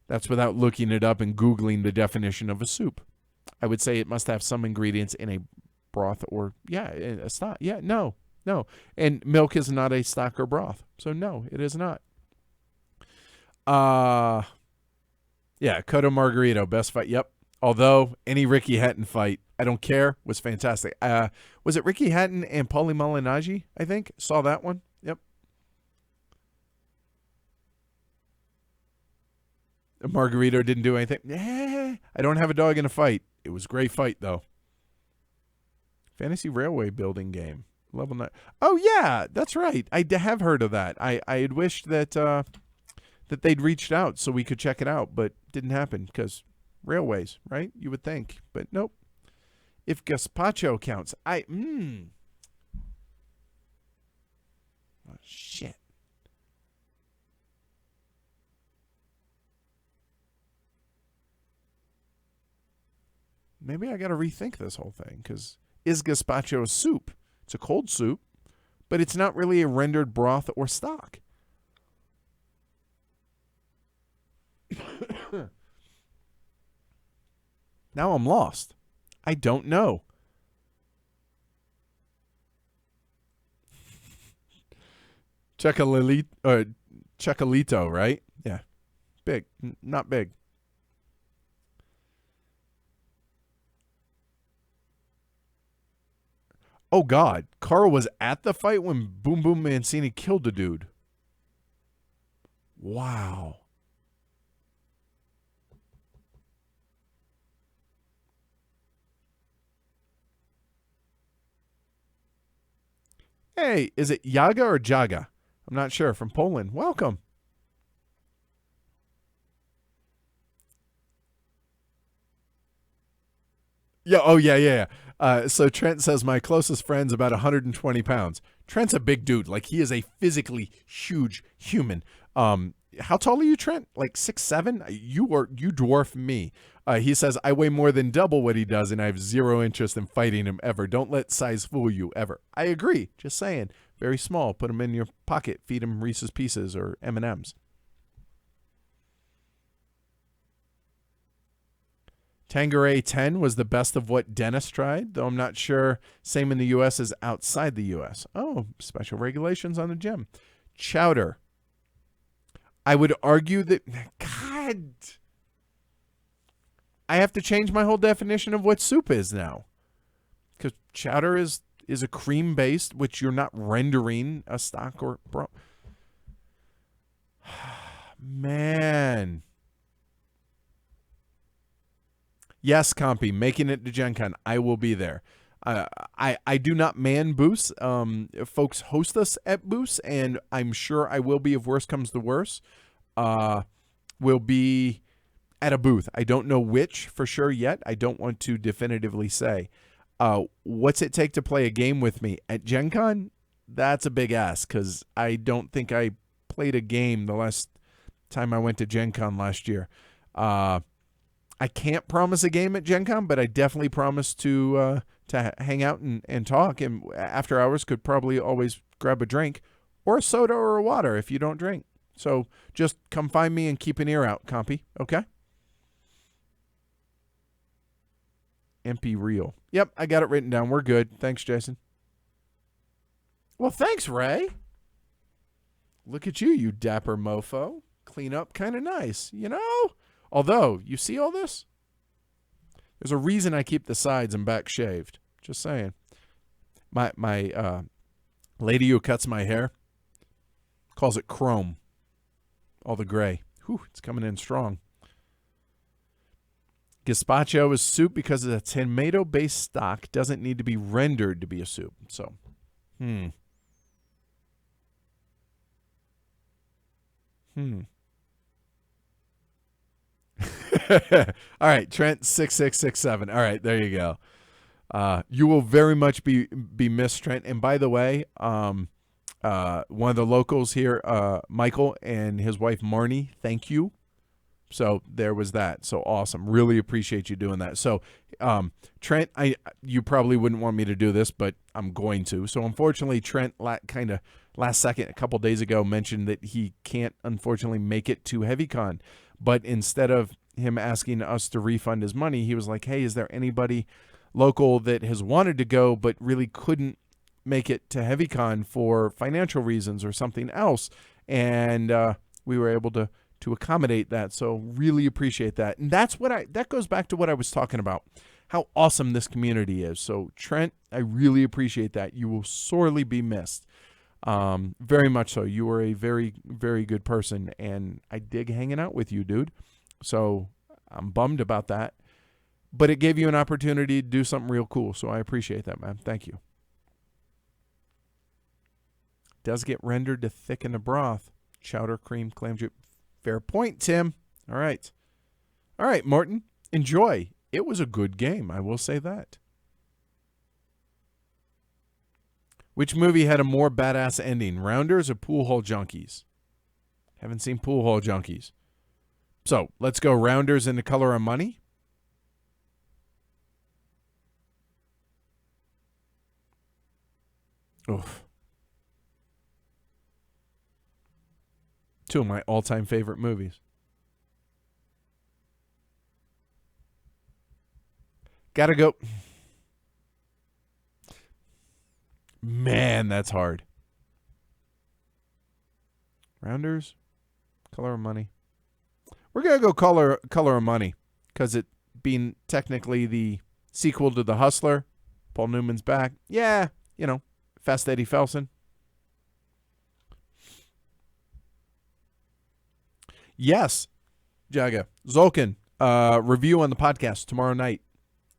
That's without looking it up and Googling the definition of a soup. I would say it must have some ingredients in a broth or, a stock. Yeah, no. And milk is not a stock or broth. So, no, it is not. Cotto Margarito, best fight. Yep. Although, any Ricky Hatton fight, I don't care, was fantastic. Was it Ricky Hatton and Paulie Malignaggi, I think? Saw that one? Yep. Margarito didn't do anything. I don't have a dog in a fight. It was a great fight, though. Fantasy Railway building game. Level 9. Oh, yeah, that's right. I have heard of that. I had wished that that they'd reached out so we could check it out, but didn't happen because railways, right? You would think, but nope. If gazpacho counts, oh, shit. Maybe I got to rethink this whole thing because is gazpacho a soup? It's a cold soup, but it's not really a rendered broth or stock. Now I'm lost. I don't know. Chocolito, right? Yeah. Big. Not big. Oh, God. Carl was at the fight when Boom Boom Mancini killed the dude. Wow. Hey, is it Jaga or Jaga? I'm not sure. From Poland. Welcome. Yeah. Oh, yeah. So Trent says, my closest friend's about 120 pounds. Trent's a big dude. Like, he is a physically huge human. How tall are you, Trent? Like 6'7"? You dwarf me. He says, I weigh more than double what he does, and I have zero interest in fighting him ever. Don't let size fool you, ever. I agree. Just saying. Very small. Put him in your pocket. Feed him Reese's Pieces or M&Ms. Tanqueray 10 was the best of what Dennis tried, though I'm not sure same in the U.S. as outside the U.S. Oh, special regulations on the gym. Chowder. I would argue that, God, I have to change my whole definition of what soup is now. Because chowder is a cream-based, which you're not rendering a stock or broth. Man. Yes, Compy, making it to Gen Con. I will be there. I do not man booths. Folks host us at booths, and I'm sure I will be if worse comes to worse. Will be at a booth. I don't know which for sure yet. I don't want to definitively say. What's it take to play a game with me at Gen Con? That's a big ask because I don't think I played a game the last time I went to Gen Con last year. I can't promise a game at Gen Con, but I definitely promise to hang out and talk. And after hours, could probably always grab a drink or a soda or a water if you don't drink. So just come find me and keep an ear out, Compy. Okay? MP Real. Yep, I got it written down. We're good. Thanks, Jason. Well, thanks, Ray. Look at you, you dapper mofo. Clean up kind of nice, you know? Although, you see all this? There's a reason I keep the sides and back shaved. Just saying. My lady who cuts my hair calls it chrome. All the gray. Whew, it's coming in strong. Gazpacho is soup because a tomato-based stock doesn't need to be rendered to be a soup. So, All right, Trent 6667. All right, there you go. You will very much be missed, Trent. And by the way, one of the locals here, Michael and his wife Marnie, thank you. So there was that. So awesome. Really appreciate you doing that. So Trent, you probably wouldn't want me to do this, but I'm going to. So unfortunately, Trent kind of last second, a couple days ago, mentioned that he can't unfortunately make it to HeavyCon. But instead of him asking us to refund his money, he was like, hey, is there anybody local that has wanted to go but really couldn't make it to HeavyCon for financial reasons or something else? And we were able to accommodate that. So really appreciate that. And that goes back to what I was talking about, how awesome this community is. So Trent, I really appreciate that. You will sorely be missed. Very much so. You are a very, very good person, and I dig hanging out with you, dude. So I'm bummed about that, but it gave you an opportunity to do something real cool. So I appreciate that, man. Thank you. Does get rendered to thicken the broth. Chowder, cream, clam juice. Fair point, Tim. All right. All right, Morton. Enjoy. It was a good game. I will say that. Which movie had a more badass ending, Rounders or Pool Hall Junkies? Haven't seen Pool Hall Junkies. So let's go Rounders in The Color of Money. Oof. Two of my all-time favorite movies. Gotta go. Man, that's hard. Rounders, Color of Money. We're going to go Color of Money because it being technically the sequel to The Hustler. Paul Newman's back. Yeah, you know, Fast Eddie Felson. Yes, Jaga. Zolkin, review on the podcast tomorrow night.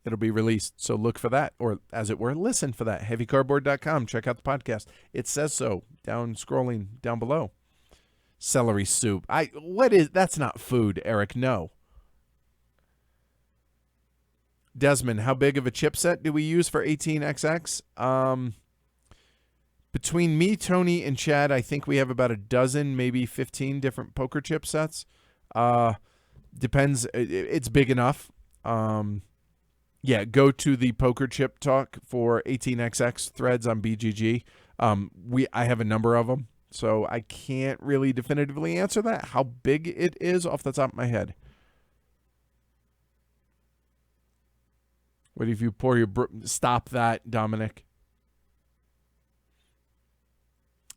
It'll be released, so look for that, or as it were, listen for that. HeavyCardboard.com. Check out the podcast. It says so scrolling down below. Celery soup. That's not food, Eric. No. Desmond, how big of a chipset do we use for 18XX? Between me, Tony, and Chad, I think we have about a dozen, maybe 15 different poker chipsets. Depends. It's big enough. Yeah, go to the Poker Chip Talk for 18XX threads on BGG. I have a number of them, so I can't really definitively answer that, how big it is off the top of my head. What if you pour your... Stop that, Dominic.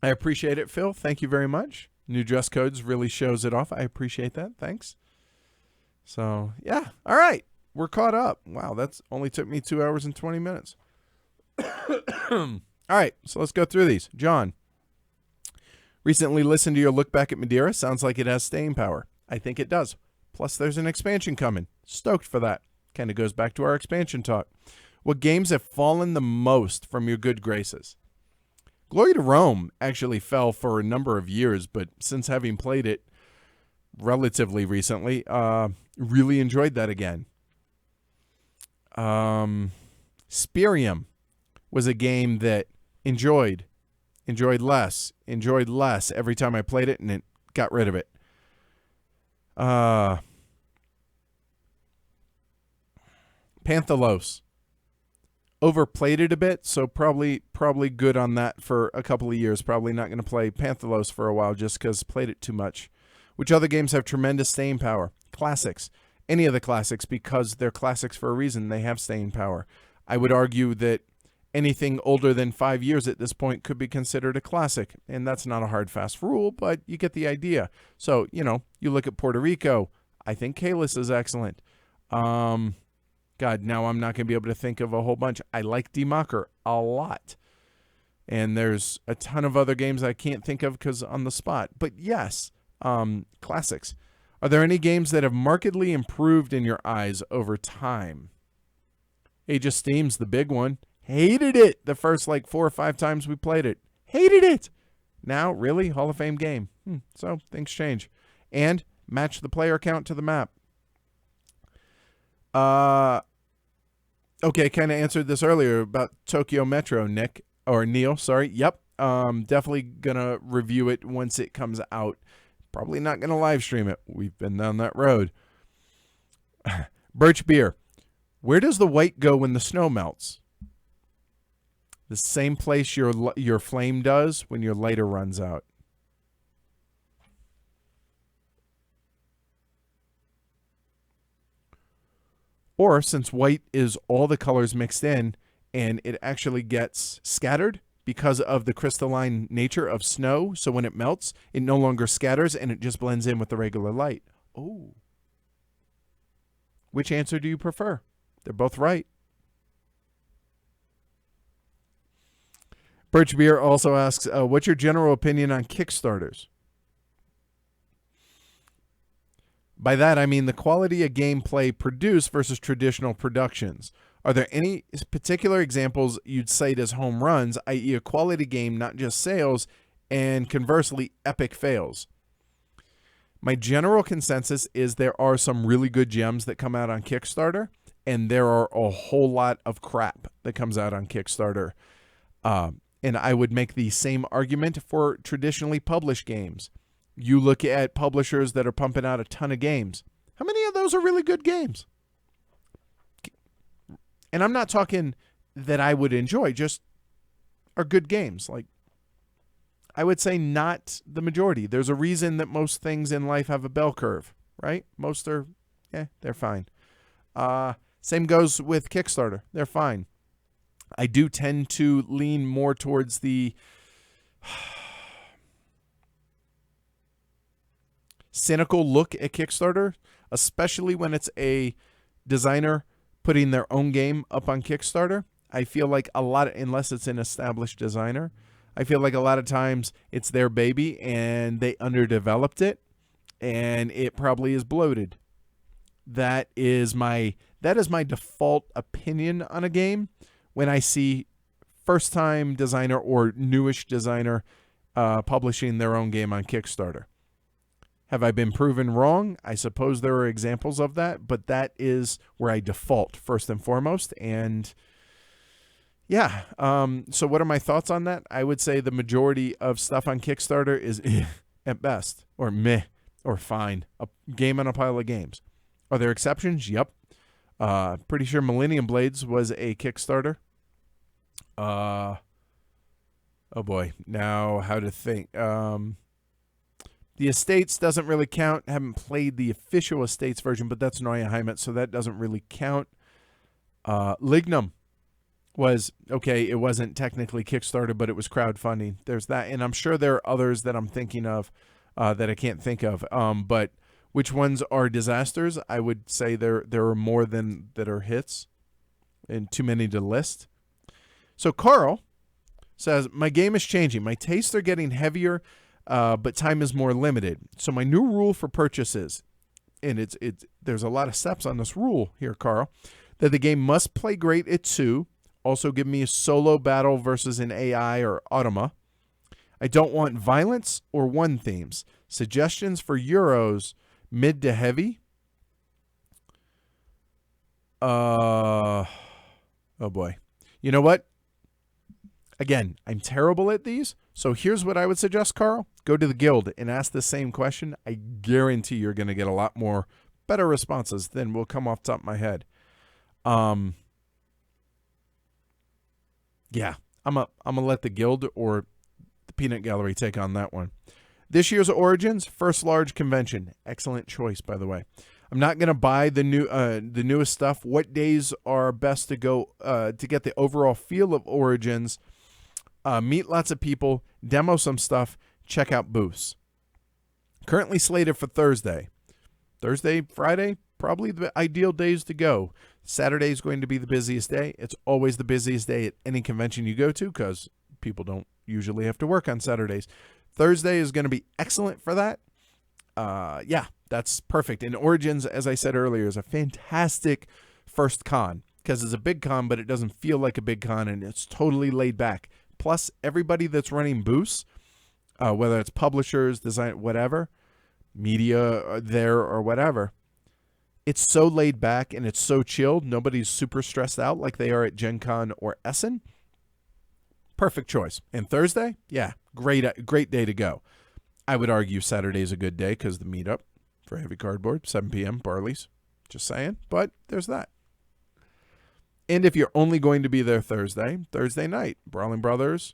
I appreciate it, Phil. Thank you very much. New dress codes really shows it off. I appreciate that. Thanks. So, yeah. All right. We're caught up. Wow, that's only took me 2 hours and 20 minutes. All right, so let's go through these. John, recently listened to your look back at Madeira. Sounds like it has staying power. I think it does. Plus, there's an expansion coming. Stoked for that. Kind of goes back to our expansion talk. What games have fallen the most from your good graces? Glory to Rome actually fell for a number of years, but since having played it relatively recently, really enjoyed that again. Spirium was a game that enjoyed less every time I played it, and it got rid of it. Panthalos. Overplayed it a bit, so probably good on that for a couple of years. Probably not going to play Panthalos for a while just because played it too much. Which other games have tremendous staying power? Classics. any of the classics because they're classics for a reason. They have staying power. I would argue that anything older than 5 years at this point could be considered a classic, and that's not a hard, fast rule, but you get the idea. So, you look at Puerto Rico. I think Kalis is excellent. God, now I'm not going to be able to think of a whole bunch. I like Democker a lot. And there's a ton of other games I can't think of because on the spot. But yes, classics. Are there any games that have markedly improved in your eyes over time? Age of Steam's the big one. Hated it the first 4 or 5 times we played it. Hated it. Now, really? Hall of Fame game. So things change. And match the player count to the map. Okay, kind of answered this earlier about Tokyo Metro, Nick. Or Neil, sorry. Yep. Definitely going to review it once it comes out. Probably not going to live stream it. We've been down that road. Birch Beer. Where does the white go when the snow melts? The same place your flame does when your lighter runs out. Or since white is all the colors mixed in and it actually gets scattered because of the crystalline nature of snow, so when it melts, it no longer scatters and it just blends in with the regular light. Oh. Which answer do you prefer? They're both right. Birch Beer also asks, what's your general opinion on Kickstarters? By that, I mean the quality of gameplay produced versus traditional productions. Are there any particular examples you'd cite as home runs, i.e. a quality game, not just sales, and conversely, epic fails? My general consensus is there are some really good gems that come out on Kickstarter, and there are a whole lot of crap that comes out on Kickstarter. And I would make the same argument for traditionally published games. You look at publishers that are pumping out a ton of games. How many of those are really good games? And I'm not talking that I would enjoy, just are good games. I would say not the majority. There's a reason that most things in life have a bell curve, right? Most are, they're fine. Same goes with Kickstarter. They're fine. I do tend to lean more towards the cynical look at Kickstarter, especially when it's a designer putting their own game up on Kickstarter. I feel like unless it's an established designer, I feel like a lot of times it's their baby and they underdeveloped it and it probably is bloated. That is my default opinion on a game when I see first-time designer or newish designer publishing their own game on Kickstarter. Have I been proven wrong? I suppose there are examples of that, but that is where I default first and foremost. And yeah, so what are my thoughts on that? I would say the majority of stuff on Kickstarter is at best, or meh, or fine. A game on a pile of games. Are there exceptions? Yep. Pretty sure Millennium Blades was a Kickstarter. Oh boy. Now how to think. The Estates doesn't really count. Haven't played the official Estates version, but that's Neue Heimat, so that doesn't really count. Lignum was, okay, it wasn't technically Kickstarter, but it was crowdfunding. There's that, and I'm sure there are others that I'm thinking of that I can't think of. But which ones are disasters? I would say there are more than that are hits, and too many to list. So Carl says, my game is changing. My tastes are getting heavier, but time is more limited. So my new rule for purchases, and there's a lot of steps on this rule here, Carl, that the game must play great at 2. Also give me a solo battle versus an AI or Automa. I don't want violence or one themes. Suggestions for Euros, mid to heavy. Oh boy. You know what? Again, I'm terrible at these. So here's what I would suggest, Carl. Go to the guild and ask the same question. I guarantee you're going to get a lot more better responses than will come off the top of my head. Yeah, I'm gonna let the guild or the Peanut Gallery take on that one. This year's Origins, first large convention. Excellent choice, by the way. I'm not going to buy the newest stuff. What days are best to go to get the overall feel of Origins, meet lots of people, demo some stuff, check out booths. Currently slated for Thursday, Friday, probably the ideal days to go. Saturday is going to be the busiest day. It's always the busiest day at any convention you go to because people don't usually have to work on Saturdays. Thursday is going to be excellent for that. Yeah, that's perfect. And Origins, as I said earlier, is a fantastic first con because it's a big con, but it doesn't feel like a big con, and it's totally laid back. Plus, everybody that's running booths, whether it's publishers, design, whatever, media there or whatever, it's so laid back and it's so chilled. Nobody's super stressed out like they are at Gen Con or Essen. Perfect choice. And Thursday, yeah, great day to go. I would argue Saturday's a good day because the meetup for Heavy Cardboard, 7 p.m., Barley's. Just saying. But there's that. And if you're only going to be there Thursday night, Brawling Brothers,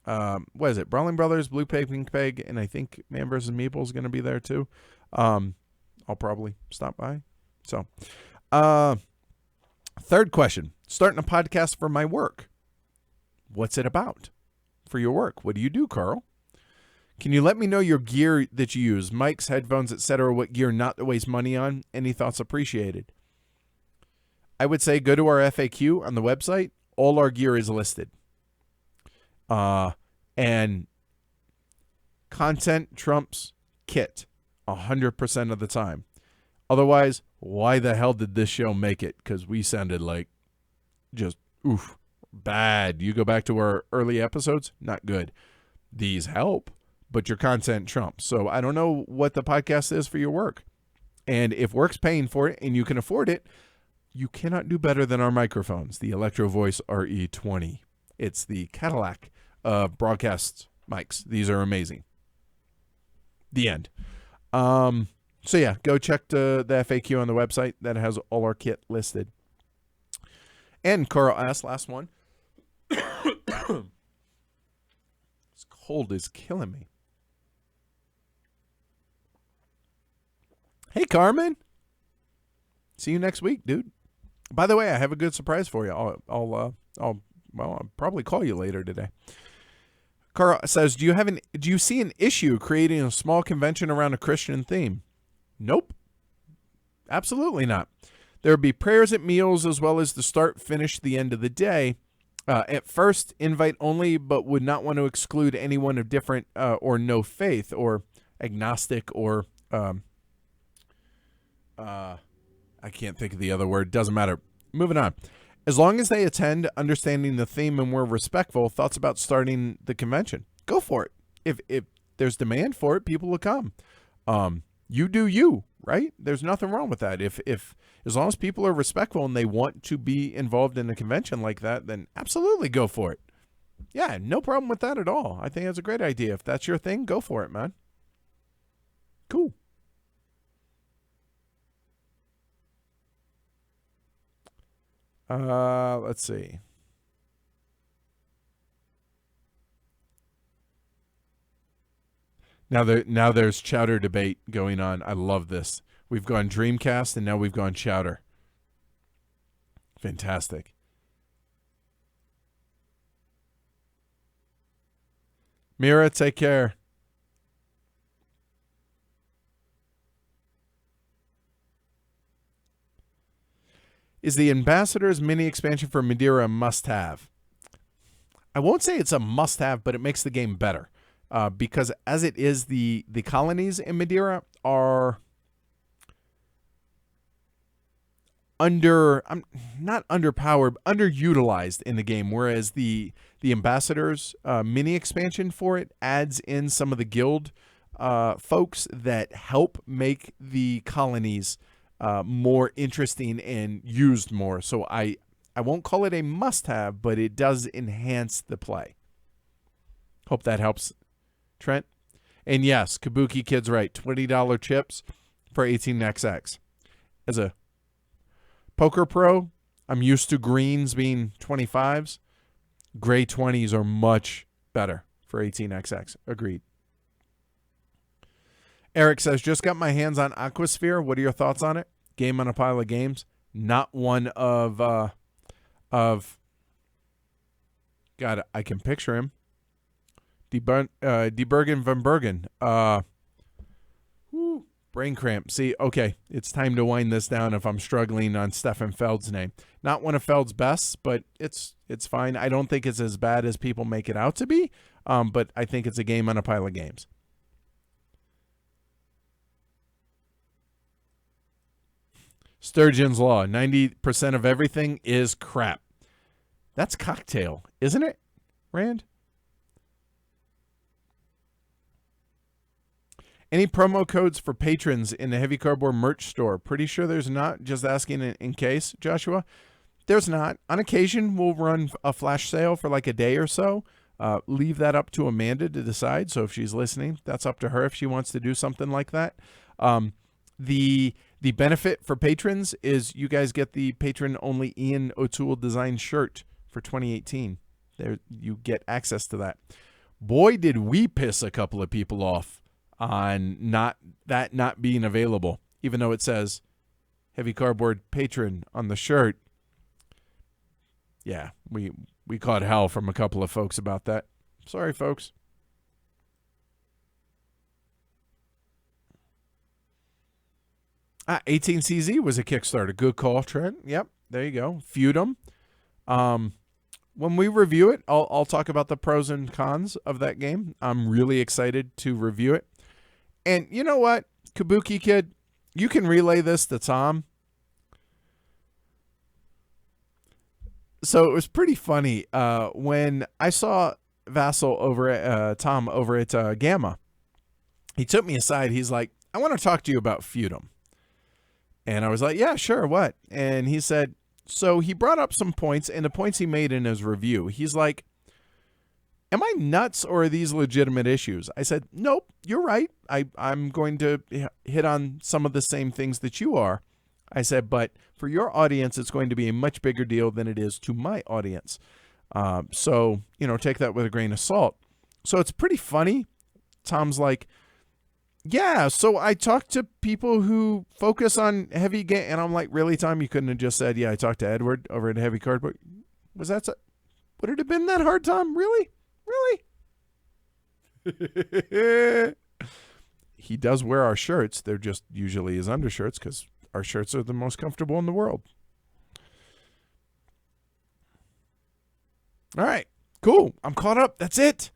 what is it? Brawling Brothers, Blue Peg, Pink Peg, and I think Man vs. Meeple is going to be there too. I'll probably stop by. So, third question. Starting a podcast for my work. What's it about? For your work. What do you do, Carl? Can you let me know your gear that you use? Mics, headphones, etc. What gear not to waste money on? Any thoughts appreciated? I would say go to our FAQ on the website. All our gear is listed. And content trumps kit 100% of the time. Otherwise, why the hell did this show make it? Because we sounded like just, bad. You go back to our early episodes, not good. These help, but your content trumps. So I don't know what the podcast is for your work. And if work's paying for it and you can afford it, you cannot do better than our microphones, the Electro Voice RE20. It's the Cadillac of broadcast mics. These are amazing. The end. So yeah, go check the FAQ on the website. That has all our kit listed. And Carl asked, last one. This cold is killing me. Hey, Carmen. See you next week, dude. By the way, I have a good surprise for you. I'll probably call you later today. Carl says, do you see an issue creating a small convention around a Christian theme? Nope. Absolutely not. There would be prayers at meals as well as the start, finish, the end of the day. At first, invite only, but would not want to exclude anyone of different or no faith or agnostic or I can't think of the other word. Doesn't matter. Moving on. As long as they attend, understanding the theme and we're respectful, thoughts about starting the convention. Go for it. If there's demand for it, people will come. You do you, right? There's nothing wrong with that. If as long as people are respectful and they want to be involved in a convention like that, then absolutely go for it. Yeah, no problem with that at all. I think that's a great idea. If that's your thing, go for it, man. Cool. Let's see. Now there's Chowder debate going on. I love this. We've gone Dreamcast and now we've gone Chowder. Fantastic. Mira, take care. Is the Ambassador's mini expansion for Madeira a must-have? I won't say it's a must-have, but it makes the game better. Because as it is, the colonies in Madeira are not underpowered, underutilized in the game, whereas the Ambassador's mini expansion for it adds in some of the guild folks that help make the colonies more interesting and used more. So I won't call it a must-have, but it does enhance the play. Hope that helps, Trent. And yes, Kabuki Kid's right. $20 chips for 18XX. As a poker pro, I'm used to greens being 25s. Gray 20s are much better for 18XX. Agreed. Eric says, just got my hands on Aquasphere. What are your thoughts on it? game on a pile of games. Not one of God, I can picture him. De Bergen van Bergen. Brain cramp. See, okay, it's time to wind this down if I'm struggling on Stefan Feld's name. Not one of Feld's best, but it's fine. I don't think it's as bad as people make it out to be, but I think it's a game on a pile of games. Sturgeon's Law. 90% of everything is crap. That's cocktail, isn't it, Rand? Any promo codes for patrons in the Heavy Cardboard merch store? Pretty sure there's not. Just asking in case, Joshua. There's not. On occasion, we'll run a flash sale for like a day or so. Leave that up to Amanda to decide. So if she's listening, that's up to her if she wants to do something like that. The benefit for patrons is you guys get the patron-only Ian O'Toole design shirt for 2018. There, you get access to that. Boy, did we piss a couple of people off on not being available, even though it says Heavy Cardboard Patron on the shirt. Yeah, we caught hell from a couple of folks about that. Sorry, folks. 18CZ was a Kickstarter. Good call, Trent. Yep, there you go. Feudum. When we review it, I'll talk about the pros and cons of that game. I'm really excited to review it. And you know what, Kabuki Kid, you can relay this to Tom. So it was pretty funny when I saw Vassal over at Tom over at Gamma. He took me aside. He's like, I want to talk to you about Feudum. And I was like, yeah, sure, what? And he said, so he brought up some points, and the points he made in his review. He's like, am I nuts or are these legitimate issues? I said, nope, you're right. I'm going to hit on some of the same things that you are. I said, but for your audience, it's going to be a much bigger deal than it is to my audience. So, take that with a grain of salt. So it's pretty funny. Tom's like, yeah, so I talked to people who focus on heavy game. And I'm like, really, Tom? You couldn't have just said, yeah, I talked to Edward over at Heavy Cardboard. Would it have been that hard, Tom? Really? Really? He does wear our shirts. They're just usually his undershirts because our shirts are the most comfortable in the world. All right, cool. I'm caught up. That's it.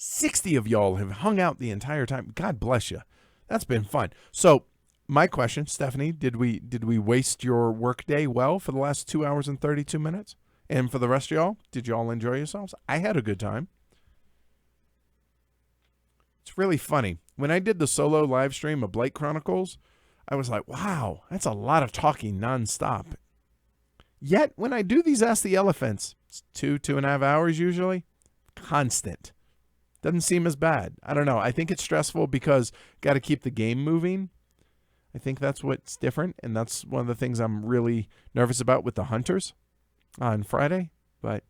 60 of y'all have hung out the entire time. God bless you. That's been fun. So my question, Stephanie, did we waste your workday well for the last 2 hours and 32 minutes? And for the rest of y'all, did y'all enjoy yourselves? I had a good time. It's really funny. When I did the solo live stream of Blight Chronicles, I was like, wow, that's a lot of talking nonstop. Yet, when I do these Ask the Elephants, it's 2.5 hours usually, constant. Doesn't seem as bad. I don't know. I think it's stressful because got to keep the game moving. I think that's what's different, and that's one of the things I'm really nervous about with the Hunters on Friday. But,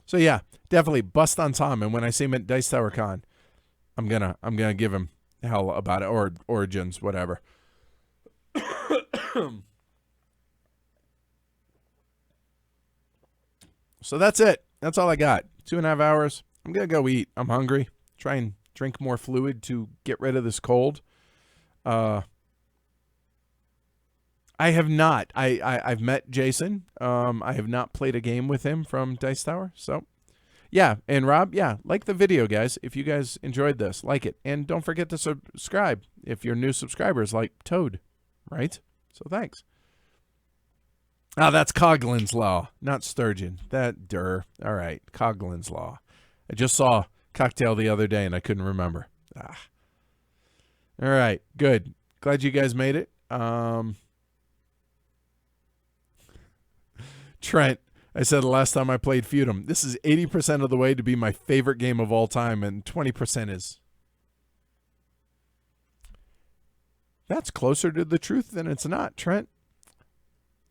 So yeah, definitely bust on Tom. And when I see him at Dice Tower Con, I'm gonna give him hell about it, or Origins, whatever. So that's it. That's all I got. 2.5 hours. I'm gonna go eat. I'm hungry. Try and drink more fluid to get rid of this cold. I have not. I've met Jason. I have not played a game with him from Dice Tower. So, yeah. And Rob, yeah, like the video, guys. If you guys enjoyed this, like it. And don't forget to subscribe if you're new subscribers like Toad, right? So thanks. That's Coughlin's Law, not Sturgeon. All right, Coughlin's Law. I just saw Cocktail the other day and I couldn't remember. All right, good. Glad you guys made it. Trent, I said the last time I played Feudum, this is 80% of the way to be my favorite game of all time, and 20% is. That's closer to the truth than it's not, Trent.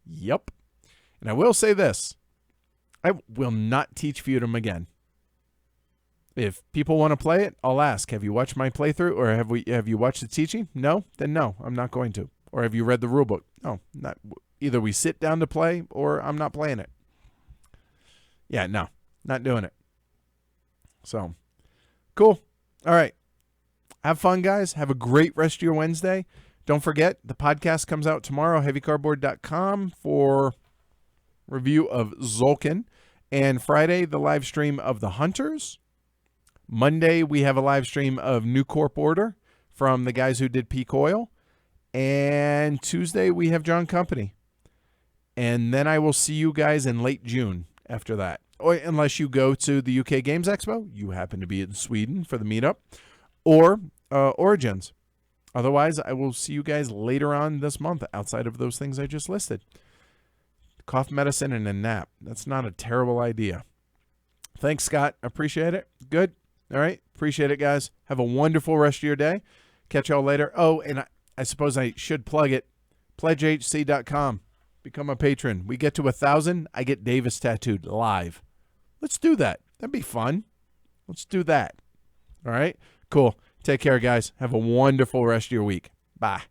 Yep. And I will say this. I will not teach Feudum again. If people want to play it, I'll ask, have you watched my playthrough, or have you watched the teaching? No? Then no, I'm not going to. Or have you read the rulebook? No, not. Either we sit down to play, or I'm not playing it. Yeah, no, not doing it. So, cool. All right. Have fun, guys. Have a great rest of your Wednesday. Don't forget, the podcast comes out tomorrow, heavycardboard.com, for review of Zolkin. And Friday, the live stream of The Hunters. Monday, we have a live stream of New Corp Order from the guys who did Peak Oil. And Tuesday, we have John Company. And then I will see you guys in late June after that. Or unless you go to the UK Games Expo, you happen to be in Sweden for the meetup, or Origins. Otherwise, I will see you guys later on this month outside of those things I just listed. Cough medicine and a nap. That's not a terrible idea. Thanks, Scott. Appreciate it. Good. All right. Appreciate it, guys. Have a wonderful rest of your day. Catch y'all later. Oh, and I suppose I should plug it. PledgeHC.com. Become a patron. We get to 1,000. I get Davis tattooed live. Let's do that. That'd be fun. Let's do that. All right. Cool. Take care, guys. Have a wonderful rest of your week. Bye.